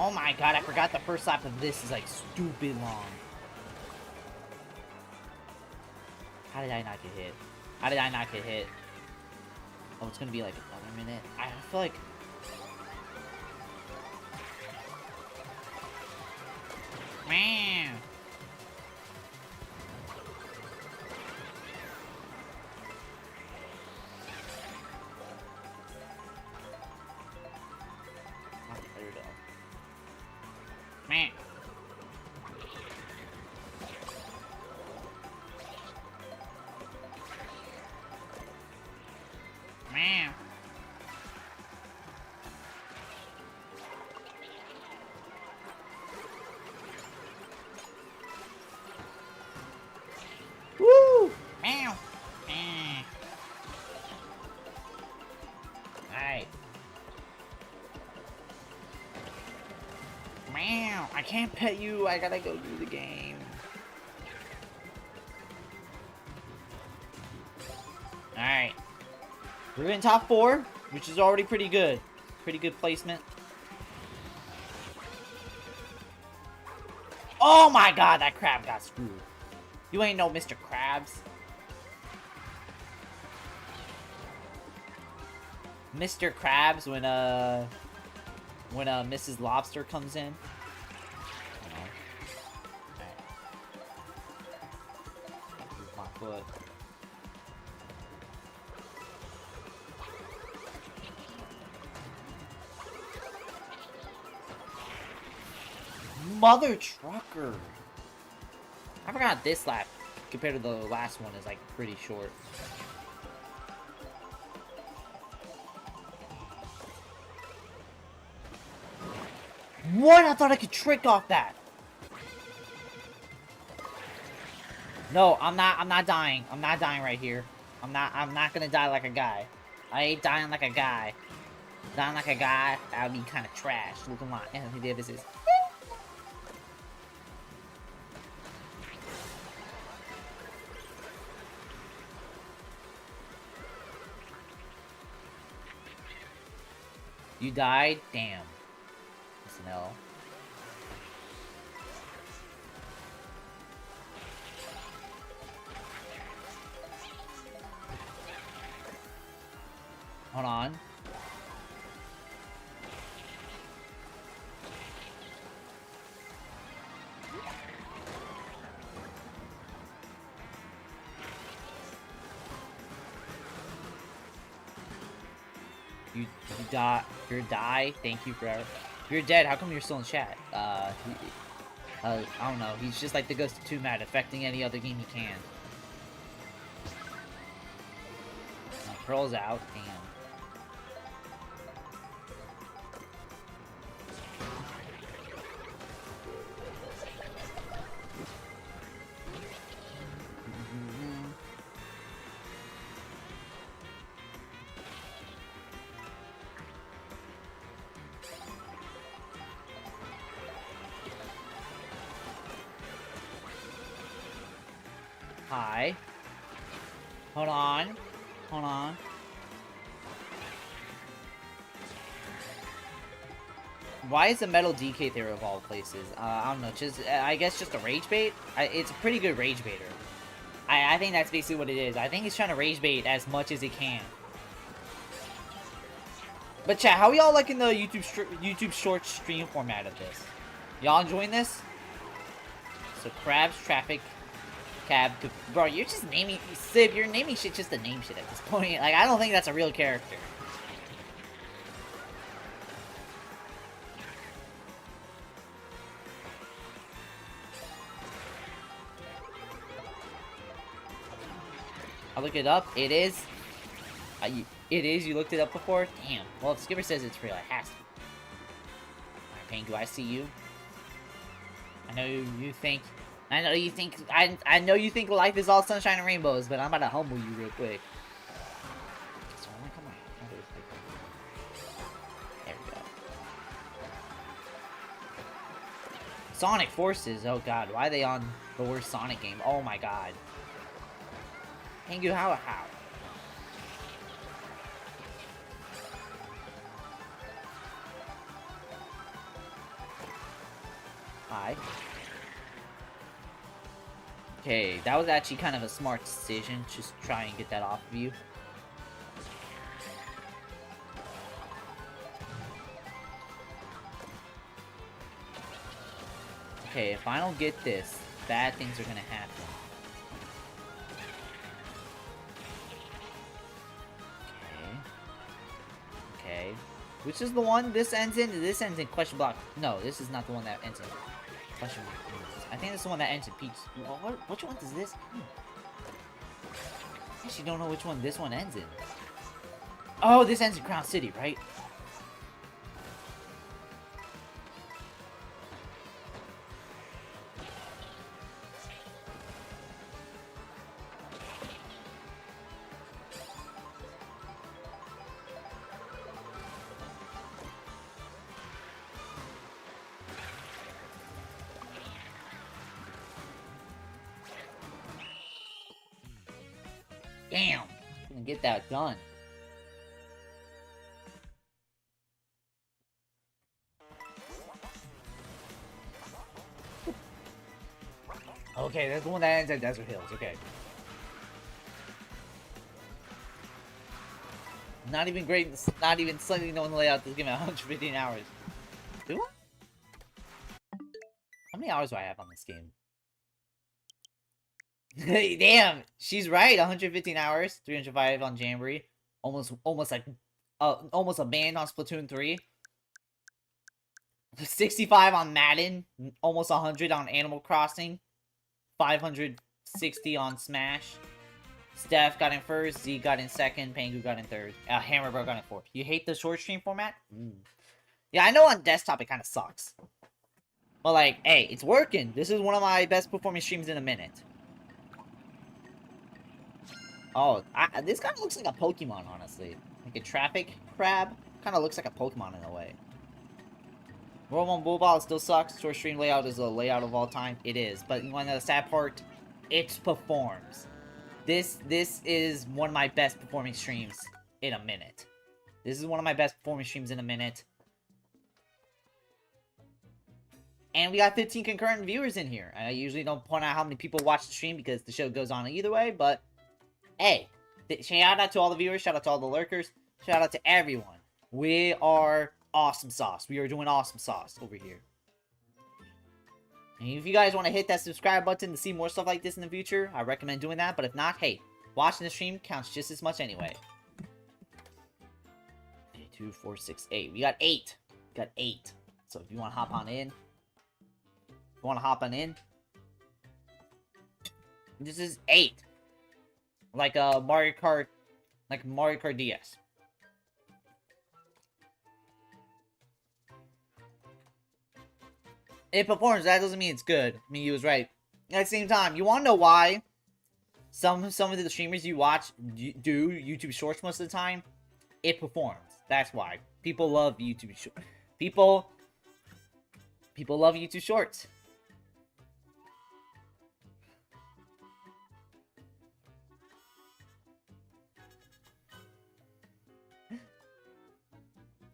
Oh my god, I forgot the first lap of this is like stupid long. How did I not get hit? How did I not get hit? Oh, it's gonna be like another minute. I feel like... Man. Man. Man. Woo! Meow. Alright. Meow. I can't pet you. I gotta go do the game. Alright. We're in top 4, which is already pretty good. Pretty good placement. Oh my god, that crab got screwed. You ain't no Mr. Krabs. Mr. Krabs when Mrs. Lobster comes in. Move my foot. Mother trucker. I forgot this lap compared to the last one is like pretty short. What? I thought I could trick off that. No, I'm not dying. I'm not dying right here. I'm not gonna die like a guy. I ain't dying like a guy. Dying like a guy, that would be kind of trash. Looking like Anthony Davis is. You died? Damn. That's an L. Hold on. You die. You're die. Thank you forever. You're dead. How come you're still in chat? I don't know. He's just like the Ghost of Too Mad, affecting any other game he can. Pearl's out. Damn. Hi. Hold on. Hold on. Why is the metal DK there of all places? I don't know. Just I guess just a rage bait. It's a pretty good rage baiter. I think that's basically what it is. I think he's trying to rage bait as much as he can. But chat, how are y'all liking the YouTube short stream format of this? Y'all enjoying this? So crabs, traffic, cab, bro. You're just naming Sib. You're naming shit just to name shit at this point. Like I don't think that's a real character. I look it up. It is. It is. You looked it up before? Damn. Well, if Skipper says it's real, it has to. Alright, Pangu, I see you. I know you think. I know you think. I know you think life is all sunshine and rainbows, but I'm about to humble you real quick. So, come on. There we go. Sonic Forces. Oh god, why are they on the worst Sonic game? Oh my god. Pangu, how? die. Okay, that was actually kind of a smart decision. Just try and get that off of you. Okay, if I don't get this, bad things are gonna happen. Okay. Which is the one this ends in? This ends in question block. No, this is not the one that ends in question block. I think this is the one that ends in peach. Which one is this? I actually don't know which one this one ends in. Oh, this ends in Crown City, right? Damn! I'm gonna get that done. Okay, that's the one that ends at Desert Hills. Okay. Not even great. Not even slightly knowing the layout. This game at 115 hours. Do I? How many hours do I have on this game? Damn, she's right. 115 hours, 305 on Jamboree, almost like, almost a band on Splatoon 3. 65 on Madden, almost 100 on Animal Crossing, 560 on Smash. Steph got in first, Z got in second, Pangu got in third, Hammerbro got in fourth. You hate the short stream format? Yeah, I know on desktop it kind of sucks. But like, hey, it's working. This is one of my best performing streams in a minute. Oh, this kind of looks like a Pokemon, honestly. Like a traffic crab. Kind of looks like a Pokemon in a way. World 1 Bull Ball still sucks. Short stream layout is the layout of all time. It is. But you want to know the sad part? It performs. This is one of my best performing streams in a minute. This is one of my best performing streams in a minute. And we got 15 concurrent viewers in here. I usually don't point out how many people watch the stream because the show goes on either way, but hey, shout out to all the viewers, shout out to all the lurkers, shout out to everyone. We are awesome sauce. We are doing awesome sauce over here. And if you guys want to hit that subscribe button to see more stuff like this in the future, I recommend doing that. But if not, hey, watching the stream counts just as much anyway. 2, 4, 6, 8. We got 8. We got 8. So if you want to hop on in, this is 8. Like Mario Kart DS. It performs. That doesn't mean it's good. I mean, he was right. At the same time, you want to know why some of the streamers you watch do YouTube Shorts most of the time? It performs. That's why people love YouTube Shorts. People love YouTube Shorts.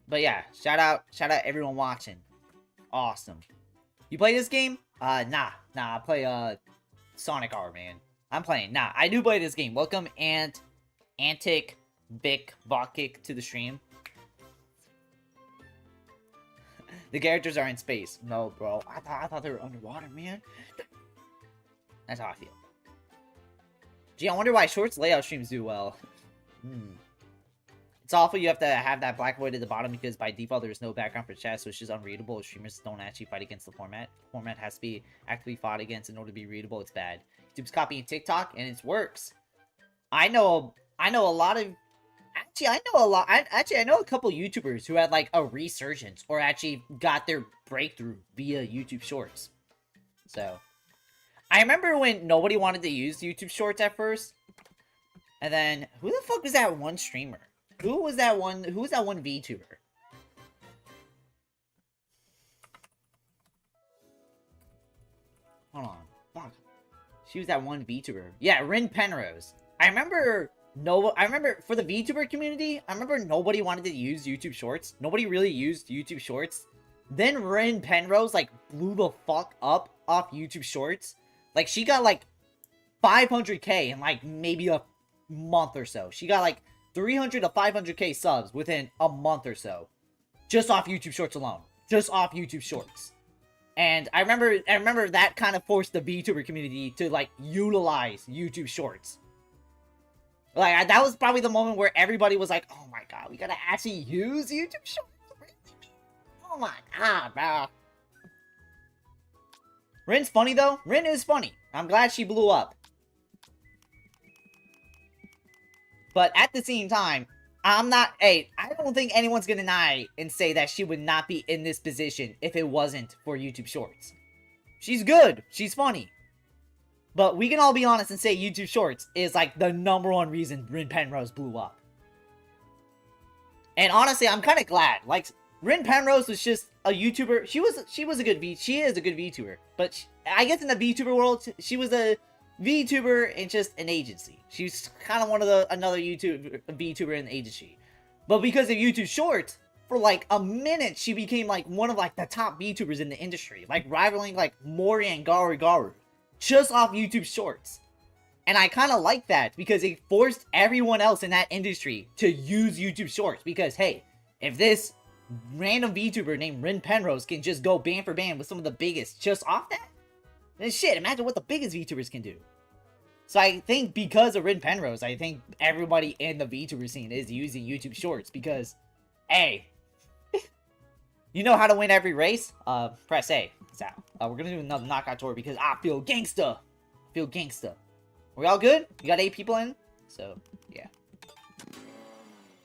But yeah, shout out everyone watching. Awesome. You play this game? Nah, I play Sonic R, man. I'm playing. Nah, I do play this game. Welcome Antic Vic Vodkick to the stream. The characters are in space. No, bro. I thought they were underwater, man. That's how I feel. Gee, I wonder why Shorts layout streams do well. It's awful you have to have that black void at the bottom because by default there's no background for chat, so it's just unreadable. Streamers don't actually fight against the format. The format has to be actively fought against in order to be readable. It's bad. YouTube's copying TikTok and it works. I know a lot of... I know a couple YouTubers who had like a resurgence or actually got their breakthrough via YouTube Shorts. So, I remember when nobody wanted to use YouTube Shorts at first. And then, who the fuck was that one streamer? Who was that one VTuber? Hold on. Fuck. She was that one VTuber. Yeah, Rin Penrose. I remember for the VTuber community, I remember nobody wanted to use YouTube Shorts. Nobody really used YouTube Shorts Then Rin Penrose, like, blew the fuck up off YouTube Shorts. Like, she got, like, 500k in, like, maybe a month or so. She got, like, 300 to 500k subs within a month or so. Just off YouTube Shorts alone. Just off YouTube Shorts. And I remember that kind of forced the VTuber community to, like, utilize YouTube Shorts. Like, that was probably the moment where everybody was like, oh my god, we gotta actually use YouTube Shorts? Oh my god, bro. Rin's funny, though. Rin is funny. I'm glad she blew up. But at the same time, I don't think anyone's gonna deny and say that she would not be in this position if it wasn't for YouTube Shorts. She's good. She's funny. But we can all be honest and say YouTube Shorts is, like, the #1 reason Rin Penrose blew up. And honestly, I'm kind of glad. Like, Rin Penrose was just a YouTuber. She is a good VTuber. But I guess in the VTuber world, she was a VTuber in just an agency. She's kind of another VTuber in the agency. But because of YouTube Shorts, for like a minute, she became like one of like the top VTubers in the industry. Like rivaling like Mori and Garu. Just off YouTube Shorts. And I kind of like that because it forced everyone else in that industry to use YouTube Shorts. Because, hey, if this random VTuber named Rin Penrose can just go band for band with some of the biggest just off that, then shit, imagine what the biggest VTubers can do. So I think because of Rin Penrose, I think everybody in the VTuber scene is using YouTube Shorts because, hey, you know how to win every race? Press A. So, we're gonna do another knockout tour because I feel gangsta. We all good? You got 8 people in? So, yeah.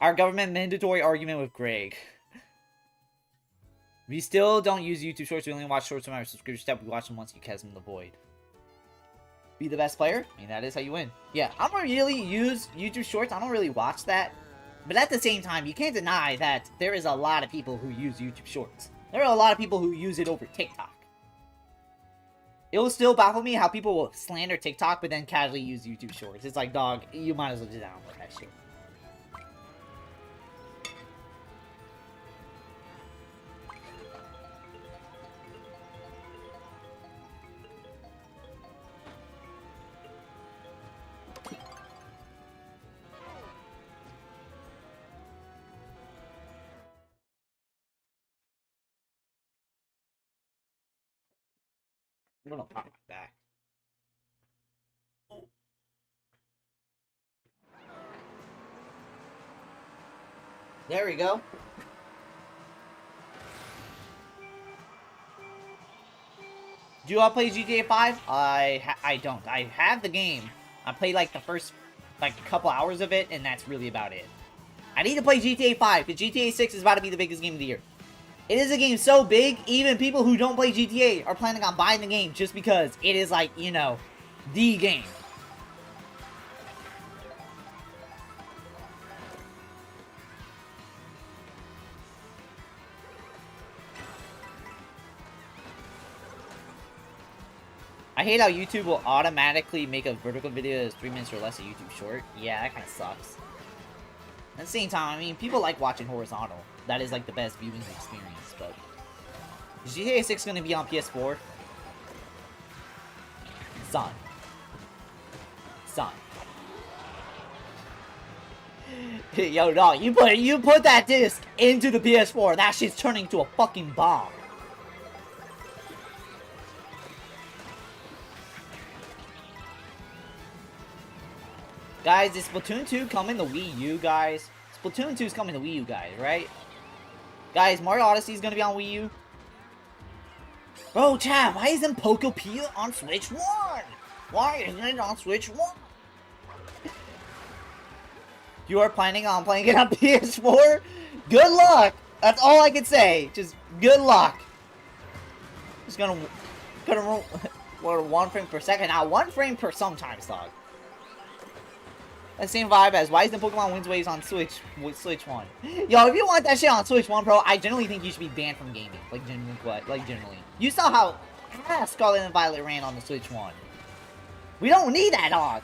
Our government mandatory argument with Greg. We still don't use YouTube Shorts. We only watch shorts from our subscription step. We watch them once you catch them in the void. Be the best player? I mean, that is how you win. Yeah, I don't really use YouTube Shorts. I don't really watch that. But at the same time, you can't deny that there is a lot of people who use YouTube Shorts. There are a lot of people who use it over TikTok. It will still baffle me how people will slander TikTok, but then casually use YouTube Shorts. It's like, dog, you might as well just download that shit. I'm gonna pop my back. There we go. Do you all play GTA 5? I don't. I have the game. I played like the first like couple hours of it, and that's really about it. I need to play GTA 5 because GTA 6 is about to be the biggest game of the year. It is a game so big, even people who don't play GTA are planning on buying the game just because it is like, you know, the game. I hate how YouTube will automatically make a vertical video that's 3 minutes or less a YouTube short. Yeah, that kind of sucks. At the same time, I mean, people like watching horizontal. That is like the best viewing experience, but... Is GTA 6 going to be on PS4? Son. Yo, dog, you put that disc into the PS4, that shit's turning into a fucking bomb. Guys, is Splatoon 2 coming to Wii U, guys? Splatoon 2 is coming to Wii U, guys, right? Guys, Mario Odyssey is going to be on Wii U. Bro, chat, why isn't Pokopia on Switch 1? Why isn't it on Switch 1? You are planning on playing it on PS4? Good luck! That's all I can say. Just good luck. Just gonna roll 1 frame per second. Now, 1 frame per sometimes, dog. That same vibe as why isn't Pokemon Winds Waves on Switch 1? Yo, if you want that shit on Switch 1, bro, I generally think you should be banned from gaming. Like, generally. You saw how Scarlet and Violet ran on the Switch 1. We don't need that, dog.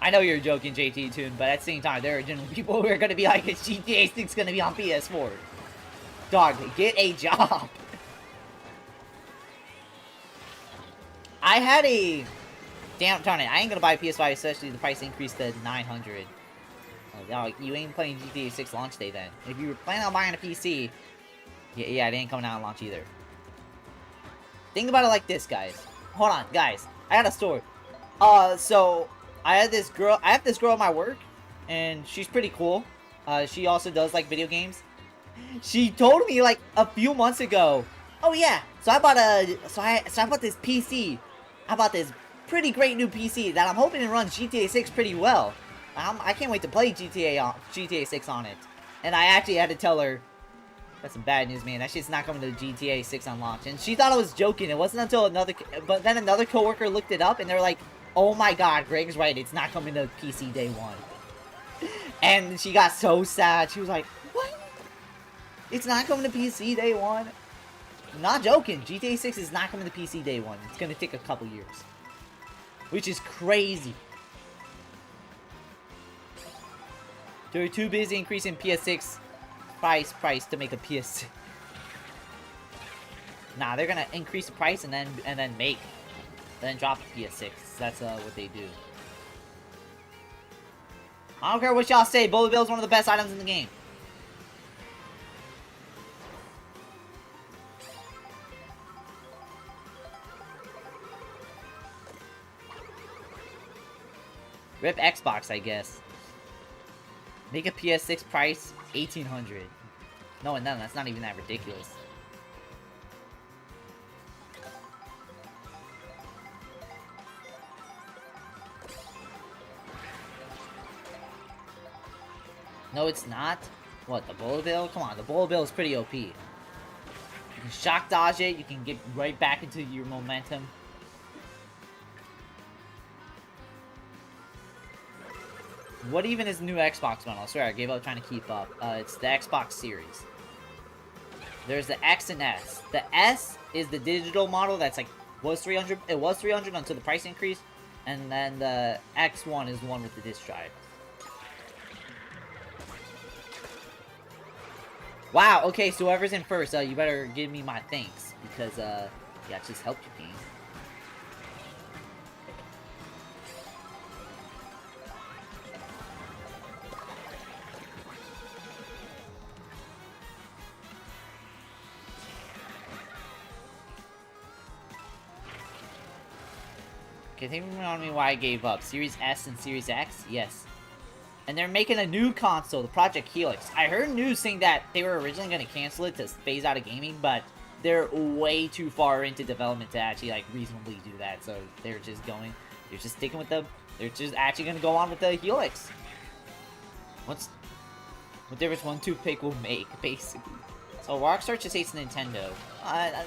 I know you're joking, JT Toon, but at the same time, there are generally people who are gonna be like, GTA 6 is gonna be on PS4. Dog, get a job. I had a... Damn, darn it, I ain't gonna buy a PS5, especially the price increased to $900. Oh, dog, you ain't playing GTA 6 launch day then. If you were planning on buying a PC, yeah, it ain't coming out on launch either. Think about it like this, guys. Hold on, guys. I got a story. So I have this girl at my work, and she's pretty cool. She also does like video games. She told me like a few months ago, oh yeah, so I bought this PC. I bought this pretty great new PC that I'm hoping it runs GTA 6 pretty well. I can't wait to play GTA 6 on it. And I actually had to tell her, that's some bad news, man. That shit's not coming to GTA 6 on launch. And she thought I was joking. It wasn't until but then another coworker looked it up and they're like, oh my god, Greg's right. It's not coming to PC day one. And she got so sad. She was like, what? It's not coming to PC day one? I'm not joking. GTA 6 is not coming to PC day one. It's gonna take a couple years. Which is crazy. They're too busy increasing PS6 price to make a PS6. Nah, they're gonna increase the price and then drop the PS6. That's what they do. I don't care what y'all say. Bullet Bill is one of the best items in the game. Rip Xbox, I guess. Make a PS6 price $1,800. No, that's not even that ridiculous. No, it's not. What, the Bullet Bill? Come on, the Bullet Bill is pretty OP. You can shock dodge it. You can get right back into your momentum. What even is the new Xbox model? I swear, I gave up trying to keep up. It's the Xbox Series. There's the X and S. The S is the digital model that's like, was 300. It was 300 until the price increased. And then the X1 is the one with the disc drive. Wow, okay, so whoever's in first, you better give me my thanks. Because, yeah, it just helped you, game. Okay, think on me why I gave up. Series S and Series X? Yes. And they're making a new console, the Project Helix. I heard news saying that they were originally going to cancel it to phase out of gaming, but they're way too far into development to actually, like, reasonably do that. So they're just sticking with they're just actually going to go on with the Helix. What difference one toothpick will make, basically. So Rockstar just hates Nintendo.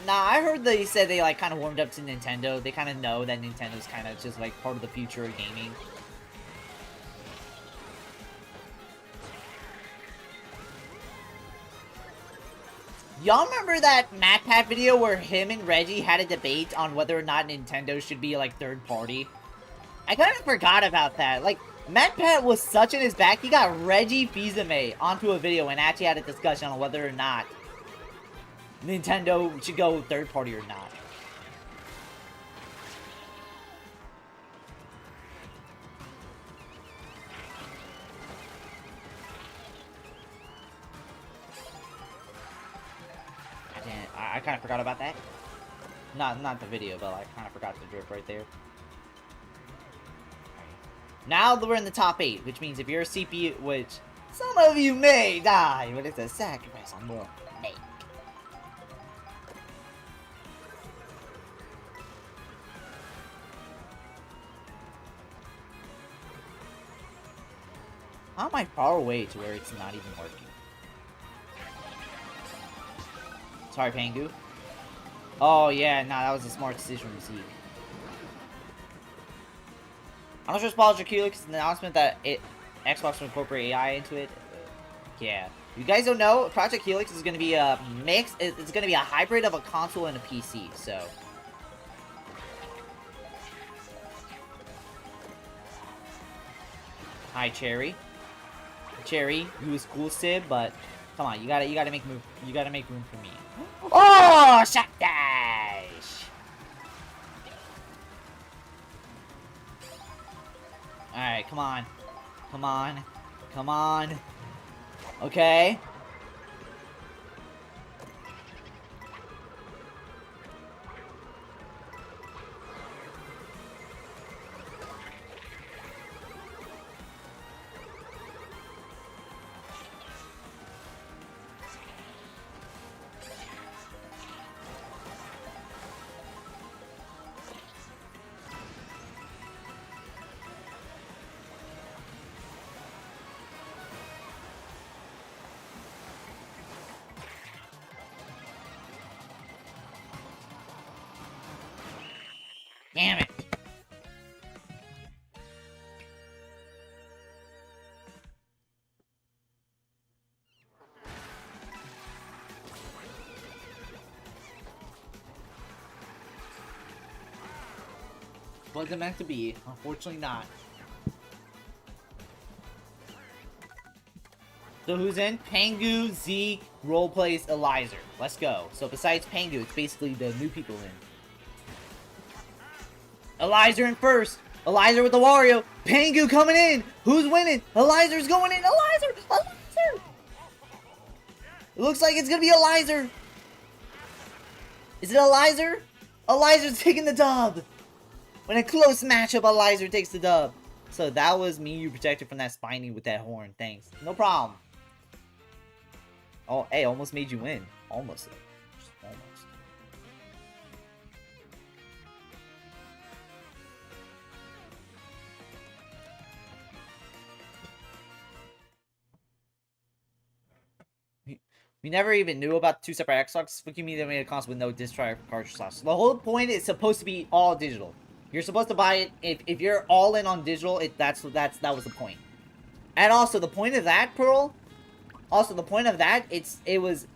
Nah, I heard they said they, like, kind of warmed up to Nintendo. They kind of know that Nintendo's kind of just, like, part of the future of gaming. Y'all remember that MatPat video where him and Reggie had a debate on whether or not Nintendo should be, like, third party? I kind of forgot about that. Like, MatPat was such in his back, he got Reggie Fils-Aimé onto a video and actually had a discussion on whether or not Nintendo should go third party or not. I kind of forgot about that. Not the video, but I kind of forgot the drip right there. Now we're in the top 8, which means if you're a CPU, which some of you may die, but it's a sacrifice I'm willing to make. How am I far away to where it's not even working? Sorry, Pangu. Oh, yeah, nah, that was a smart decision from Zeke. I'm not sure it's Project Helix, an announcement that Xbox will incorporate AI into it. Yeah. You guys don't know, Project Helix is going to be a mix. It's going to be a hybrid of a console and a PC, so. Hi, Cherry. Cherry, you was cool, Sid, but come on, you gotta make room for me. Oh, shot dash! Alright, come on. Come on. Come on. Okay. Damn it. Wasn't meant to be. Unfortunately not. So who's in? Pangu, Zeke, roleplays, Elizer. Let's go. So besides Pangu, it's basically the new people in. Elizer in first. Elizer with the Wario. Pangu coming in. Who's winning? Elizer's going in. Elizer! Elizer! It looks like it's gonna be Elizer. Is it Elizer? Elizer's taking the dub. When a close matchup, Elizer takes the dub. So that was me, you protected from that Spiny with that horn. Thanks. No problem. Oh, hey, almost made you win. Almost. Just almost. We never even knew about two separate Xboxes. What do you mean they made a console with no disc drive cartridge slots? The whole point is supposed to be all digital. You're supposed to buy it if you're all in on digital. That was the point. And also the point of that, Pearl. Also the point of that, it was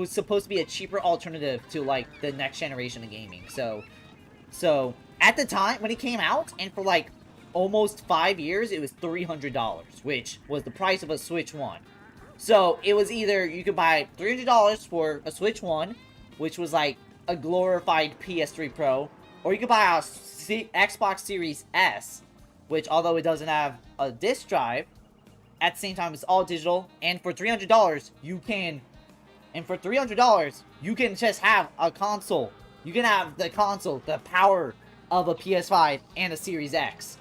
supposed to be a cheaper alternative to like the next generation of gaming. So at the time when it came out, and for like almost 5 years, it was $300, which was the price of a Switch 1. So it was either you could buy $300 for a Switch 1, which was like a glorified PS3 Pro, or you could buy a Xbox Series S, which although it doesn't have a disc drive, at the same time it's all digital, and for $300 you can just have a console. You can have the console, the power of a PS5 and a Series X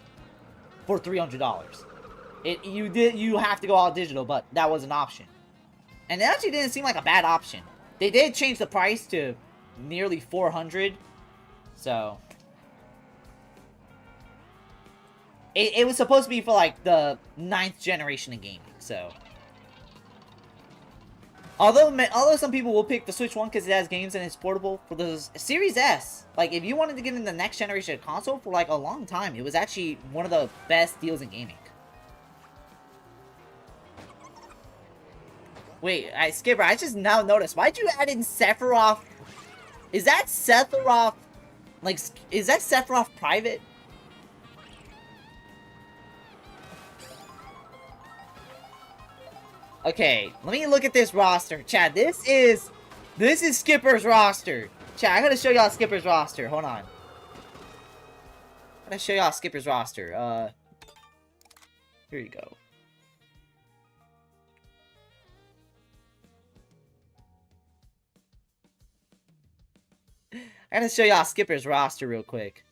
for $300. You have to go all digital, but that was an option. And it actually didn't seem like a bad option. They did change the price to nearly $400. So it was supposed to be for like the 9th generation of gaming. So although some people will pick the Switch 1 because it has games and it's portable, for the Series S, like if you wanted to get in the next generation console for like a long time, it was actually one of the best deals in gaming. Wait, Skipper, I just now noticed. Why'd you add in Sephiroth? Is that Sephiroth? Like, is that Sephiroth private? Okay, let me look at this roster. Chad, this is Skipper's roster. Chad, I gotta show y'all Skipper's roster. Hold on. I gotta show y'all Skipper's roster. Here you go. I gotta show y'all Skipper's roster real quick.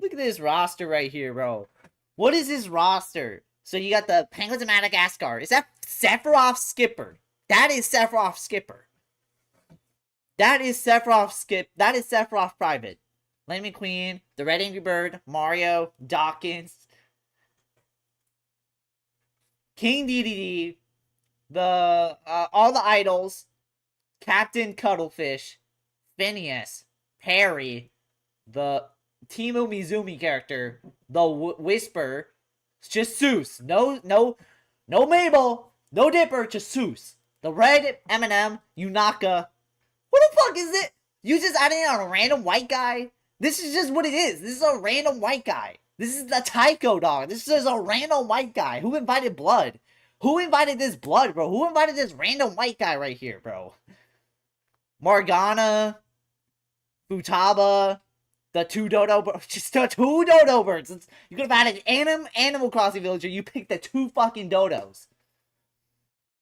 Look at this roster right here, bro. What is this roster? So you got the Penguins of Madagascar. Is that Sephiroth Skipper? That is Sephiroth Skipper. That is Sephiroth That is Sephiroth Private. Lightning McQueen, the Red Angry Bird, Mario, Dawkins, King DDD, the all the idols, Captain Cuttlefish, Phineas, Perry, the Timu Mizumi character, the Whisper, just Seuss. No Mabel, no Dipper, just Seuss. The Red M&M, Yunaka. What the fuck is it? You just added in a random white guy? This is just what it is. This is a random white guy. This is the Tycho dog. This is a random white guy. Who invited blood? Who invited this blood, bro? Who invited this random white guy right here, bro? Morgana, Futaba, the two dodo birds. Just the two dodo birds. You could have added Animal Crossing Villager. You picked the two fucking dodos.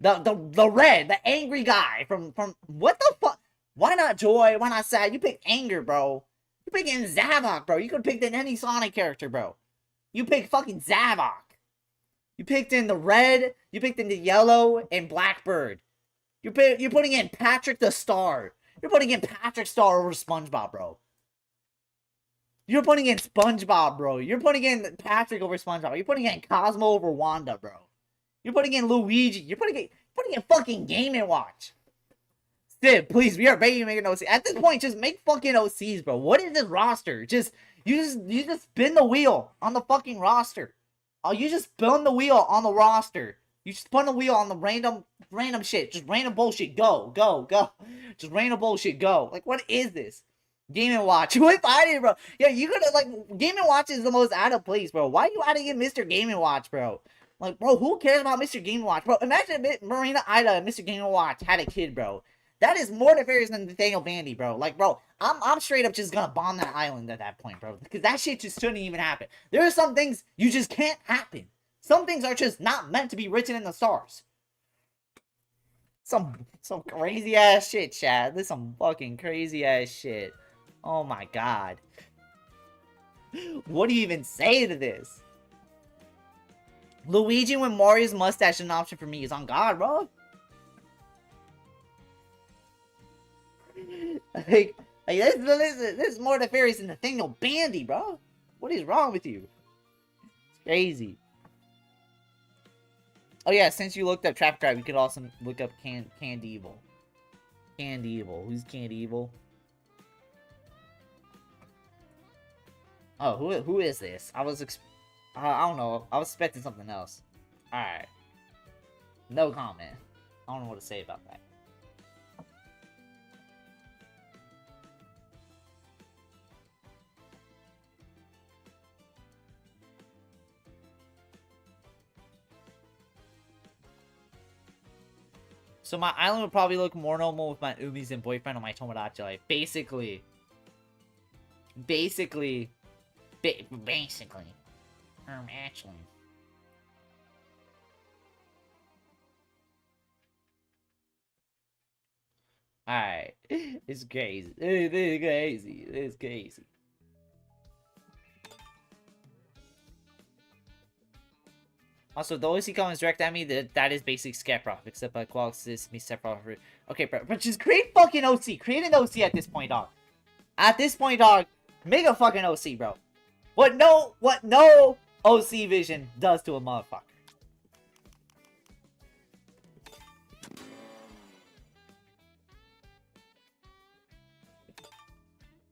The red, the angry guy from what the fuck? Why not Joy? Why not Sad? You picked Anger, bro. You picked in Zavok, bro. You could have picked in any Sonic character, bro. You picked fucking Zavok. You picked in the red. You picked in the yellow and Blackbird. You're putting in Patrick the Star. You're putting in Patrick Star over SpongeBob, bro. You're putting in SpongeBob, bro. You're putting in Patrick over SpongeBob. You're putting in Cosmo over Wanda, bro. You're putting in Luigi. You're putting in fucking Game & Watch. Sid, please, we are begging you to make an OC. At this point, just make fucking OCs, bro. What is this roster? You just spin the wheel on the fucking roster. Oh, you just spin the wheel on the roster. You spun the wheel on the random shit. Just random bullshit. Go. Just random bullshit. Go. Like, what is this? Game & Watch. Who invited it, bro? Yeah, you could have, like, Game & Watch is the most out of place, bro. Why are you adding in Mr. Game & Watch, bro? Like, bro, who cares about Mr. Game & Watch? Bro, imagine if Marina Ida and Mr. Game & Watch had a kid, bro. That is more nefarious than Nathaniel Bandy, bro. Like, bro, I'm straight up just gonna bomb that island at that point, bro. Because that shit just shouldn't even happen. There are some things you just can't happen. Some things are just not meant to be written in the stars. Some crazy ass shit, Chad. This is some fucking crazy ass shit. Oh my god. What do you even say to this? Luigi with Mario's mustache is an option for me. Is on God, bro. Like this is more nefarious than Nathaniel Bandy, bro. What is wrong with you? It's crazy. Oh yeah, since you looked up Trap Drive, you could also look up Canned Evil. Canned Evil. Who's Canned Evil? Oh, who is this? I don't know. I was expecting something else. Alright. No comment. I don't know what to say about that. So my island would probably look more normal with my Umis and boyfriend on my Tomodachi life. Basically. Actually. Alright. It's crazy. It's crazy. Also, the OC comments direct at me that is basic Scaproff, except by Qualys me Sephiroth. Okay, but just create fucking OC. Create an OC at this point, dog. At this point, dog, make a fucking OC, bro. What no OC vision does to a motherfucker.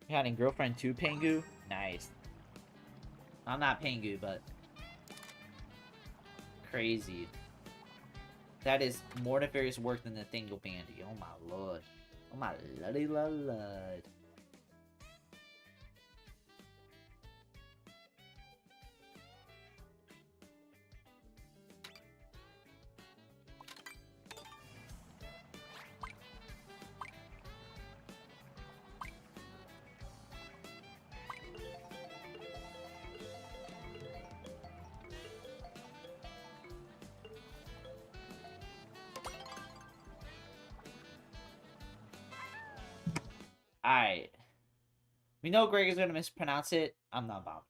You had a girlfriend too, Pengu? Nice. I'm not Pengu, but crazy. That is more nefarious work than Nathaniel Bandy. Oh my lord. Oh my lordy lord. Alright. We know Greg is gonna mispronounce it. I'm not bothered.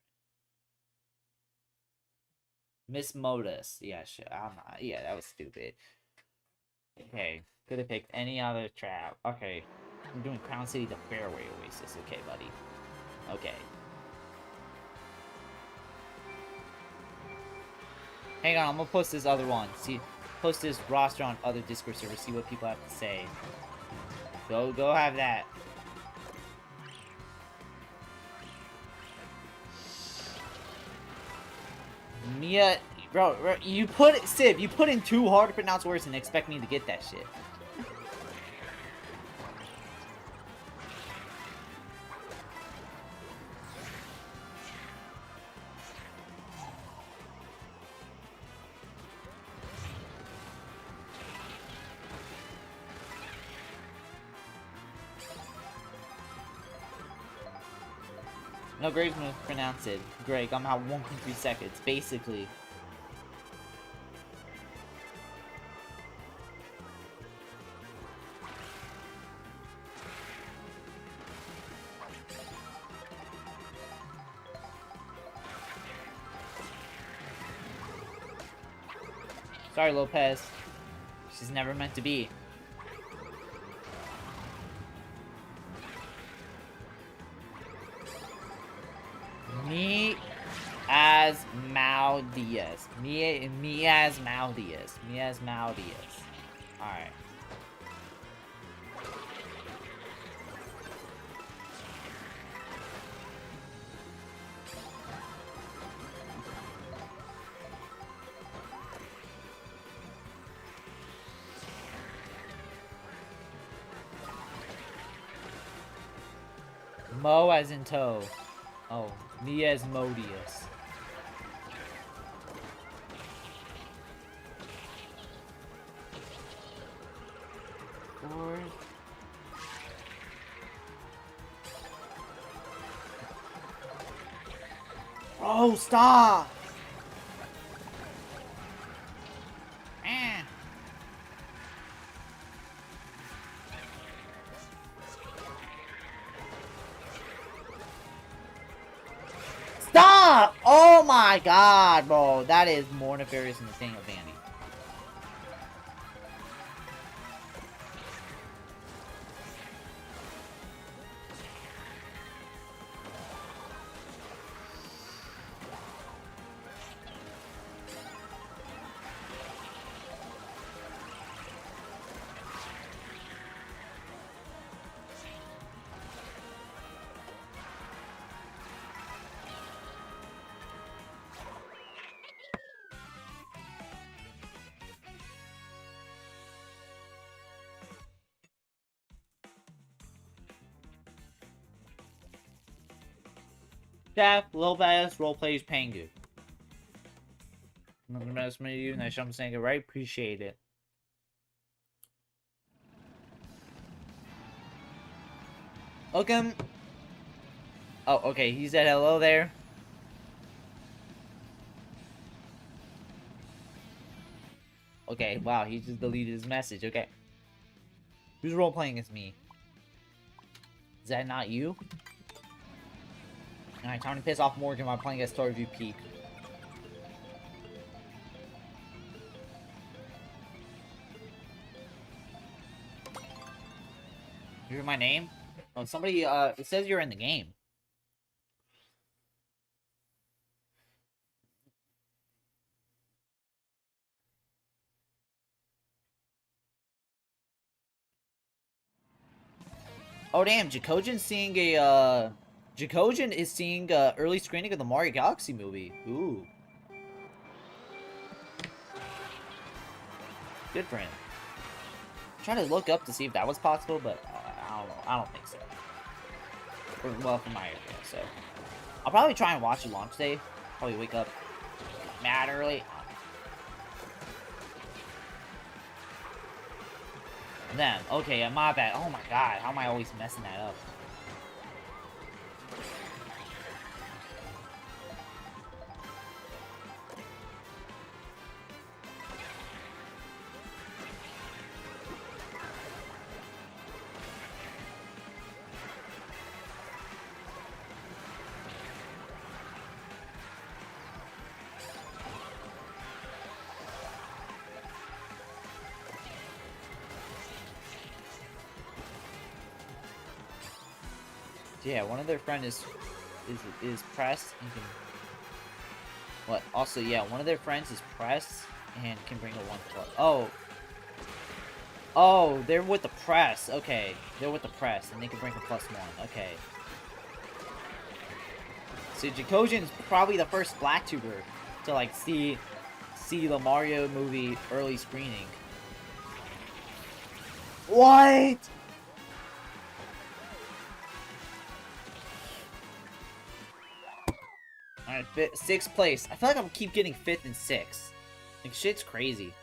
Miss Modus. Yeah, sure. I'm not. Yeah, that was stupid. Okay. Could have picked any other trap. Okay. I'm doing Crown City the Fairway Oasis. Okay, buddy. Okay. Hang on, I'm gonna post this other one. See, post this roster on other Discord servers. See what people have to say. Go have that. Mia, bro, you put in too hard to pronounce words and expect me to get that shit. No, Greg's gonna pronounce it. Greg, I'm out 1.3 seconds, basically. Sorry, Lopez. She's never meant to be. Me as Mal Diaz. Me as Mal Diaz. Me as Mal Diaz. Alright. Mo as in toe. Oh, me as Modius. Fourth. Oh, stop! Stop! Oh my god, bro. That is more nefarious than the thing of Vandy. Jeff, Lil Bass, roleplays Pangu. I'm gonna mess with you, nice I'm saying it right, appreciate it. Welcome. Oh, okay, he said hello there. Okay, wow, he just deleted his message, okay. Who's role-playing as me? Is that not you? Alright, time to piss off Morgan while playing as Story View Peak. You hear my name? Oh, somebody, it says you're in the game. Oh, damn, Jacojan's seeing a, Jacojan is seeing a early screening of the Mario Galaxy movie. Ooh. Good for him. I'm trying to look up to see if that was possible, but I don't know. I don't think so. Well, for my area, so. I'll probably try and watch it launch day. Probably wake up mad early. Then, okay, my bad. Oh my god, how am I always messing that up? Yeah, one of their friends is pressed and can. What? Also, yeah, one of their friends is pressed and can bring a 1+. Oh. Oh, they're with the press. Okay, they're with the press and they can bring a +1. Okay. So Jacojan's probably the first black tuber to like see the Mario movie early screening. What? Alright, 6th place. I feel like I'm keep getting 5th and 6th. Like, shit's crazy.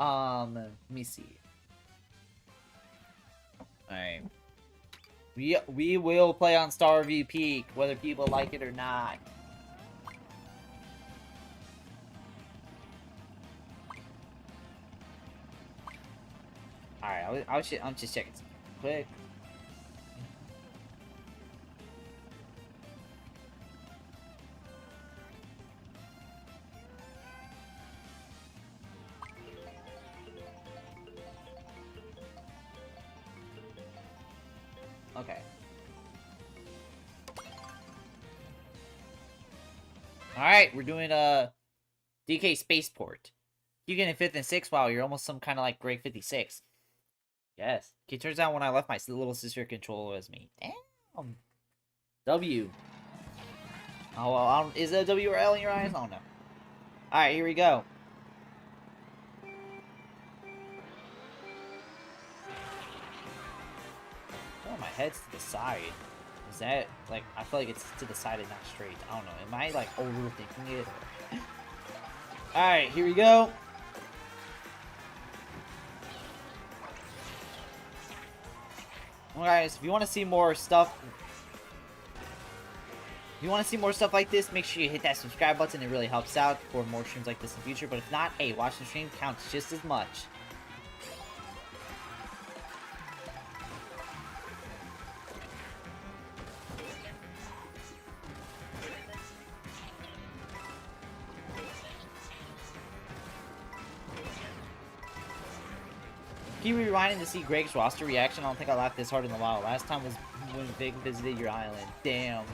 Let me see. Alright. We will play on Starview Peak, whether people like it or not. Alright, I'm just checking something quick. Okay. Alright, we're doing a DK Spaceport. You get in 5th and 6th, wow, you're almost some kind of like grade 56. Yes. Okay, turns out when I left my little sister controller as me. Damn. W. Oh, well, is it a W or L in your eyes? I don't know. Alright, here we go. Oh, my head's to the side. Is that, like, I feel like it's to the side and not straight. I don't know. Am I, like, overthinking it? Alright, here we go. Well, guys, if you want to see more stuff... If you want to see more stuff like this, make sure you hit that subscribe button. It really helps out for more streams like this in the future. But if not, hey, watching the stream counts just as much. Keep rewinding to see Greg's roster reaction. I don't think I laughed this hard in a while. Last time was when Vic visited your island. Damn.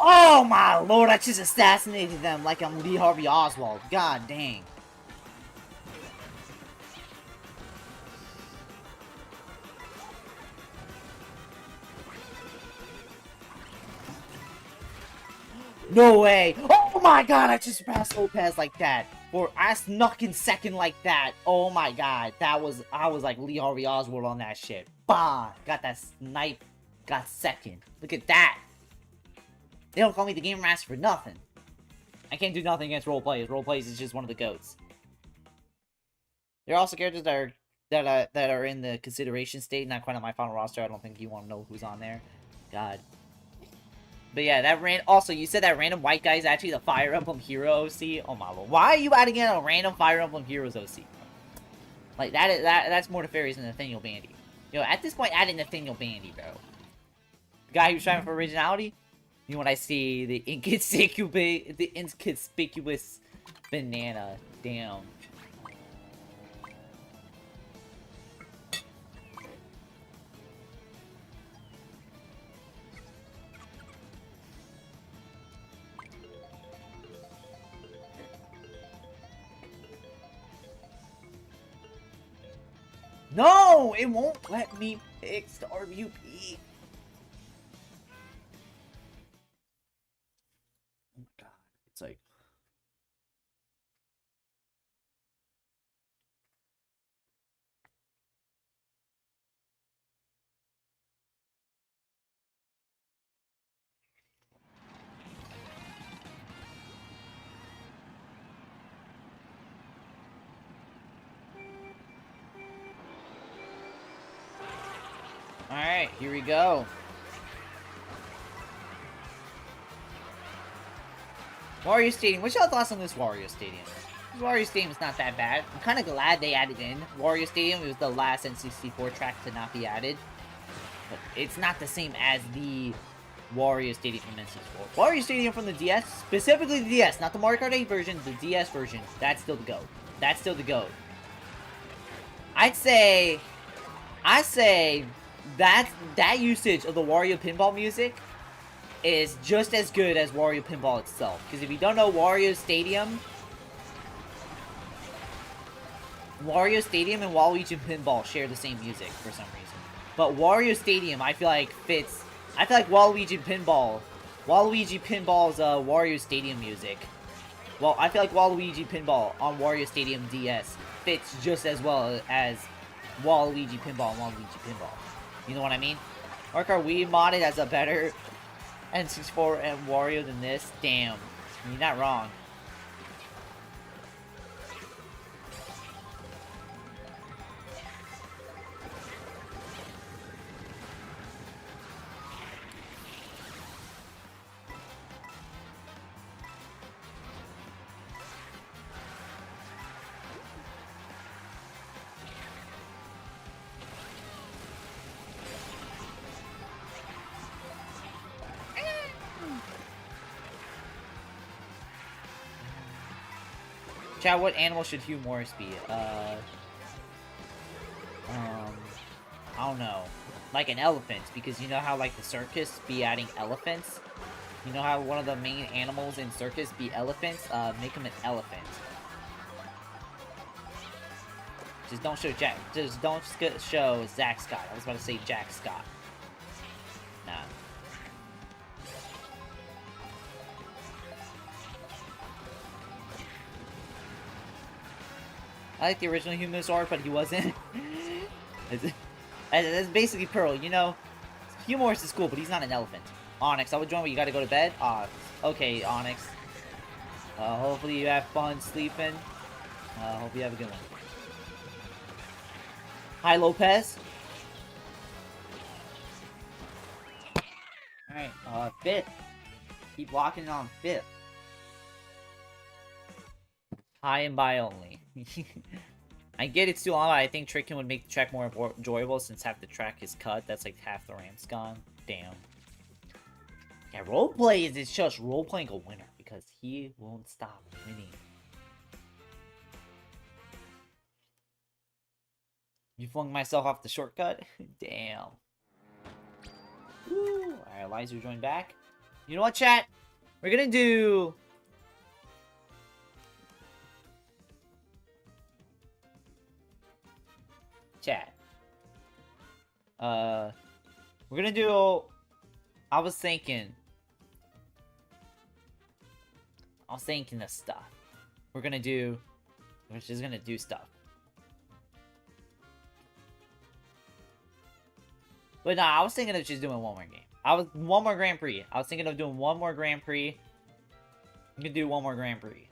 Oh my lord, I just assassinated them like I'm Lee Harvey Oswald. God dang. No way. Oh my god, I just passed Lopez like that. Or I snuck in second like that. Oh my god. I was like Lee Harvey Oswald on that shit. Bah! Got that snipe. Got second. Look at that. They don't call me the Game Master for nothing. I can't do nothing against role players. Role players is just one of the goats. There are also characters that are in the consideration state, not quite on my final roster. I don't think you want to know who's on there. God. But yeah, also, you said that random white guy is actually the Fire Emblem Hero OC. Oh my lord. Why are you adding in a random Fire Emblem Heroes OC? Like, that's more nefarious than Nathaniel Bandy. Yo, at this point, add in Nathaniel Bandy, bro. The guy who's striving for originality? You know, when I see the inconspicuous banana. Damn. No! It won't let me pick Starview Peak. Oh my god. It's like... Alright, here we go. Wario Stadium. What's y'all thoughts on this Wario Stadium? This Wario Stadium is not that bad. I'm kind of glad they added in Wario Stadium. It was the last N64 track to not be added. But it's not the same as the Wario Stadium from N64. Wario Stadium from the DS, specifically the DS, not the Mario Kart 8 version, the DS version, that's still the GOAT. That's still the GOAT. I'd say that usage of the Wario pinball music is just as good as Wario pinball itself. Because if you don't know, Wario Stadium and Waluigi pinball share the same music for some reason. But Wario Stadium, I feel like fits. I feel like Waluigi pinball's Wario Stadium music. Well, I feel like Waluigi pinball on Wario Stadium DS fits just as well as Waluigi pinball and Waluigi pinball. You know what I mean? Mario Kart Wii modded has a better N64 and Wario than this. Damn, you're not wrong. Chat, what animal should Hugh Morris be? I don't know. Like an elephant, because you know how, like, the circus be adding elephants? You know how one of the main animals in circus be elephants? Make him an elephant. Just don't show Jack. Just don't show Zach Scott. I was about to say Jack Scott. Nah. I like the original Humanosaur, but he wasn't. That's basically Pearl, you know? Hugh Morris is cool, but he's not an elephant. Onyx, I would join, but you gotta go to bed? Okay, Onyx. Hopefully you have fun sleeping. Hope you have a good one. Hi, Lopez. Alright, 5th. Keep walking on 5th. High and by only. I get it's too long, but I think tricking would make the track more enjoyable since half the track is cut. That's like half the ramp's gone. Damn. Yeah, roleplay is just roleplaying a winner because he won't stop winning. You flung myself off the shortcut? Damn. Woo. Alright, Liza joined back. You know what, chat? We're gonna do... Chat. We're gonna do... I was thinking of stuff. We're just gonna do stuff. But nah, I was thinking of just doing one more game. One more Grand Prix. I was thinking of doing one more Grand Prix. I'm gonna do one more Grand Prix.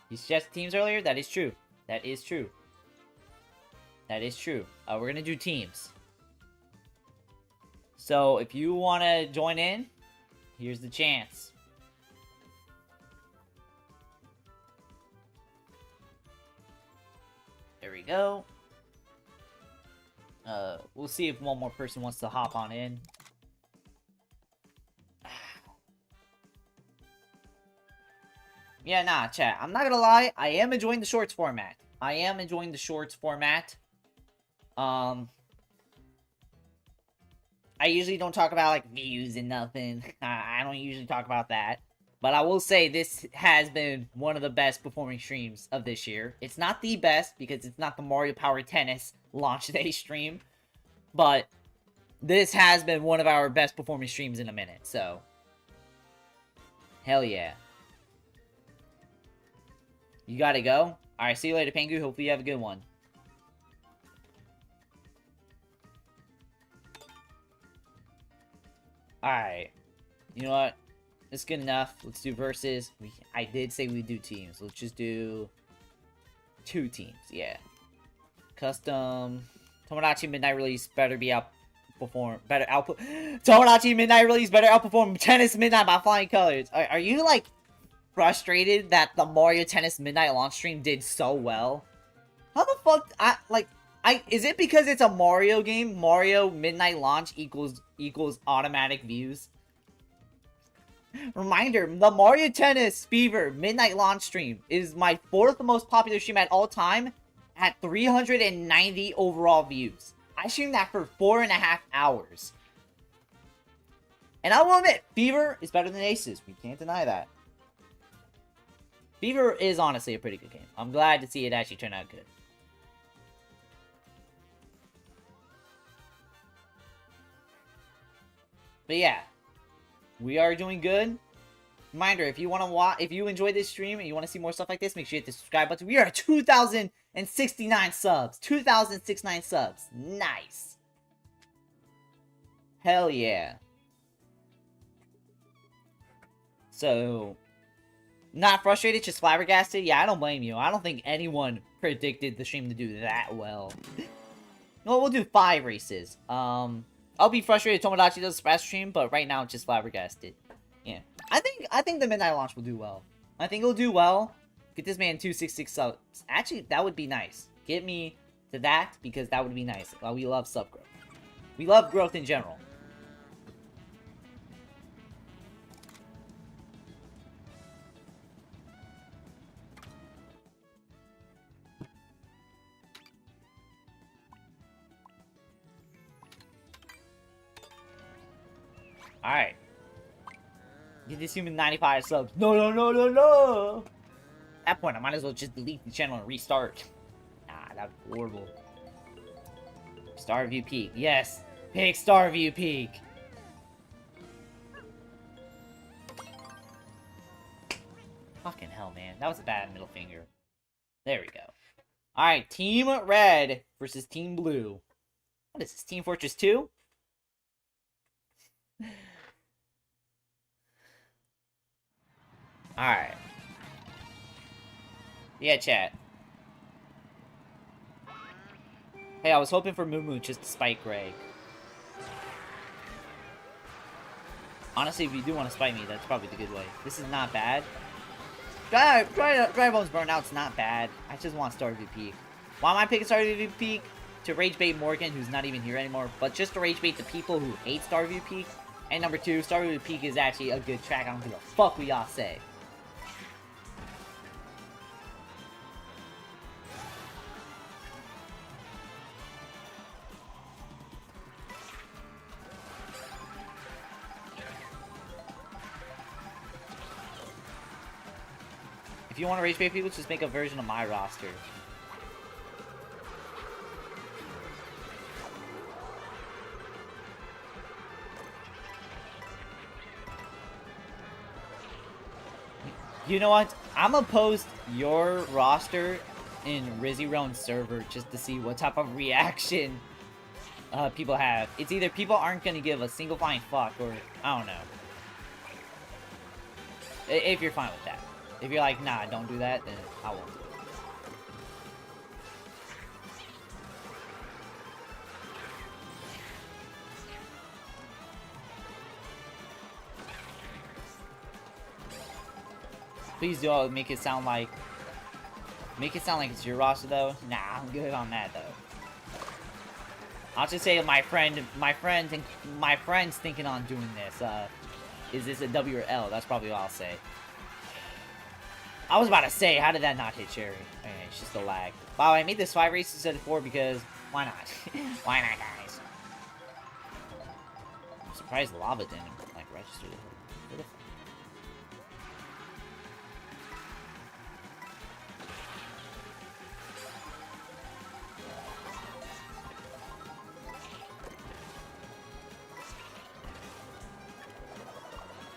You suggested teams earlier? That is true. That is true. That is true. We're gonna do teams. So, if you want to join in, here's the chance. There we go. We'll see if one more person wants to hop on in. Yeah, nah, chat. I'm not gonna lie. I am enjoying the shorts format. I usually don't talk about, like, views and nothing. I don't usually talk about that. But I will say this has been one of the best performing streams of this year. It's not the best because it's not the Mario Power Tennis launch day stream. But this has been one of our best performing streams in a minute, so. Hell yeah. You gotta go? Alright, see you later, Pengu. Hopefully you have a good one. Alright. You know what? It's good enough. Let's do versus. I did say we'd do teams. Let's just do 2 teams. Yeah. Custom. Tomodachi Midnight Release better be Tomodachi Midnight Release better outperform Tennis Midnight by flying colors. Are you, like, frustrated that the Mario Tennis Midnight launch stream did so well? How the fuck... is it because it's a Mario game? Mario Midnight Launch equals automatic views? Reminder, the Mario Tennis Fever Midnight Launch stream is my 4th most popular stream at all time at 390 overall views. I streamed that for 4.5 hours. And I will admit, Fever is better than Aces. We can't deny that. Fever is honestly a pretty good game. I'm glad to see it actually turn out good. But yeah, we are doing good. Reminder, if you want to watch, if you enjoyed this stream and you want to see more stuff like this, make sure you hit the subscribe button. We are at 2,069 subs. 2,069 subs. Nice. Hell yeah. So, not frustrated, just flabbergasted? Yeah, I don't blame you. I don't think anyone predicted the stream to do that well. Well, we'll do 5 races. I'll be frustrated if Tomodachi does a splash stream, but right now, it's just flabbergasted. Yeah. I think the midnight launch will do well. I think it'll do well. Get this man 266 subs. Actually, that would be nice. Get me to that, because that would be nice. We love sub growth. We love growth in general. Alright. Get this human 95 subs. No, no, no, no, no! At that point, I might as well just delete the channel and restart. Nah, that's horrible. Star View Peak. Yes! Pick Star View Peak! Fucking hell, man. That was a bad middle finger. There we go. Alright, Team Red versus Team Blue. What is this, Team Fortress 2? Alright. Yeah, chat. Hey, I was hoping for Moo Moo just to spite Greg. Honestly, if you do want to spite me, that's probably the good way. This is not bad. Dry Bones Burnout's not bad. I just want Starview Peak. Why am I picking Starview Peak? To rage bait Morgan, who's not even here anymore, but just to rage bait the people who hate Starview Peak. And number 2, Starview Peak is actually a good track. I don't give a fuck what y'all say. If you want to rage bait people, just make a version of my roster. You know what? I'm gonna post your roster in Rizzy server just to see what type of reaction people have. It's either people aren't gonna give a single flying fuck, or I don't know. If you're fine with that. If you're like, nah, don't do that, then I won't do it. Please do make it sound like it's your roster though. Nah, I'm good on that though. I'll just say my friend's thinking on doing this. Is this a W or L? That's probably what I'll say. I was about to say, how did that not hit Cherry? Okay, it's just a lag. Wow, I made this 5 races instead of 4 because why not? Why not, guys? I'm surprised Lava didn't like register it.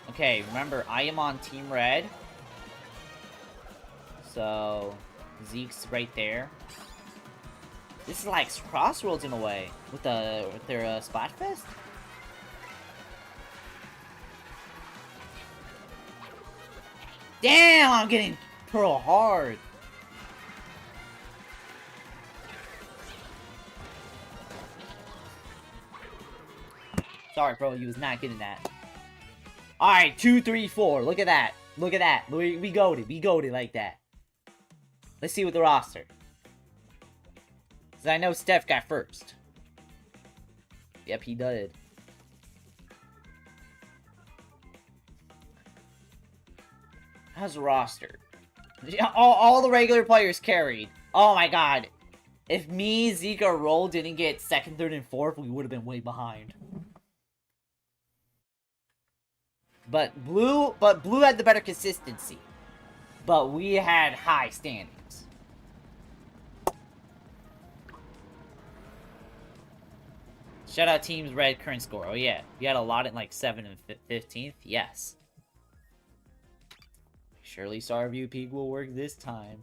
Okay, remember, I am on Team Red. So, Zeke's right there. This is like Crossroads in a way, with their Splatfest. Damn, I'm getting Pearl hard. Sorry, bro, you was not getting that. Alright, 2, 3, 4. Look at that. Look at that. We goated. We goated like that. Let's see with the roster. Because I know Steph got first. Yep, he did. How's the roster? All the regular players carried. Oh my god. If me, Zeke, or Roll didn't get second, third, and fourth, we would have been way behind. But blue had the better consistency. But we had high standings. Shout out Teams Red current score. Oh yeah, you had a lot in like 7th and 15th. Yes. Surely Starview Peak will work this time.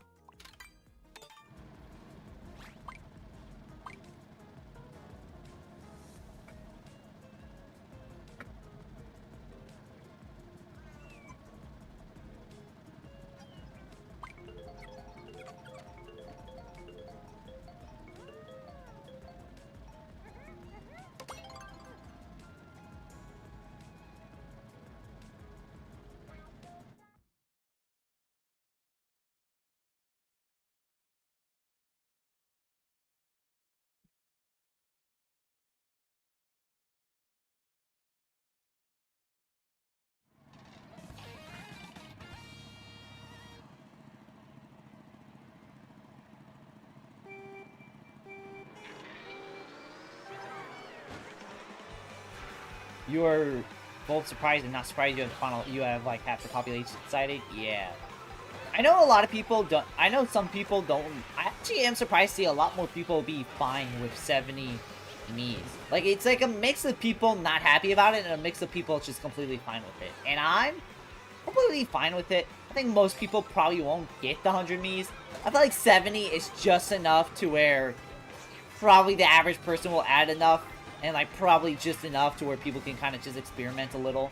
You are both surprised and not surprised you have like half the population decided? Yeah. I know a lot of people don't. I know some people don't. I actually am surprised to see a lot more people be fine with 70 Miis. Like, it's like a mix of people not happy about it and a mix of people just completely fine with it. And I'm completely fine with it. I think most people probably won't get the 100 Miis. I feel like 70 is just enough to where probably the average person will add enough. And, like, probably just enough to where people can kind of just experiment a little.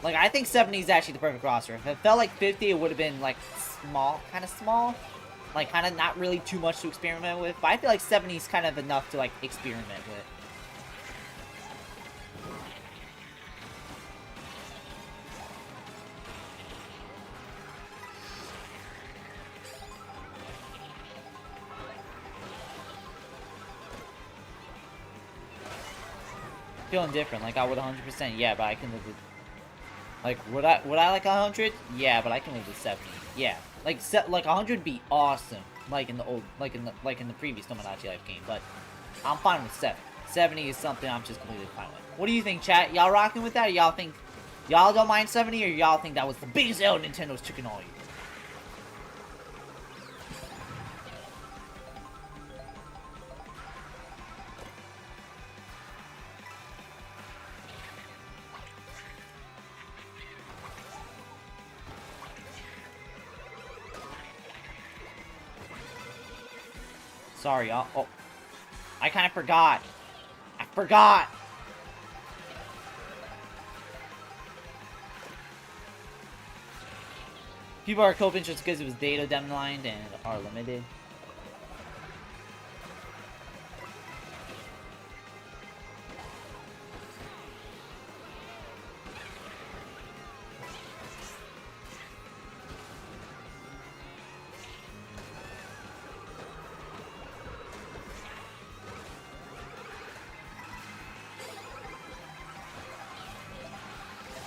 Like, I think 70 is actually the perfect roster. If it felt like 50, it would have been, like, small. Kind of small. Like, kind of not really too much to experiment with. But I feel like 70 is kind of enough to, like, experiment with. Feeling different. Like, I would 100%. Yeah, but I can live with... Like, would I like 100? Yeah, but I can live with 70. Yeah. Like 100 would be awesome. Like in the old, like in the previous Tomodachi Life game. But I'm fine with 70. 70 is something I'm just completely fine with. What do you think, chat? Y'all rocking with that? Or y'all think y'all don't mind 70, or y'all think that was the biggest L Nintendo's chicken all you? Sorry, y'all. Oh, I kind of forgot. I forgot. People are coping just because it was data deadlined and are limited.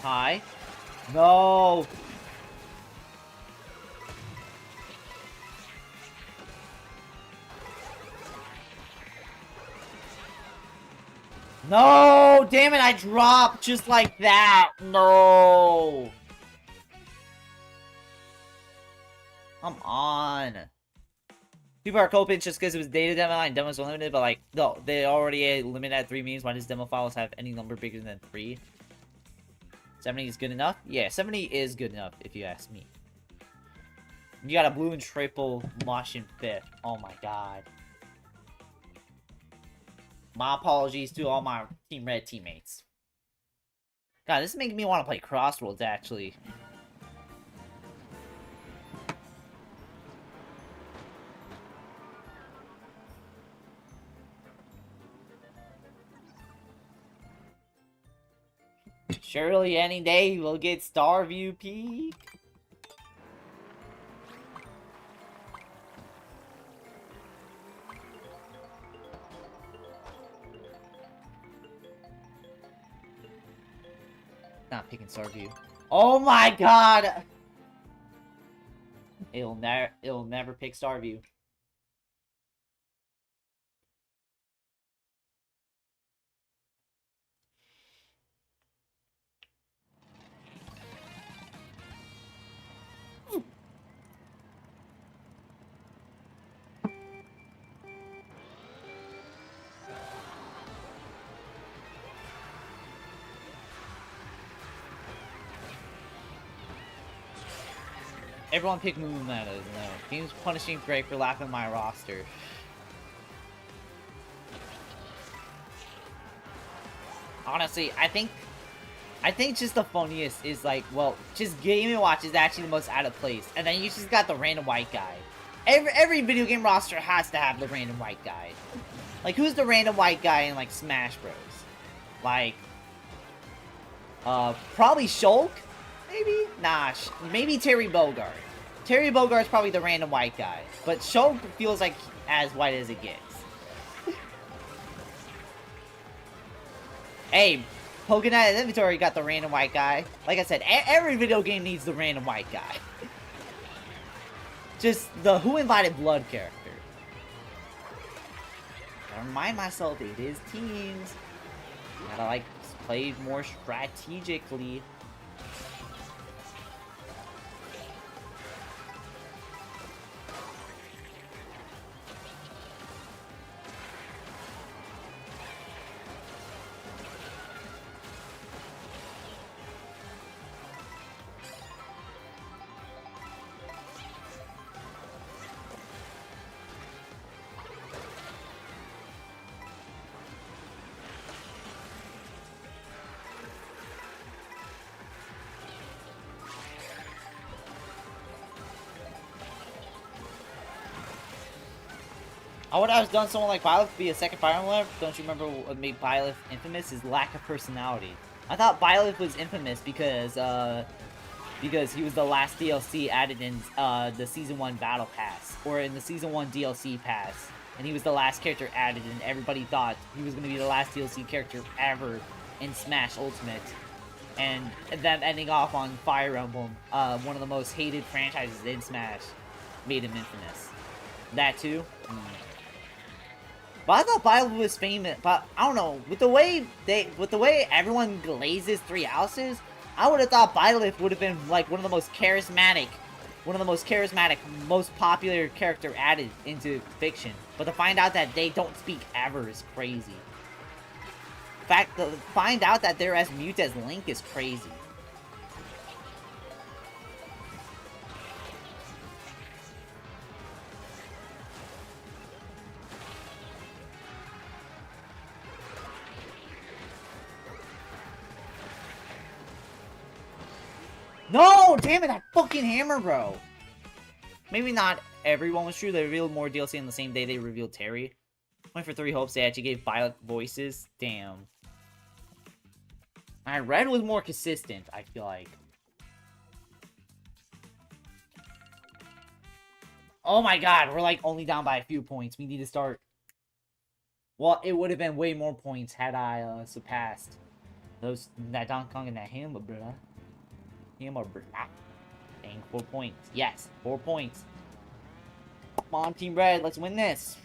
Hi. No. No, damn it, I dropped just like that. No. Come on. People are coping just because it was data demo and demos were limited, but like, no, they already limited at 3 means. Why does demo files have any number bigger than 3? 70 is good enough? Yeah, 70 is good enough, if you ask me. You got a blue and triple Mosh in 5th. Oh my god. My apologies to all my Team Red teammates. God, this is making me want to play Crossroads, actually. Surely any day we'll get Starview Peak. Not picking Starview. Oh my god! It'll never pick Starview. Everyone pick Moo Meadows. No. Game's punishing Greg for laughing at my roster. Honestly, I think just the funniest is like, well, just Game & Watch is actually the most out of place. And then you just got the random white guy. Every video game roster has to have the random white guy. Like, who's the random white guy in, like, Smash Bros? Like, probably Shulk? Maybe? Nah, maybe Terry Bogard. Terry Bogart's probably the random white guy. But Shulk feels like as white as it gets. Hey, Pokemon Inventory got the random white guy. Like I said, every video game needs the random white guy. Just the Who Invited Blood character. Gotta remind myself, it is teams. Gotta, like, play more strategically. I would have done someone like Byleth be a second Fire Emblem. Don't you remember what made Byleth infamous? His lack of personality. I thought Byleth was infamous because he was the last DLC added in the Season 1 Battle Pass. Or in the Season 1 DLC Pass. And he was the last character added, and everybody thought he was going to be the last DLC character ever in Smash Ultimate. And them ending off on Fire Emblem, one of the most hated franchises in Smash, made him infamous. That too? But I thought Byleth was famous, but I don't know, with the way everyone glazes 3 houses, I would have thought Byleth would have been like one of the most charismatic, most popular character added into fiction. But to find out that they don't speak ever is crazy. In fact, to find out that they're as mute as Link is crazy. No! Damn it, that fucking hammer, bro! Maybe not everyone was true. They revealed more DLC on the same day they revealed Terry. Went for 3 hopes. They actually gave Byleth voices. Damn. Alright, Red was more consistent, I feel like. Oh my god, we're like only down by a few points. We need to start. Well, it would have been way more points had I surpassed that Donkey Kong and that hammer, bruh. Hammer, bruh. Dang, 4 points. Yes, 4 points. Come on, Team Red, let's win this.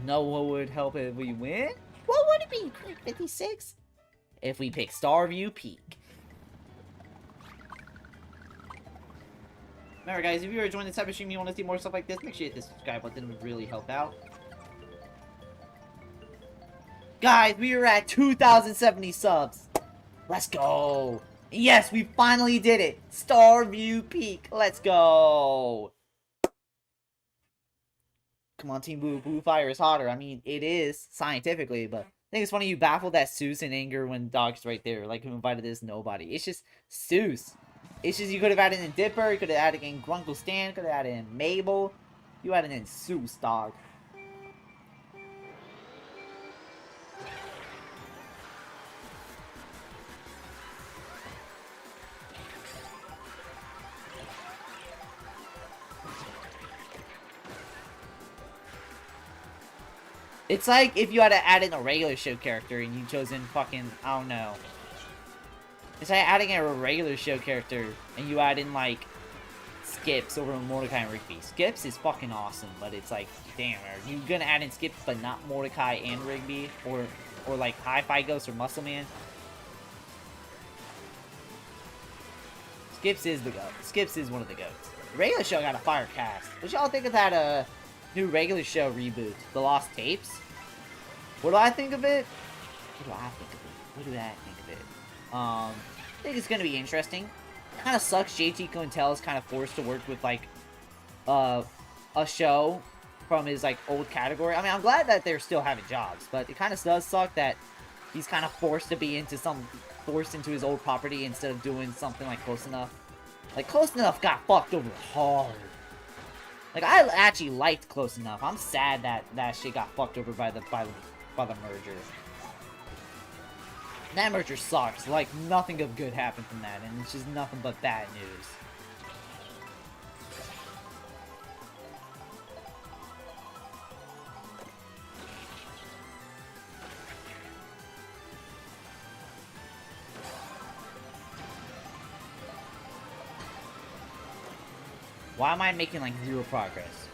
Know what would help if we win? What would it be? Click 56? If we pick Starview Peak. Remember, guys, if you are enjoying this type of stream and you want to see more stuff like this, make sure you hit the subscribe button. It would really help out. Guys, we are at 2,070 subs. Let's go. Yes, we finally did it. Starview Peak. Let's go. Come on, Team Blue. Blue Fire is hotter. I mean, it is, scientifically, but I think it's funny you baffled that Seuss in anger when Dog's right there. Like, who invited this? Nobody. It's just Seuss. It's just you could have added in Dipper, you could have added in Grunkle Stan, could have added in Mabel. You added in Seuss, dog. It's like if you had to add in a regular show character and you chosen fucking, I don't know. It's like adding a regular show character and you add in like Skips over Mordecai and Rigby. Skips is fucking awesome, but it's like, damn, are you gonna add in Skips but not Mordecai and Rigby? Or like Hi-Fi Ghost or Muscle Man? Skips is the goat. Skips is one of the goats. The regular show got a fire cast. What y'all think of that new regular show reboot? The Lost Tapes? What do I think of it? What do I think of it? I think it's gonna be interesting. Kind of sucks JT Quintel is kind of forced to work with, like, a show from his, like, old category. I mean, I'm glad that they're still having jobs, but it kind of does suck that he's kind of forced into his old property instead of doing something, like, Close Enough. Like, Close Enough got fucked over hard. Like, I actually liked Close Enough. I'm sad that that shit got fucked over by the merger. That merger sucks. Like, nothing of good happened from that, and it's just nothing but bad news. Why am I making, like, zero progress?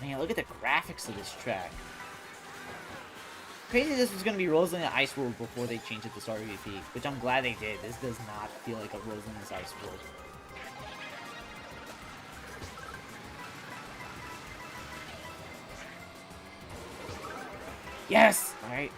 Man, look at the graphics of this track. Crazy this was gonna be Rosalina Ice World before they changed it to Star VP, which I'm glad they did. This does not feel like a Rosalina's Ice World. Yes! Alright.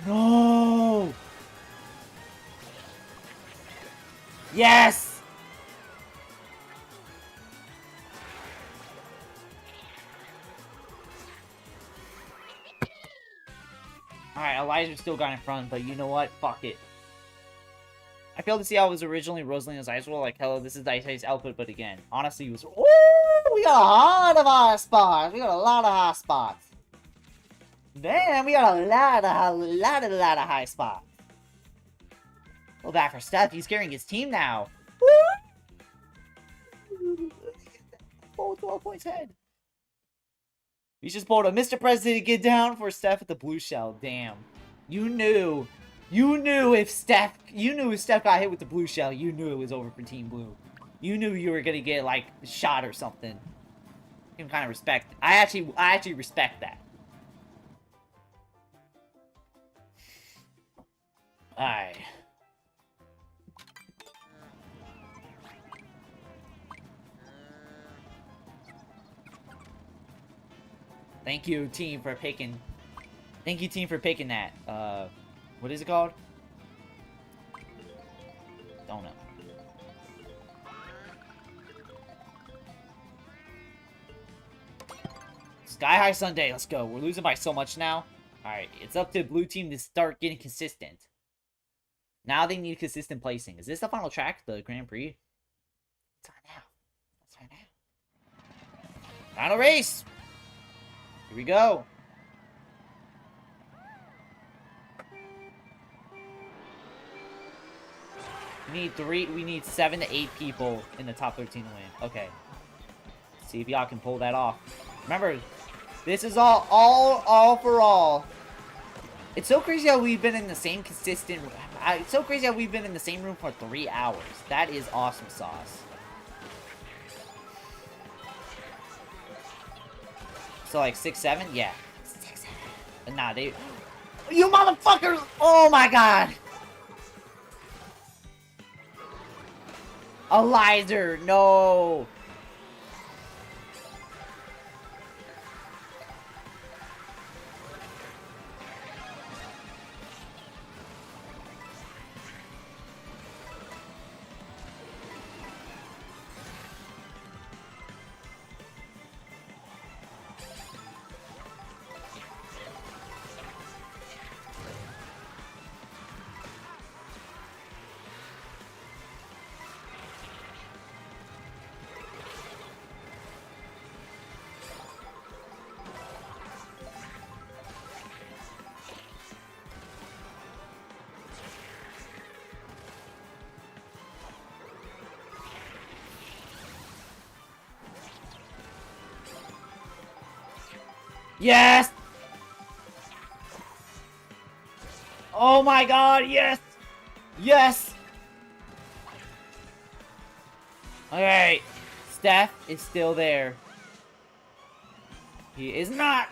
No! Yes! Alright, Elijah still got in front, but you know what? Fuck it. I failed to see how it was originally Rosalina's Ice World. Like, hello, this is Ice Ice output, but again, honestly, it was. Ooh, we got a lot of high spots. We got a lot of high spots. Damn, we got a lot of high spots. Well, back for Steph. He's carrying his team now. Woo! Oh, 12 points ahead. We just pulled a Mr. President get down for Steph at the blue shell. Damn. You knew if Steph got hit with the blue shell, you knew it was over for Team Blue. You knew you were gonna get, like, shot or something. You can kind of respect. I actually respect that. Alright. Thank you, team, for picking. Thank you, team, for picking that. What is it called? Don't know. Sky High Sunday, let's go. We're losing by so much now. Alright, it's up to blue team to start getting consistent. Now they need consistent placing. Is this the final track, the Grand Prix? It's on now. It's on now. Final race! Here we go. We need 7 to 8 people in the top 13 to win. Okay. Let's see if y'all can pull that off. Remember, this is all for all. It's so crazy how we've been in the same it's so crazy how we've been in the same room for 3 hours. That is awesome sauce. So like 6, 7? Yeah. 6, 7. Nah, they... You motherfuckers! Oh my god! Eliza, no! Yes! Oh my god, yes! Yes! Alright. Steph is still there. He is not!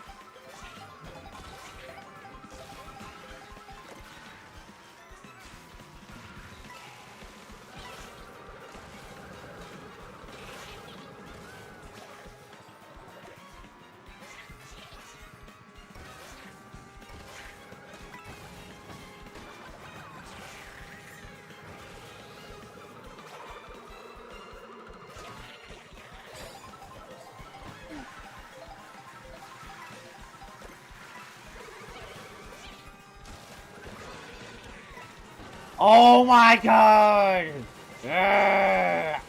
Oh my god! Ugh.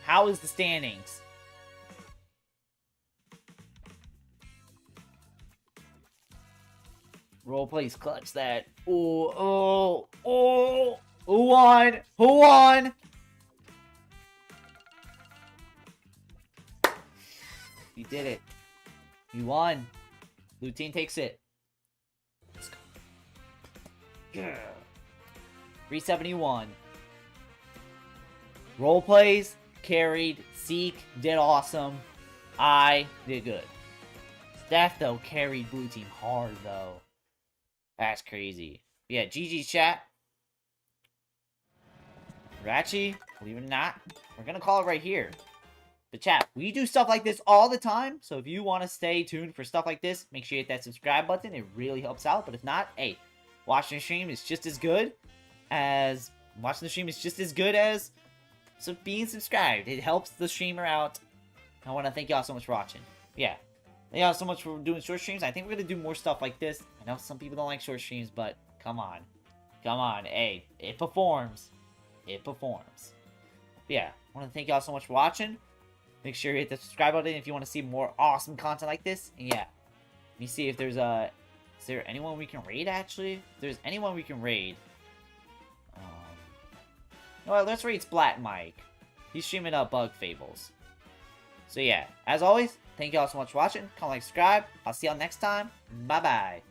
How is the standings? Roll, please clutch that. Oh. Who won? Who won? You did it. You won. Blue team takes it. Let's go. Yeah. 371. Role plays, carried, Seek did awesome. I did good. Steph, though, carried blue team hard, though. That's crazy. Yeah, GG chat. Ratchy, believe it or not, we're gonna call it right here. But chat, we do stuff like this all the time, so if you want to stay tuned for stuff like this, make sure you hit that subscribe button. It really helps out. But if not, hey, watching the stream is just as good as so being subscribed. It helps the streamer out. I want to thank y'all so much for watching. Yeah, thank y'all so much for doing short streams. I think we're gonna do more stuff like this. I know some people don't like short streams, but come on, hey, it performs. It performs. But yeah, I want to thank y'all so much for watching. Make sure you hit the subscribe button if you want to see more awesome content like this. And yeah, let me see if there's is there anyone we can raid, actually? If there's anyone we can raid. Well, let's raid Splat Mike. He's streaming Bug Fables. So yeah, as always, thank y'all so much for watching. Comment, like, subscribe. I'll see y'all next time. Bye-bye.